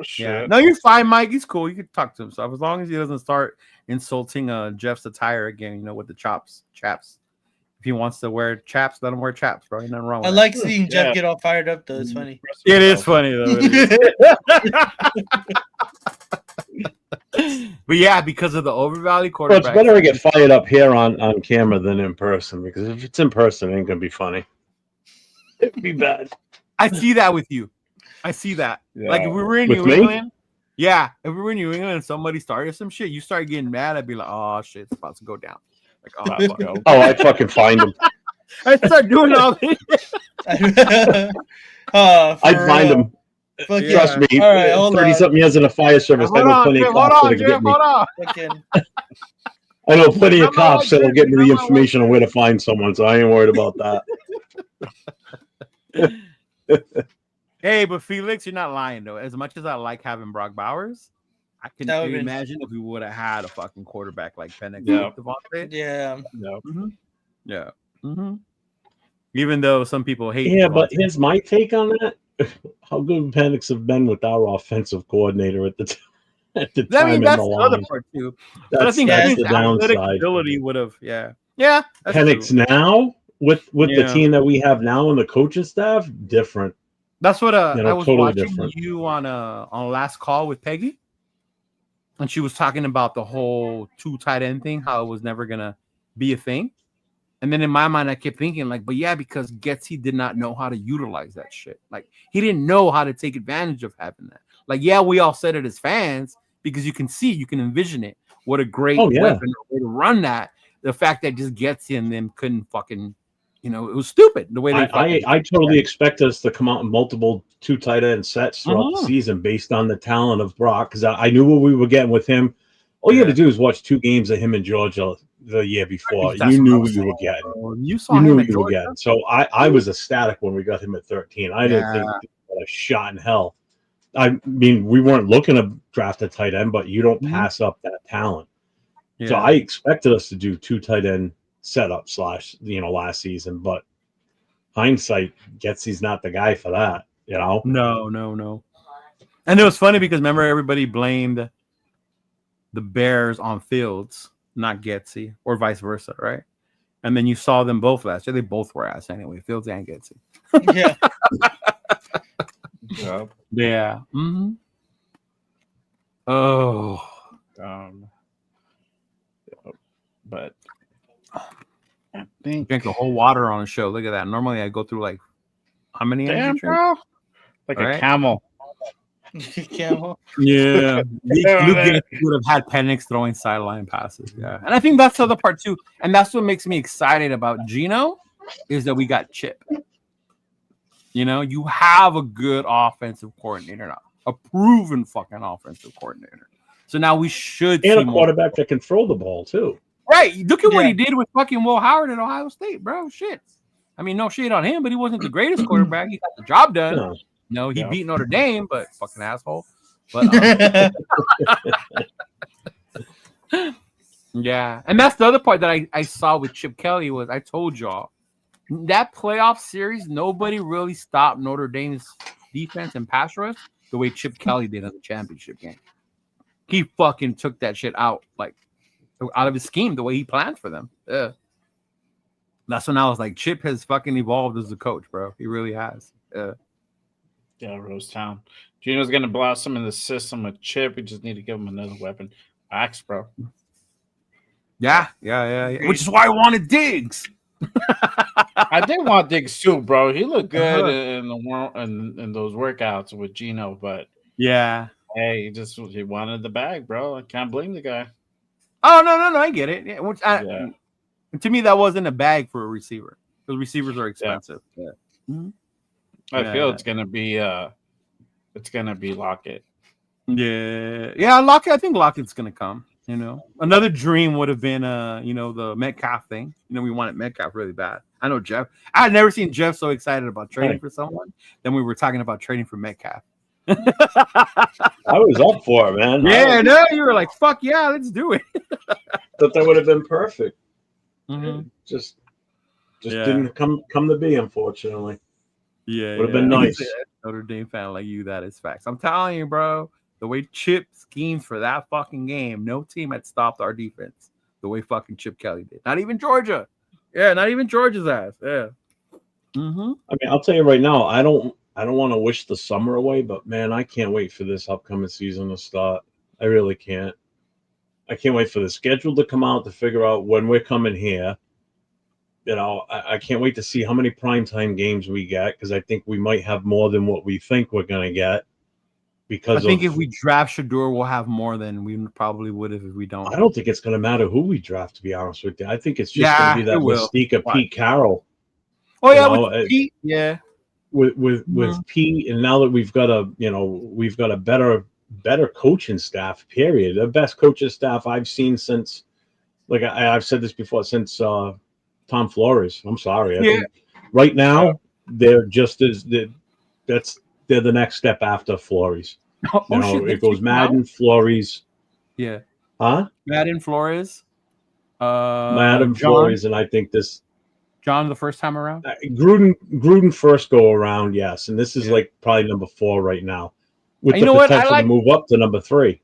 Shit. Yeah. No, you're fine, Mike. He's cool. You can talk to him. So as long as he doesn't start insulting Jeff's attire again, with the chaps. If he wants to wear chaps, let him wear chaps, bro. Ain't nothing wrong with I like seeing Jeff get all fired up though. It's funny. It is funny though. But yeah, because of the Overvalue quarterback. Well, it's better to get fired up here on camera than in person, because if it's in person, it ain't gonna be funny. It'd be bad. I see that with you. I see that. Yeah. Like if we were in New England, if we were in New England and somebody started some shit, you start getting mad. I'd be like, oh shit, it's about to go down. Like, oh, I'd fucking find him. I start doing all this. I'd find him. Trust me, 30-something years in the fire service. I know plenty of cops that'll get me. I know plenty of cops that'll get me the information on where to find someone, so I ain't worried about that. Hey, but Felix, you're not lying though. As much as I like having Brock Bowers, I can imagine if we would have had a fucking quarterback like Penix. Yeah. Mm-hmm. Yeah. Mm-hmm. Even though some people hate. Yeah, but Devontae. here's my take on that. How good would Penix have been with our offensive coordinator at the I time mean, in that's the the other line? part too. But I That's think that's his the athletic downside. ability would have. Yeah, that's Penix true. now with the Yeah. team that we have now and the coaching staff, different. That's what You know, I was totally watching different. you on last call with Peggy, and she was talking about the whole 2 tight end thing, how it was never gonna be a thing. And then in my mind, I kept thinking, like, but yeah, because Getsy did not know how to utilize that shit. Like, he didn't know how to take advantage of having that. Like, yeah, we all said it as fans because you can envision it. What a great Oh, yeah. weapon way to run that. The fact that just Getsy and them couldn't fucking, it was stupid the way they I totally expect us to come out in multiple 2 tight end sets throughout the Mhm. season based on the talent of Brock, because I knew what we were getting with him. All you had to do is watch 2 games of him in Georgia the year before. That's You what I knew was what you saying, were getting. bro. You saw You him knew at what you were Georgia? getting. So I was ecstatic when we got him at 13. I didn't think Yeah. he had a shot in hell. I mean, we weren't looking to draft a tight end, but you don't Mhm. pass up that talent. Yeah. So I expected us to do 2 tight end setup / last season, but hindsight, Getsy's not the guy for that, No. And it was funny because remember everybody blamed the Bears on Fields, not Getsy, or vice versa, right? And then you saw them both last year. They both were ass anyway, Fields and Getsy. Yeah. Yep. Yeah. Mm-hmm. Oh. But I think Drink the whole water on a show. Look at that. Normally I go through like how many damn, energy drinks? bro, like Right? a camel. Camel. Yeah. Luke Getsy would have had Penix throwing sideline passes. Yeah. And I think that's the other part too. And that's what makes me excited about Geno is that we got Chip. You have a good offensive coordinator now, a proven fucking offensive coordinator. So now we should And see a quarterback that can throw the ball too. Right. Look at what Yeah. he did with fucking Will Howard at Ohio State, bro. Shit. I mean, no shit on him, but he wasn't the greatest quarterback. He got the job done. No. No, he Yeah. beat Notre Dame, but fucking asshole. But yeah, and that's the other part that I saw with Chip Kelly was I told y'all that playoff series nobody really stopped Notre Dame's defense and pass rush the way Chip Kelly did in the championship game. He fucking took that shit out of his scheme the way he planned for them. Yeah. That's when I was like, Chip has fucking evolved as a coach, bro. He really has. Yeah, Rose Town. Gino's gonna blossom in the system with Chip. We just need to give him another weapon. Axe, bro. Yeah. Which is why I wanted Diggs. I did want Diggs too, bro. He looked good Uh-huh. in the in those workouts with Gino, but Yeah. hey, he wanted the bag, bro. I can't blame the guy. Oh no, I get it. Yeah, Yeah. To me, that wasn't a bag for a receiver because receivers are expensive. Yeah. Mm-hmm. I feel it's gonna be Lockett. Yeah. Lockett. I think Lockett's gonna come. Another dream would have been the Metcalf thing. We wanted Metcalf really bad. I know Jeff. I had never seen Jeff so excited about trading for someone than we were talking about trading for Metcalf. I was up for it, man. Yeah, no, you were like, "Fuck yeah, let's do it." Thought that would have been perfect. Mm-hmm. It just didn't come to be, unfortunately. Yeah, would have been nice. Notre Dame fan like you, that is facts. I'm telling you, bro. The way Chip schemes for that fucking game, no team had stopped our defense the way fucking Chip Kelly did. Not even Georgia. Yeah, not even Georgia's ass. Yeah. Mm-hmm. I mean, I'll tell you right now, I don't want to wish the summer away, but man, I can't wait for this upcoming season to start. I really can't. I can't wait for the schedule to come out to figure out when we're coming here. I can't wait to see how many primetime games we get because I think we might have more than what we think we're going to get. Because I think if we draft Shador, we'll have more than we probably would have if we don't. I don't think it's going to matter who we draft, to be honest with you. I think it's just going to be that mystique of Pete Carroll. Oh yeah, with Pete, yeah. With Pete, and now that we've got a better coaching staff. Period. The best coaching staff I've seen since, like I've said this before, since Tom Flores. I'm sorry. I think right now they're just as they're the next step after Flores. It goes Madden, Flores. Yeah. Huh? Madden, Flores. Madden, Flores, and I think this. John, the first time around? Gruden first go around, yes, and this is like probably number 4 right now, with You the know what? potential to move up to number 3.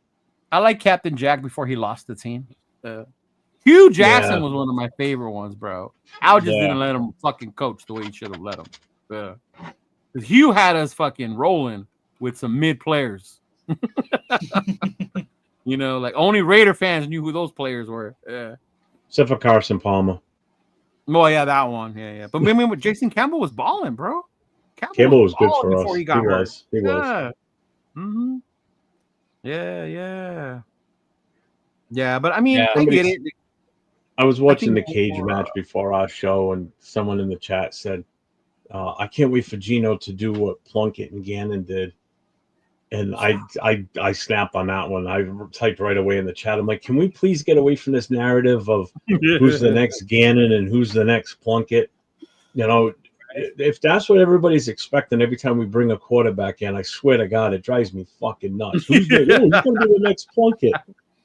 I like Captain Jack before he lost the team. Hugh Jackson Yeah. was one of my favorite ones, bro. Al just Yeah. didn't let him fucking coach the way he should have let him. Because Hugh had us fucking rolling with some mid players. You know, like only Raider fans knew who those players were. Yeah. Except for Carson Palmer. Oh yeah, that one. Yeah. But I mean, Jason Campbell was balling, bro. Campbell was good balling for us. before he got hurt. He was. Yeah. Mm-hmm. Yeah, but I mean, I get it. I was watching the think cage more, match before our show, and someone in the chat said, I can't wait for Gino to do what Plunkett and Gannon did. And I snapped on that one. I typed right away in the chat. I'm like, can we please get away from this narrative of who's the next Gannon and who's the next Plunkett? You know, if that's what everybody's expecting every time we bring a quarterback in, I swear to God, it drives me fucking nuts. Who's going to be the next Plunkett?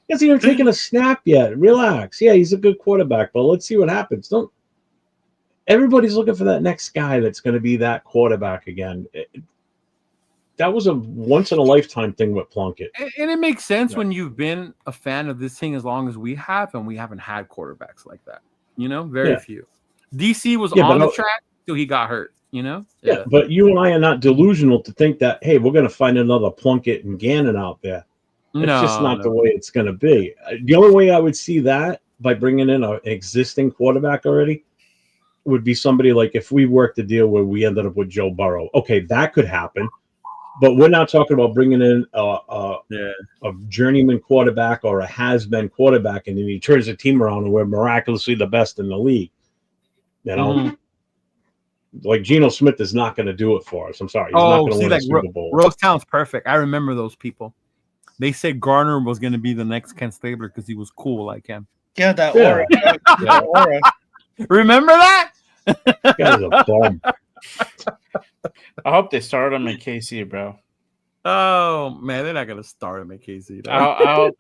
He hasn't even taken a snap yet. Relax. Yeah, he's a good quarterback, but let's see what happens. Everybody's looking for that next guy that's going to be that quarterback again. That was a once in a lifetime thing with Plunkett. And it makes sense when you've been a fan of this thing as long as we have, and we haven't had quarterbacks like that. You know, very few. DC was on the track till he got hurt, you know? Yeah, but you and I are not delusional to think that, hey, we're going to find another Plunkett and Gannon out there. It's just not the way it's going to be. The only way I would see that by bringing in an existing quarterback already would be somebody like if we worked a deal where we ended up with Joe Burrow. Okay, that could happen. But we're not talking about bringing in a journeyman quarterback or a has-been quarterback, and then he turns the team around and we're miraculously the best in the league. You know, like Geno Smith is not going to do it for us. I'm sorry, he's not going to win a Super Bowl. Rosetown's perfect. I remember those people. They said Garner was going to be the next Ken Stabler because he was cool like him. Yeah, that aura. That aura. Remember that? That guy's a bum. I hope they start him in KC, bro. Oh man, they're not gonna start him in KC. I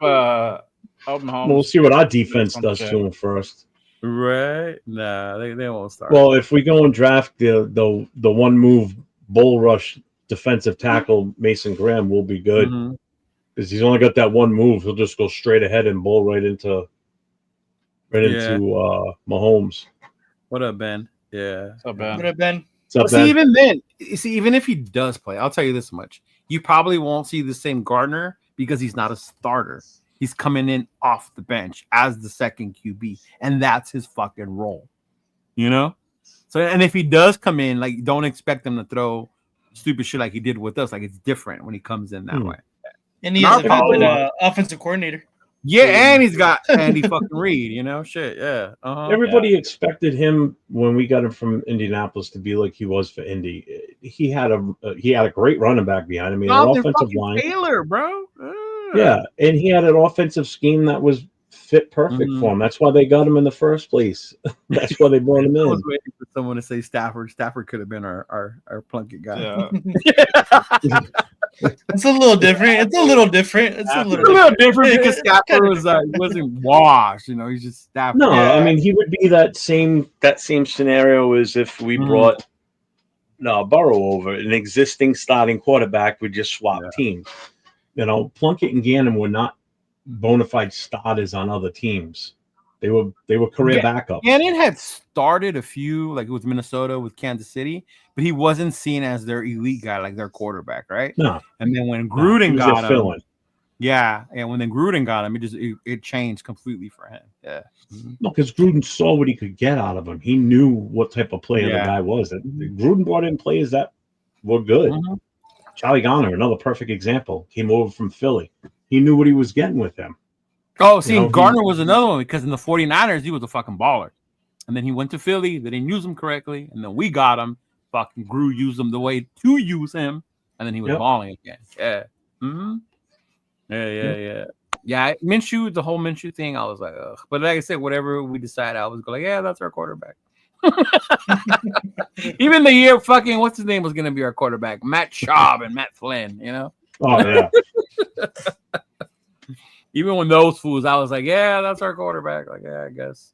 hope Mahomes. We'll see what our defense does to him first. Right? Nah, they won't start. Well, if we go and draft the one move bull rush defensive tackle Mason Graham, we'll be good because he's only got that one move. He'll just go straight ahead and bull right into Mahomes. What up, Ben? Yeah. What's up, Ben? What up, Ben? Even then, even if he does play, I'll tell you this much: you probably won't see the same Gardner because he's not a starter. He's coming in off the bench as the second QB, and that's his fucking role. You know. So, and if he does come in, like, don't expect him to throw stupid shit like he did with us. Like, it's different when he comes in that way. And he has an offensive coordinator. Yeah, and he's got Andy fucking Reid, you know, shit, yeah. Everybody expected him when we got him from Indianapolis to be like he was for Indy. He had a great running back behind him. He had an offensive line. Taylor, bro. Yeah, and he had an offensive scheme that was fit perfect for him. That's why they got him in the first place. That's why they brought him in. I was waiting for someone to say Stafford. Stafford could have been our Plunkett guy. Yeah. It's a little different. It's a little different because Stafford wasn't washed. You know, he's just Stafford. No, I mean he would be that same scenario as if we brought Burrow over, an existing starting quarterback would just swap teams. You know, Plunkett and Gannon were not bona fide starters on other teams. They were career backups. Gannon had started a few, like with Minnesota, with Kansas City, but he wasn't seen as their elite guy, like their quarterback, right? No. And then when Gruden got him, when Gruden got him, it changed completely for him. Yeah. No, because Gruden saw what he could get out of him. He knew what type of player the guy was. Gruden brought in players that were good. Charlie Garner, another perfect example, came over from Philly. He knew what he was getting with him. Oh, see, Garner was another one because in the 49ers, he was a fucking baller. And then he went to Philly. They didn't use him correctly. And then we got him. Fucking Gru used him the way to use him. And then he was balling again. Yeah. Yeah, Minshew, the whole Minshew thing, I was like, ugh. But like I said, whatever we decide, I was like, yeah, that's our quarterback. Even the year fucking, what's his name was going to be our quarterback? Matt Schaub and Matt Flynn, you know? Oh, yeah. Even when those fools, I was like, yeah, that's our quarterback. Like, yeah, I guess.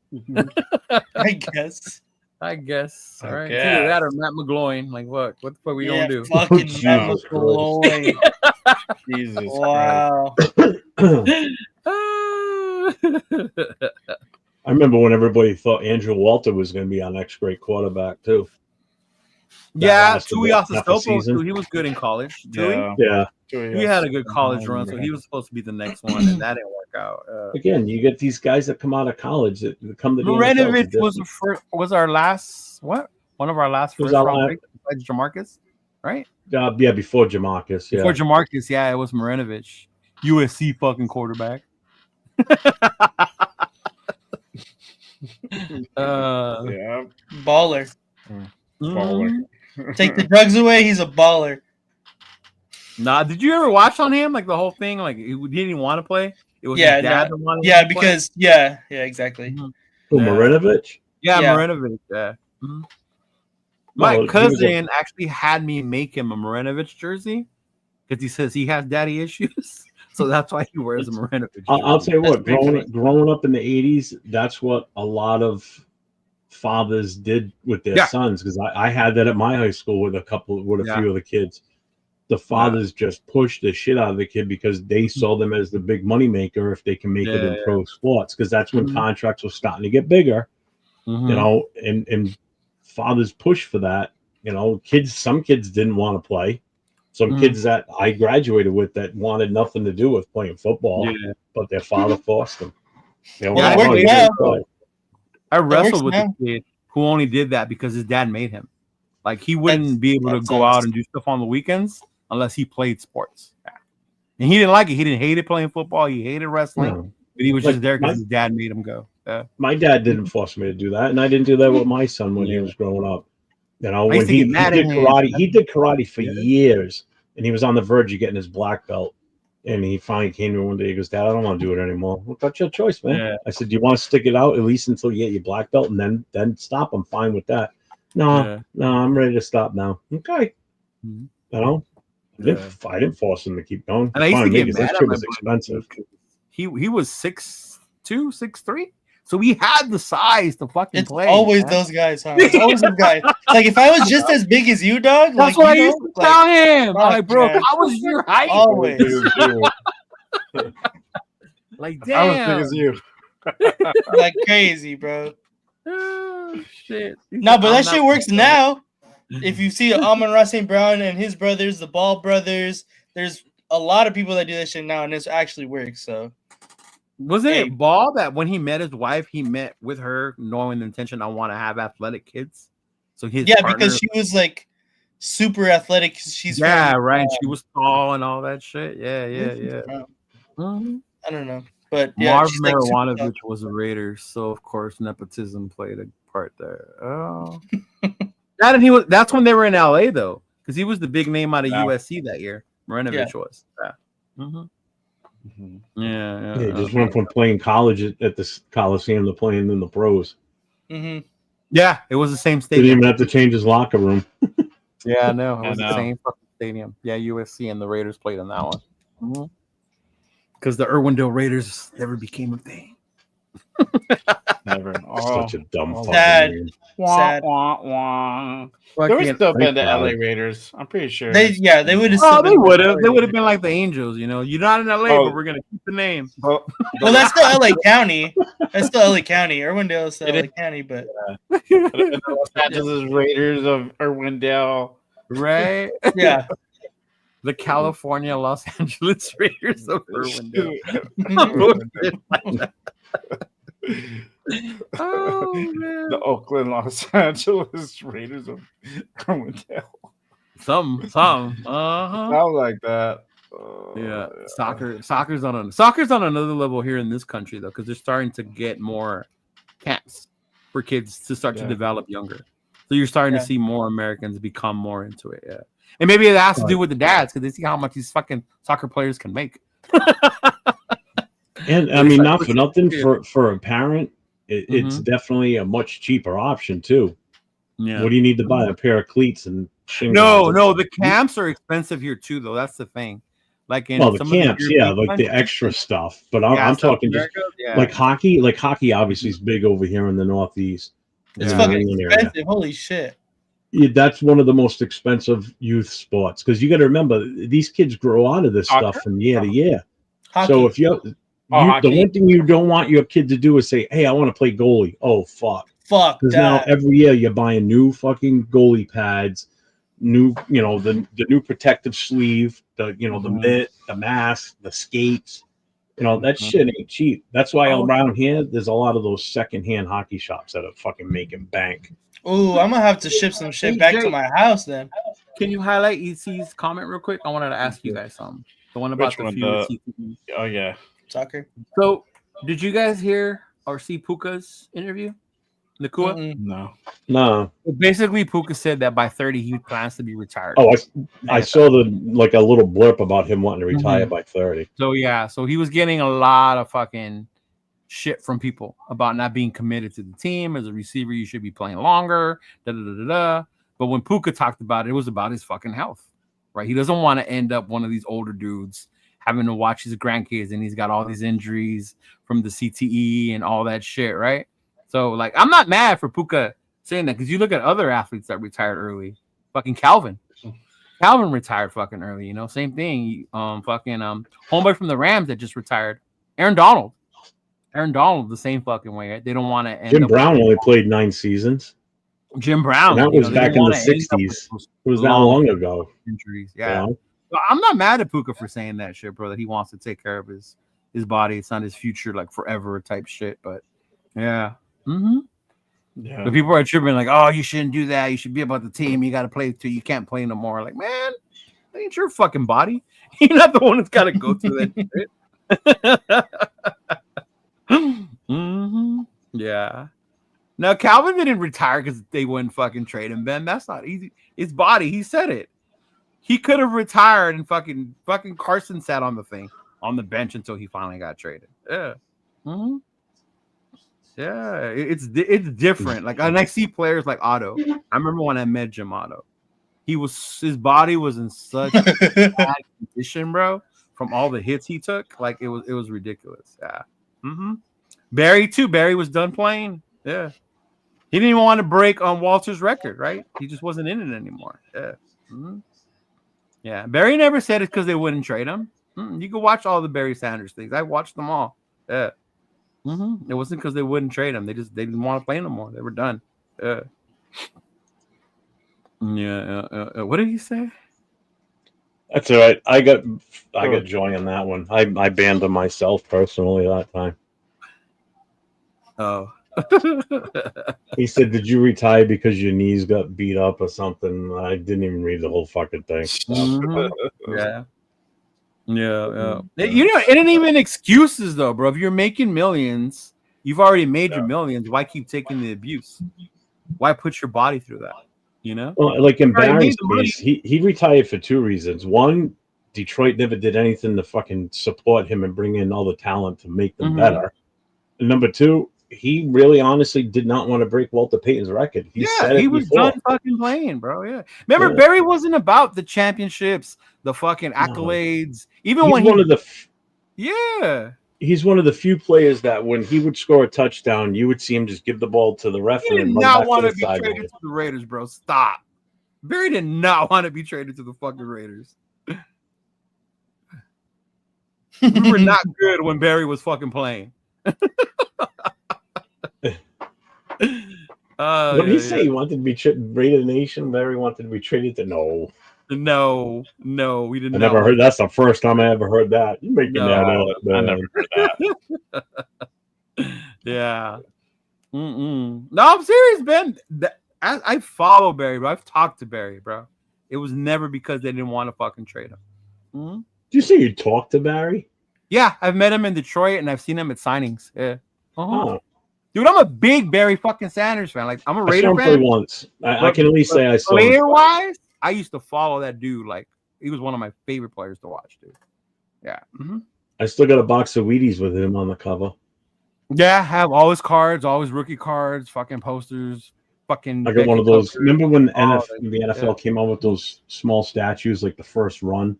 I guess. I guess. All right. I It's either guess. that or Matt McGloin. Like, what the fuck we gonna do? Fucking Jesus Matt Christ. McGloin. Jesus Christ. Wow. I remember when everybody thought Andrew Walter was going to be our next great quarterback too. Yeah, lasted, Tui what, half a Asastopo, season? too. He was good in college. Tui, Yeah. Yeah. he had a good college run, so he was supposed to be the next one, and that didn't work out. Again, you get these guys that come out of college that come to the NFL. Marinovic was our last one of our last Was first our round last- picks besides Jamarcus, right? Yeah, before Jamarcus. Yeah. Before Jamarcus, yeah, it was Marinovic, USC fucking quarterback. Yeah. Baller. Baller. Take the drugs away, he's a baller. Nah, did you ever watch on him like the whole thing? Like he didn't even want to play. It was Yeah, his dad that wanted Yeah, him to play? because yeah, exactly. Mhm. Who, Yeah. Marinovic? Yeah, Yeah. Marinovic. Yeah. Mhm. No, My he was cousin actually had me make him a Marinovic jersey because he says he has daddy issues, so that's why he wears a Marinovic jersey. I'll tell you what. That's pretty Growing up in the '80s, that's what a lot of fathers did with their Yeah. sons. Because I had that at my high school with a few of the kids. The fathers just pushed the shit out of the kid because they saw them as the big money maker if they can make it in pro sports. Because that's when Mhm. contracts were starting to get bigger. Mhm. You know, and fathers push for that. You know, some kids didn't want to play. Some Mhm. kids that I graduated with that wanted nothing to do with playing football, Yeah. but their father forced them. They were Well, like, it works "Oh, you now. can't play." I wrestled works with now. a kid who only did that because his dad made him. Like he wouldn't be able to that go out sounds- and do stuff on the weekends unless he played sports. And he didn't like it. He didn't hate it playing football. He hated wrestling, No. but he was Like, just there because my- his dad made him go. Yeah. My dad didn't force me to do that, and I didn't do that with my son when he was growing up. You know, I used when to he get mad did at him. karate, he did karate for Yeah. years, and he was on the verge of getting his black belt. And he finally came to me one day. He goes, "Dad, I don't want to do it anymore." Well, that's your choice, man. Yeah. I said, "Do you want to stick it out at least until you get your black belt, and then stop?" I'm fine with that. No, I'm ready to stop now. Okay, Mhm. you know, Yeah. I didn't force him to keep going. And I used to Fine, get because mad that at shit my was brother expensive. because he was 6'2", 6'3", so he had the size to fucking It's play. always man. those guys, huh? It's always those guys. Like if I was just as big as you, dog, That's like what I you used know, to like, tell him. I'm fuck, like, bro, man. how was your height? always. Like, I was damn. big as you. Like crazy, bro. Oh, shit. No, but I'm that not- shit works now. If you see Amon-Ra St. Brown and his brothers, the Ball brothers, there's a lot of people that do that shit now, and it actually works. So Wasn't Hey. it Ball that when he met his wife, he met with her knowing the intention, I want to have athletic kids? So his yeah, partner, because she was like super athletic. She's yeah, from, right. She was tall and all that shit. Yeah, yeah, yeah. Mhm. I don't know, but yeah, Marv she's like super tall. Marijuanovic was a Raider, so of course nepotism played a part there. Oh, that's when they were in LA though, because he was the big name out of Yeah. USC that year. Marinovich was. Yeah. Mhm. Yeah. He just went from playing college at the Coliseum to playing in the pros. Mhm. Yeah, it was the same Didn't stadium. even have to change his locker room. Yeah, no, it I was the know. same fucking stadium. Yeah, USC and the Raiders played in that one. Because the Irwindale Raiders never became a thing. Never. Oh, Such a dumb fucking Sad. name. wah, Sad. wah, wah. They would Fucking- still been the proud. LA Raiders. I'm pretty sure. They would have. Oh, they would have. They would have been like the Angels, you know. You're not in LA, Oh. but we're gonna keep the name. Well, Well, that's still LA County. That's still LA County. Irwindale is still It LA is. County, but the Los Angeles Raiders of Irwindale. Right? yeah. The California Los Angeles Raiders of Irwindale. Oh man. The Oakland Los Angeles Raiders of Irwindale. Some. Uh-huh. Sound like that. Yeah. Soccer's on another level here in this country though, because they're starting to get more camps for kids to start to Yeah. develop younger. So you're starting Yeah. to see more Americans become more into it. Yeah. And maybe it has to do with the dads because they see how much these fucking soccer players can make. And I It's mean, like, not for nothing, weird. for a parent, it's definitely a much cheaper option too. Yeah. What do you need to buy? A pair of cleats and shin No, guards? no, the camps are expensive here too, though. That's the thing. Like in Well, the some camps, of the yeah, European like the countries, extra stuff. But yeah, I'm South talking just America, yeah. like hockey. Like hockey, obviously, is big over here in the Northeast. It's Yeah. fucking New England area. expensive. Holy shit. Yeah, that's one of the most expensive youth sports because you got to remember these kids grow out of this Soccer? stuff from year to year. Hockey. So if the hockey. one thing you don't want your kid to do is say, "Hey, I want to play goalie." Oh fuck! Fuck Because now that. every year you're buying new fucking goalie pads, new the new protective sleeve, the the mitt, the mask, the skates. That shit ain't cheap. That's why around here there's a lot of those secondhand hockey shops that are fucking making bank. Ooh, I'm gonna have to ship some shit Hey, back Jake. to my house then. Can you highlight EC's comment real quick? I wanted to ask you guys something. The one about Which the one? few CTE. Oh yeah. Soccer. So, did you guys hear or see Puka's interview? Nakua? Mm-mm. No. No. Basically, Puka said that by 30 he plans to be retired. Oh, I saw a little blurb about him wanting to retire by 30. So yeah, so he was getting a lot of fucking shit from people about not being committed to the team. As a receiver, you should be playing longer. Da, da, da, da, da. But when Puka talked about it, it was about his fucking health, right? He doesn't want to end up one of these older dudes having to watch his grandkids, and he's got all these injuries from the CTE and all that shit, right? So like, I'm not mad for Puka saying that because you look at other athletes that retired early. Fucking Calvin retired fucking early, same thing. Homeboy from the Rams that just retired, Aaron Donald, the same fucking way. Right? They don't want to end Jim up Brown with only played 9 seasons. Jim Brown. And that was they back don't in the wanna end up with 60s. those It was that long ago. injuries. Yeah. So I'm not mad at Puka for saying that shit, bro. That he wants to take care of his body. It's not his future, like forever type shit. But yeah. Yeah. But people are tripping like, oh, you shouldn't do that. You should be about the team. You got to play till you can't play no more. Like, man, that ain't your fucking body. You're not the one that's got to go through that shit. Yeah. Now Calvin didn't retire because they wouldn't fucking trade him, Ben. That's not easy. His body, he said it. He could have retired and fucking Carson sat on the bench until he finally got traded. Yeah. Yeah, it's different. Like, and I see players like Otto. I remember when I met Jim Otto. His body was in such bad condition, bro, from all the hits he took. Like it was ridiculous. Yeah. Barry too. Barry was done playing. Yeah. He didn't even want to break on Walter's record, right? He just wasn't in it anymore. Yeah. Yeah. Barry never said it because they wouldn't trade him. You can watch all the Barry Sanders things. I watched them all. Yeah. It wasn't because they wouldn't trade him. They didn't want to play no more. They were done. Yeah. What did he say? That's all right. I got joy on that one. I banned him myself personally that time. Oh. He said, "Did you retire because your knees got beat up or something?" I didn't even read the whole fucking thing. Yeah. It ain't even excuses though, bro. If you're making millions, you've already made your millions. Why keep taking the abuse? Why put your body through that? Well, like in Barry's case, he retired for 2 reasons. One, Detroit never did anything to fucking support him and bring in all the talent to make them better. And number 2, he really honestly did not want to break Walter Payton's record. He was done fucking playing, bro. Yeah. Remember, Barry wasn't about the championships, the fucking accolades. Even he's when he's one of the few players that when he would score a touchdown, you would see him just give the ball to the ref he did and not want to be traded to the Raiders, bro. Stop. Barry did not want to be traded to the fucking Raiders. We were not good when Barry was fucking playing. What did he say? He wanted to be Raider Nation. Barry wanted to be traded to No, we didn't. I never heard. That's the first time I ever heard that. You making that up? I never heard that. Yeah. No, I'm serious, Ben. I follow Barry, bro. I've talked to Barry, bro. It was never because they didn't want to fucking trade him. Did you say you talked to Barry? Yeah, I've met him in Detroit and I've seen him at signings. Yeah. Dude, I'm a big Barry fucking Sanders fan. Like, I'm a Raider fan. Once. I can at least say I saw him. Player-wise, I used to follow that dude. Like, he was one of my favorite players to watch, dude. Yeah. I still got a box of Wheaties with him on the cover. Yeah, I have all his cards, all his rookie cards, fucking posters, fucking. I got one of those. Remember when the NFL came out with those small statues, like the first run?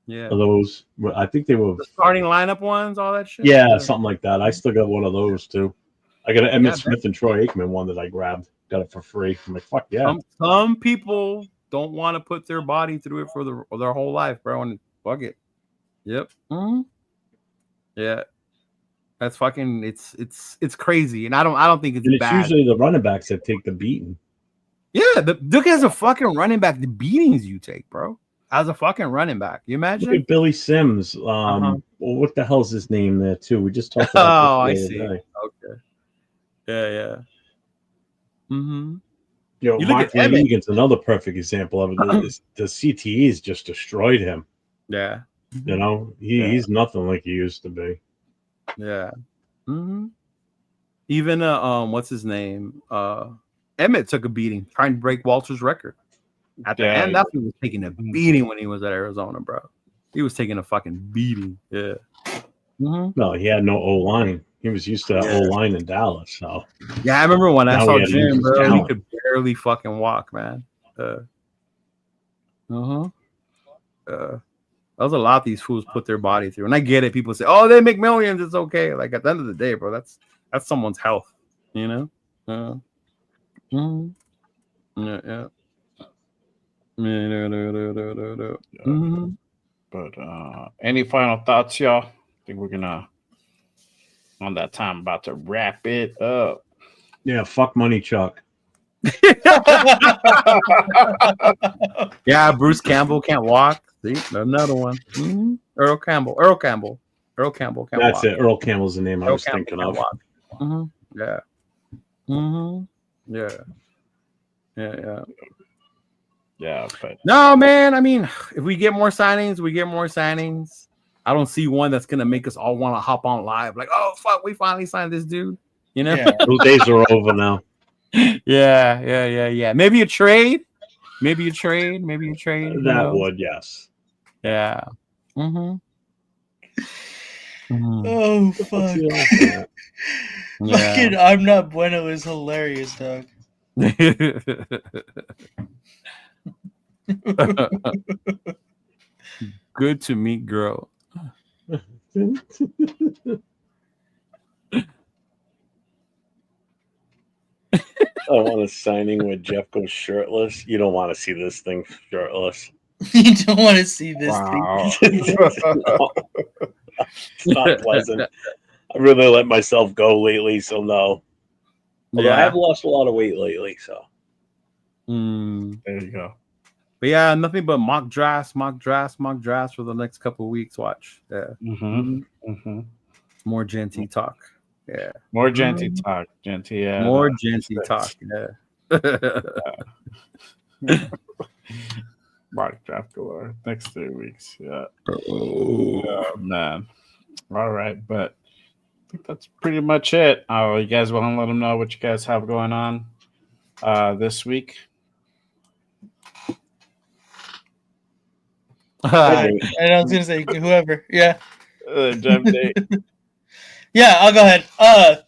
Yeah. Of those. I think they were the starting lineup ones, all that shit. Yeah, something like that. I still got one of those too. I got an Emmett Yeah, Smith and Troy Aikman one that I grabbed. Got it for free. I'm like, fuck yeah. Some people don't want to put their body through it for their whole life, bro. And fuck it. Yep. Yeah. That's fucking. It's crazy, and I don't think it's And it's bad. usually the running backs that take the beating. Yeah, look as a fucking running back, the beatings you take, bro. As a fucking running back, you imagine? Look at Billy Sims. Well, what the hell's his name there too? We just talked Oh, about I this the see. other day. Okay. Yeah. Mm-hmm. You know, You look Mark at Emmett. Regan's another perfect example of it. The CTEs just destroyed him. Yeah. You know, he's nothing like he used to be. Yeah. Mm-hmm. Even what's his name? Emmett took a beating trying to break Walter's record. At the end, that was taking a beating when he was at Arizona, bro. He was taking a fucking beating. Yeah. Mm-hmm. No, he had no O line. He was used to that O line in Dallas. So yeah, I remember when I now saw he had to use Jim, his bro. He talent. could barely fucking walk, man. That was a lot these fools put their body through. And I get it. People say, oh, they make millions. It's okay. Like at the end of the day, bro, that's someone's health, you know? Yeah. But any final thoughts, y'all? I think we're gonna on that time about to wrap it up. Yeah, fuck money, Chuck. Yeah, Bruce Campbell can't walk. See, another one. Earl Campbell can't That's walk. it. Earl Campbell's the name I was Campbell thinking can't of. walk. Yeah. Yeah, but no, man. I mean, if we get more signings, we get more signings. I don't see one that's gonna make us all want to hop on live. Like, oh fuck, we finally signed this dude. You know, Those days are over now. Yeah. Maybe a trade. That would, yes. Yeah. Oh fuck. Yeah. Fucking I'm Not Bueno is hilarious, dog. Good to meet girl. I want a signing where Jeff goes shirtless. You don't want to see this thing shirtless. You don't want to see this thing. No. It's not pleasant. I really let myself go lately, so no. Although I have lost a lot of weight lately, so. There you go. But yeah, nothing but mock drafts for the next couple of weeks. Watch. Yeah. More Genty talk. Yeah. More Genty talk. Genty, yeah. More Genty talk. Yeah. Mock draft galore. Next 3 weeks. Yeah. Oh, man. All right. But I think that's pretty much it. You guys want to let them know what you guys have going on this week? And I was gonna say whoever, yeah. Jeff Day. Yeah, I'll go ahead.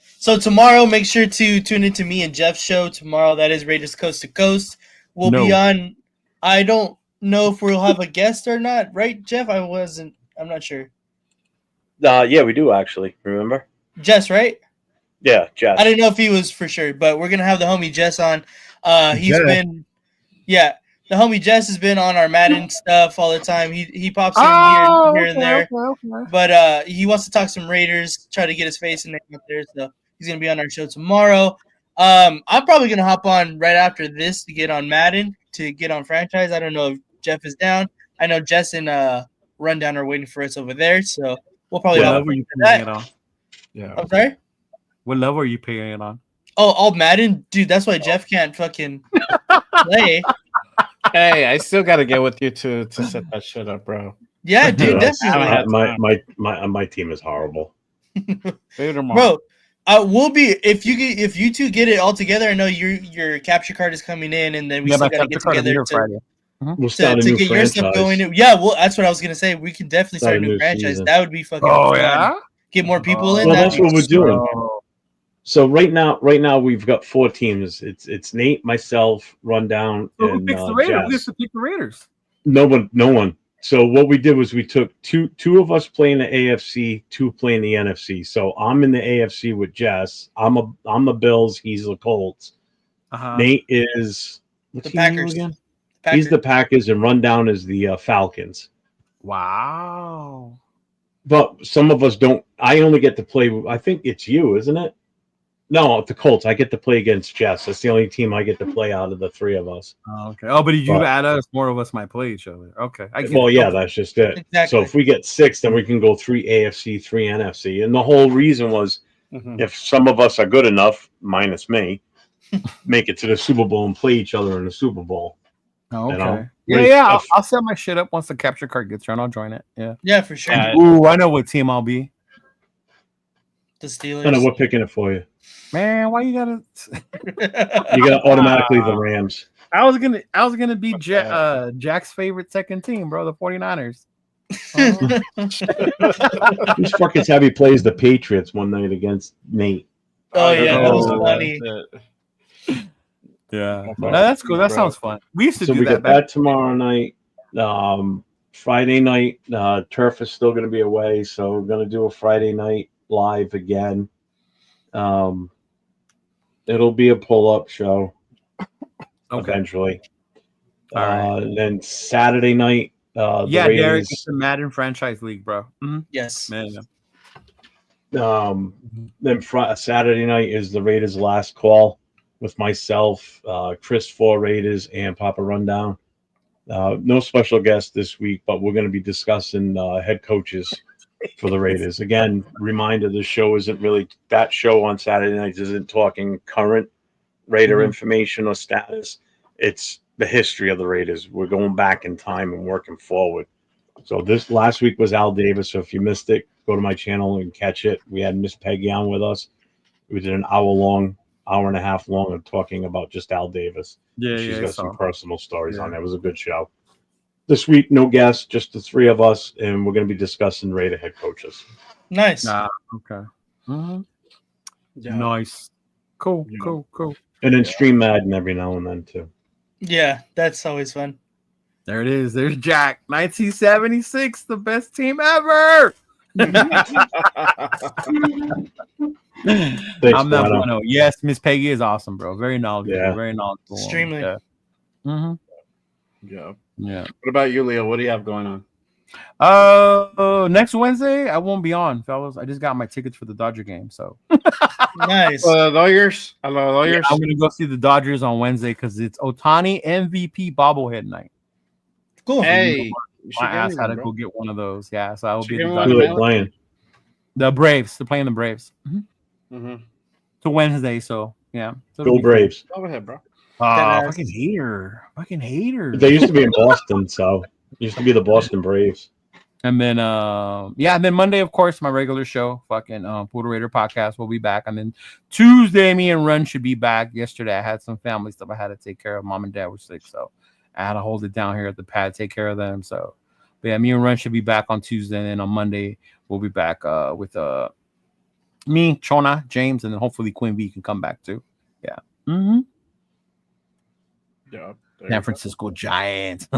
So tomorrow, make sure to tune into me and Jeff's show tomorrow. That is Raiders Coast to Coast. We'll be on. I don't know if we'll have a guest or not, right, Jeff? I'm not sure. Yeah, we do actually. Remember? Jess, right? Yeah, Jess. I didn't know if he was for sure, but we're gonna have the homie Jess on. The homie Jess has been on our Madden stuff all the time. He pops in here and there. Okay. But he wants to talk some Raiders, try to get his face in there. So he's going to be on our show tomorrow. I'm probably going to hop on right after this to get on Madden, to get on franchise. I don't know if Jeff is down. I know Jess and Rundown are waiting for us over there. So we'll probably hop on that. Yeah. I'm sorry? What level are you paying it on? Oh, all Madden? Dude, that's why Jeff can't fucking play. Hey, I still got to get with you to set that shit up, bro. Yeah, dude, definitely. My team is horrible. Bro, we'll be if you two get it all together. I know your capture card is coming in, and then we still got to get together we'll start to a new get franchise. your stuff going. Yeah, well, that's what I was gonna say. We can definitely start a new franchise. Season. That would be fucking fun. Yeah? Get more people in. Well, that's what we're doing. So right now we've got 4 teams. It's Nate, myself, Rundown, and who picks the Raiders? Jazz. Who gets to pick the Raiders? No one. So what we did was we took two of us playing the AFC, two playing the NFC. So I'm in the AFC with Jess. I'm the Bills. He's the Colts. Nate is what's The he name Packers. again? Packers. He's the Packers, and Rundown is the Falcons. Wow. But some of us don't. I only get to play. I think it's you, isn't it? No, the Colts. I get to play against Jess. That's the only team I get to play out of the three of us. Oh, okay. Oh, but if you add us, more of us might play each other. Okay. Well, yeah, that's just it. Exactly. So if we get 6, then we can go 3 AFC, 3 NFC. And the whole reason was if some of us are good enough, minus me, make it to the Super Bowl and play each other in the Super Bowl. Oh, okay. You know? Yeah. I'll set my shit up once the capture card gets around. I'll join it. Yeah. Yeah, for sure. Ooh, I know what team I'll be. The Steelers. I know we're picking it for you. Man, why you gotta? You got automatically the Rams. I was gonna be Jack's favorite second team, bro. The 49ers. Whose fucking heavy plays the Patriots one night against Nate? Oh yeah, that was funny. Yeah, no, that's cool. That sounds fun. We used to do we that. got that tomorrow night. Friday night, Turf is still going to be away, so we're going to do a Friday night live again. It'll be a pull-up show eventually. All right. And then Saturday night, yeah, Derek, it's the Madden franchise league, bro. Mm-hmm. Yes. Man. Then Saturday night is the Raiders' last call with myself, Chris for Raiders, and Papa Rundown. No special guest this week, but we're going to be discussing head coaches for the Raiders. Again, reminder: the show isn't really that show on Saturday nights isn't talking current Raider information or status. It's the history of the Raiders. We're going back in time and working forward. So this last week was Al Davis. So if you missed it, go to my channel and catch it. We had Miss Peggy on with us. We did an hour and a half long of talking about just Al Davis. Yeah, she's got some personal stories on there. It was a good show. This week, no guests, just the three of us, and we're going to be discussing Raider head coaches. Nice. Okay. Mm-hmm. Yeah. Nice. Cool. And then stream Madden every now and then too. Yeah, that's always fun. There it is. There's Jack. 1976, the best team ever. Thanks, I'm not bueno. Yes, Miss Peggy is awesome, bro. Very knowledgeable. Yeah. Very knowledgeable. Extremely. Yeah. Mm-hmm. Yeah. What about you, Leo? What do you have going on? Next Wednesday, I won't be on, fellas. I just got my tickets for the Dodger game, so nice. Lawyers. Hello, lawyers. Yeah, I'm gonna go see the Dodgers on Wednesday because it's Ohtani MVP bobblehead night. Cool. Hey, my ass had to go get one of those. Yeah, so I will be Who are they playing? The Braves. They're playing the Braves. Mm-hmm. To Wednesday, so yeah. So Go Braves. Go ahead, bro. Fucking hater. They used to be in Boston, so it used to be the Boston Braves. And then and then Monday, of course, my regular show, fucking Fotu Raider podcast will be back. And then Tuesday, me and Run should be back. Yesterday I had some family stuff I had to take care of. Mom and Dad were sick, so I had to hold it down here at the pad, take care of them. So but yeah, me and Run should be back on Tuesday, and then on Monday we'll be back with me, Chona, James, and then hopefully Quinn V can come back too. Yeah. Mm-hmm. Yeah. San Francisco Giants.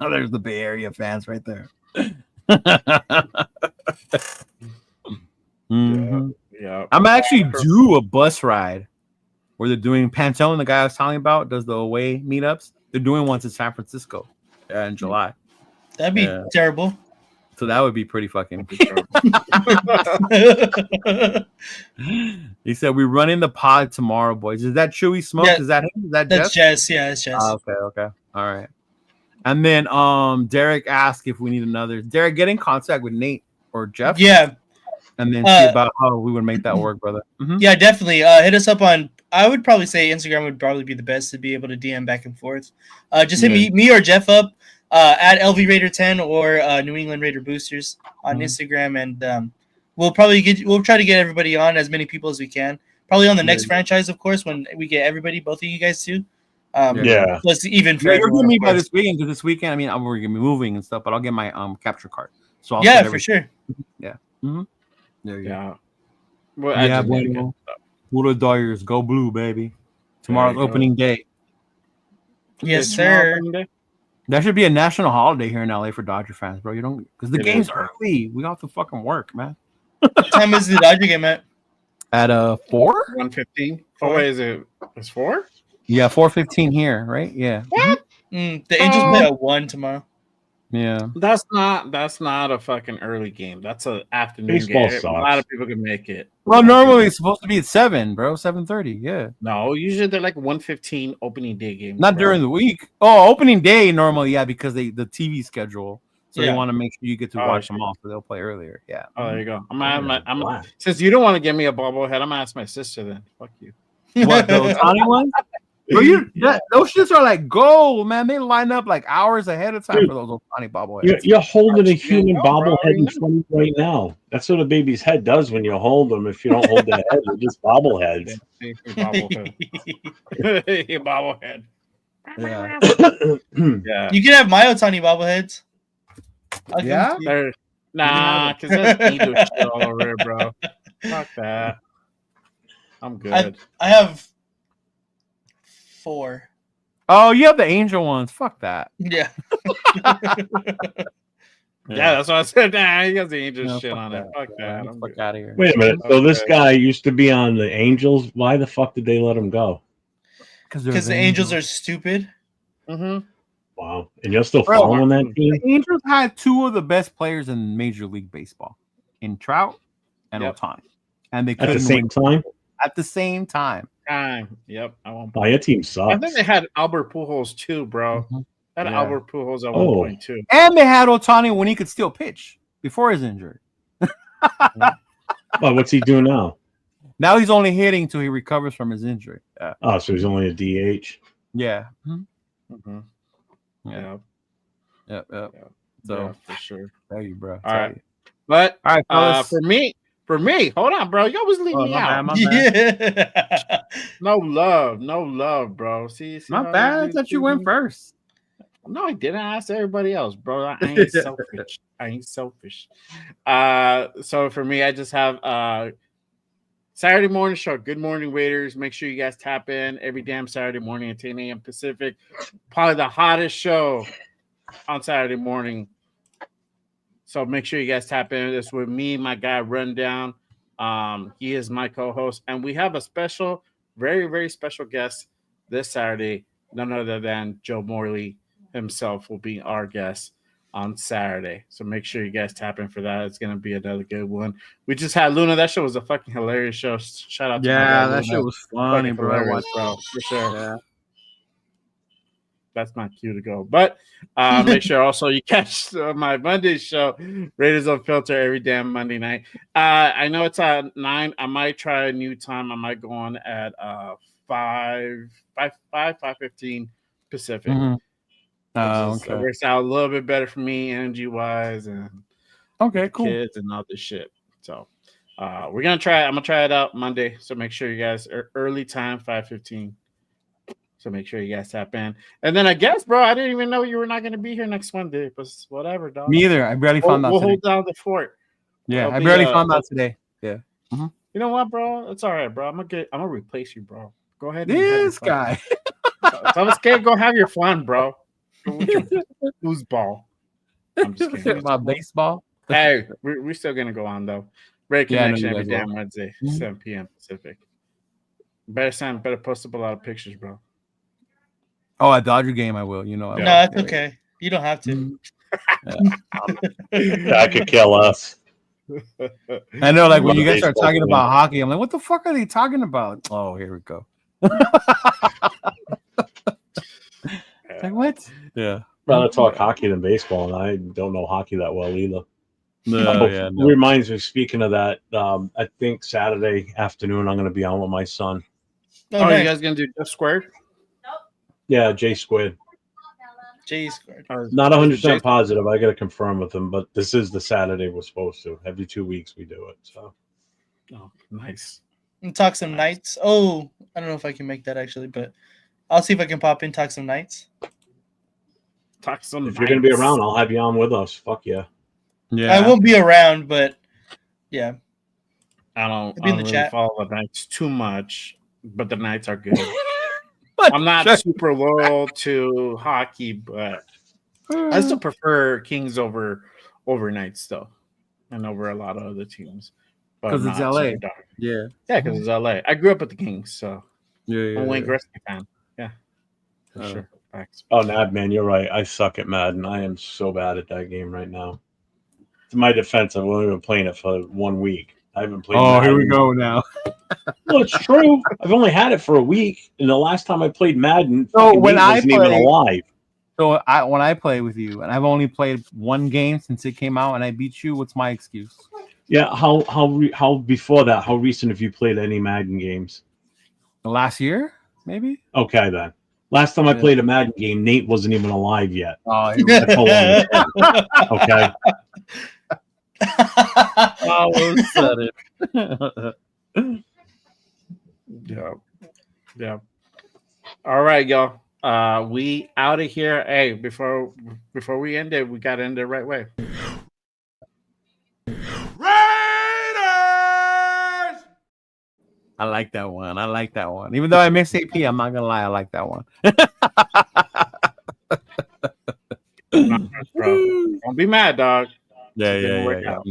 There's the Bay Area fans right there. Mm-hmm. Yeah. I'm actually due a bus ride where they're doing Pantone, the guy I was telling you about, does the away meetups. They're doing ones in San Francisco in July. That'd be terrible. So that would be pretty fucking. He said we're running the pod tomorrow, boys. Is that Chewy Smoke? Yeah, is that him? Is that that's Jess? Jess? Yeah, it's Jess. Okay. All right. And then Derek asked if we need another. Derek, get in contact with Nate or Jeff. Yeah. And then see about how we would make that work, brother. Mm-hmm. Yeah, definitely. Hit us up on. I would probably say Instagram would probably be the best to be able to DM back and forth. Just hit me or Jeff up at LV Raider 10 or New England Raider Boosters on Instagram, and we'll try to get everybody on, as many people as we can. Probably on the next franchise, of course, when we get everybody, both of you guys too. Plus even for you're me by this weekend, because this weekend, I mean, I'm going to be moving and stuff, but I'll get my capture card. So I'll for sure. Yeah. Mm-hmm. There you go. Well, bueno. Fotu Dodgers, go blue, baby. Tomorrow's opening day. Yes, sir. That should be a national holiday here in LA for Dodger fans, bro. You don't because the It game's is, bro. early. We got to fucking work, man. What time is the Dodger game at? At 4? 1:15. Four? Oh, wait, is it? It's 4? Yeah, 4:15 here, right? Yeah. What? The Angels play at 1 tomorrow. Yeah. That's not a fucking early game. That's an afternoon Baseball game. sucks. A lot of people can make it. Well, normally it's supposed to be at 7, bro. 7:30. Yeah. No, usually they're like 1:15 opening day games. Not bro. during the week. Oh, opening day normally, yeah, because the TV schedule. So Yeah. they want to make sure you get to Oh, watch them shit. all, so they'll play earlier. Yeah. Oh, there you go. Wow. Since you don't want to give me a bobblehead, I'm gonna ask my sister then. Fuck you. What, the Otani ones? Bro, those shits are like gold, man. They line up like hours ahead of time Dude, for those Otani bobbleheads. You're holding a You human know, bro, bobblehead you in know. front of you right now. That's what a baby's head does when you hold them. If you don't hold their head, they're just bobbleheads. Yeah, bobblehead. Bobblehead. Yeah. Yeah. You can have my Otani bobbleheads. I'll give Yeah? them to you. They're, nah, because there's angel shit all over here, bro. Fuck that. I'm good. I have 4. Oh, you have the angel ones. Fuck that. Yeah. Yeah, that's what I said. Nah, he got the angel No, shit fuck on it. that. Fuck Yeah, that. I'm fuck good. out of here. Wait a minute. So this Okay. guy used to be on the Angels. Why the fuck did they let him go? Because the Angels are stupid. Mm-hmm. Wow. And you're still Bro, following that team? The Angels had 2 of the best players in Major League Baseball, in Trout and Yep. Otani, and they At the couldn't same win time? at the same time. Yep. I won't. Oh, your team I sucks. think they had Albert Pujols too, bro. Mhm. They had Yeah. Albert Pujols at Oh. 1.2. And they had Otani when he could still pitch before his injury. Well, what's he doing now? Now he's only hitting till he recovers from his injury. Yeah. Oh, so he's only a DH. Yeah. Mhm. Mm-hmm. Yeah. Yeah. Yep. Yeah. So Yeah, for sure. tell you, bro. All right. But All right, fellas. for me, hold on, bro. You always leave Oh, me my out. bad, my bad. Yeah. No love, bro. See Not how bad. I you thought you do went me? first. No, I didn't. I asked everybody else, bro. I ain't selfish. I ain't selfish. So for me, I just have Saturday morning show. Good morning, Waiters. Make sure you guys tap in every damn Saturday morning at 10 a.m. Pacific. Probably the hottest show on Saturday morning. So make sure you guys tap in. This with me, my guy Rundown. He is my co-host, and we have a special, very, very special guest this Saturday. None other than Joe Morley himself will be our guest on Saturday. So make sure you guys tap in for that. It's gonna be another good one. We just had Luna. That show was a fucking hilarious show. Shout out to my Yeah, guy, that Luna. shit was funny, Fucking bro. I hilarious, watched bro, for sure. Yeah. That's my cue to go. But make sure also you catch my Monday show, Raiders Unfiltered, every damn Monday night. I know it's at 9. I might try a new time. I might go on at 5:15 Pacific. Mhm. It Okay. works out a little bit better for me, energy wise, and Okay, cool. kids and all this shit. So we're gonna try. I'm gonna try it out Monday. So make sure you guys are early time 5:15. So make sure you guys tap in. And then I guess, bro, I didn't even know you were not gonna be here next Monday, but whatever, dog. Me either. I barely found out We'll today. hold down the fort. Yeah, It'll I be, barely found out today. You know what, bro? It's all right, bro. I'm gonna replace you, bro. Go ahead. This guy. So I'm scared. Go have your fun, bro. Go with your foosball. I'm just kidding. My baseball. Hey, we're still gonna go on though. Red Yeah, I know Connection you every guys damn will. Wednesday, Mhm. 7 p.m. Pacific. Better post up a lot of pictures, bro. Oh, at Dodger game, I will. You know, I Yeah. No, will. that's Yeah. okay. You don't have to. That could kill us. I know, like when What you a guys start baseball talking game. about hockey, I'm like, what the fuck are they talking about? Oh, here we go. Like what? Yeah. Rather talk hockey than baseball, and I don't know hockey that well either. No, It reminds me, speaking of that, I think Saturday afternoon I'm going to be on with my son. Oh, Oh, nice. you guys gonna do Jeff Squared? Yeah, J Squid. J squared. Not 100% Jason- positive. I got to confirm with him, but this is the Saturday we're supposed to. Every 2 weeks we do it. So Oh, nice. And talk some nights. Oh, I don't know if I can make that actually, but I'll see if I can pop in, talk some nights. Talk some. if you're going to be nights. around, I'll have you on with us. Fuck yeah. Yeah. I won't be around, but yeah. I don't It'll be in the really chat. follow the nights too much, but the nights are good. But I'm not shut- super loyal to hockey, but I still prefer Kings over Knights though, and over a lot of other teams. But because it's not LA. so dark. Yeah. Yeah, because it's LA. I grew up with the Kings, so Yeah. I'm a Wayne Gretzky fan. Yeah, for Oh. sure. Facts. Oh, Nad, man, you're right. I suck at Madden. I am so bad at that game right now. To my defense, I've only been playing it for 1 week. I haven't played. Oh, here we Madden. go now. Well, it's true. I've only had it for a week, and the last time I played Madden, So fucking when Nate I wasn't even play- alive. So when I play with you, and I've only played one game since it came out, and I beat you, what's my excuse? Yeah, how before that? How recent have you played any Madden games? Last year, maybe. Okay, then. Last time I Yeah. played a Madden game, Nate wasn't even alive yet. Oh, here we go. That's how long it's been. Okay. Almost said it. Yeah. All right, y'all. We out of here. Hey, before we end it, we gotta end it right way. I like that one. Even though I miss AP, I'm not gonna lie, I like that one. Bro. Don't be mad, dog. Yeah. I'm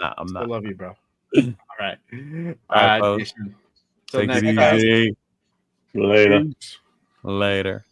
I not. love you, bro. All right. All right, folks. Jason. Till Take next it time. easy. Later. Peace. Later.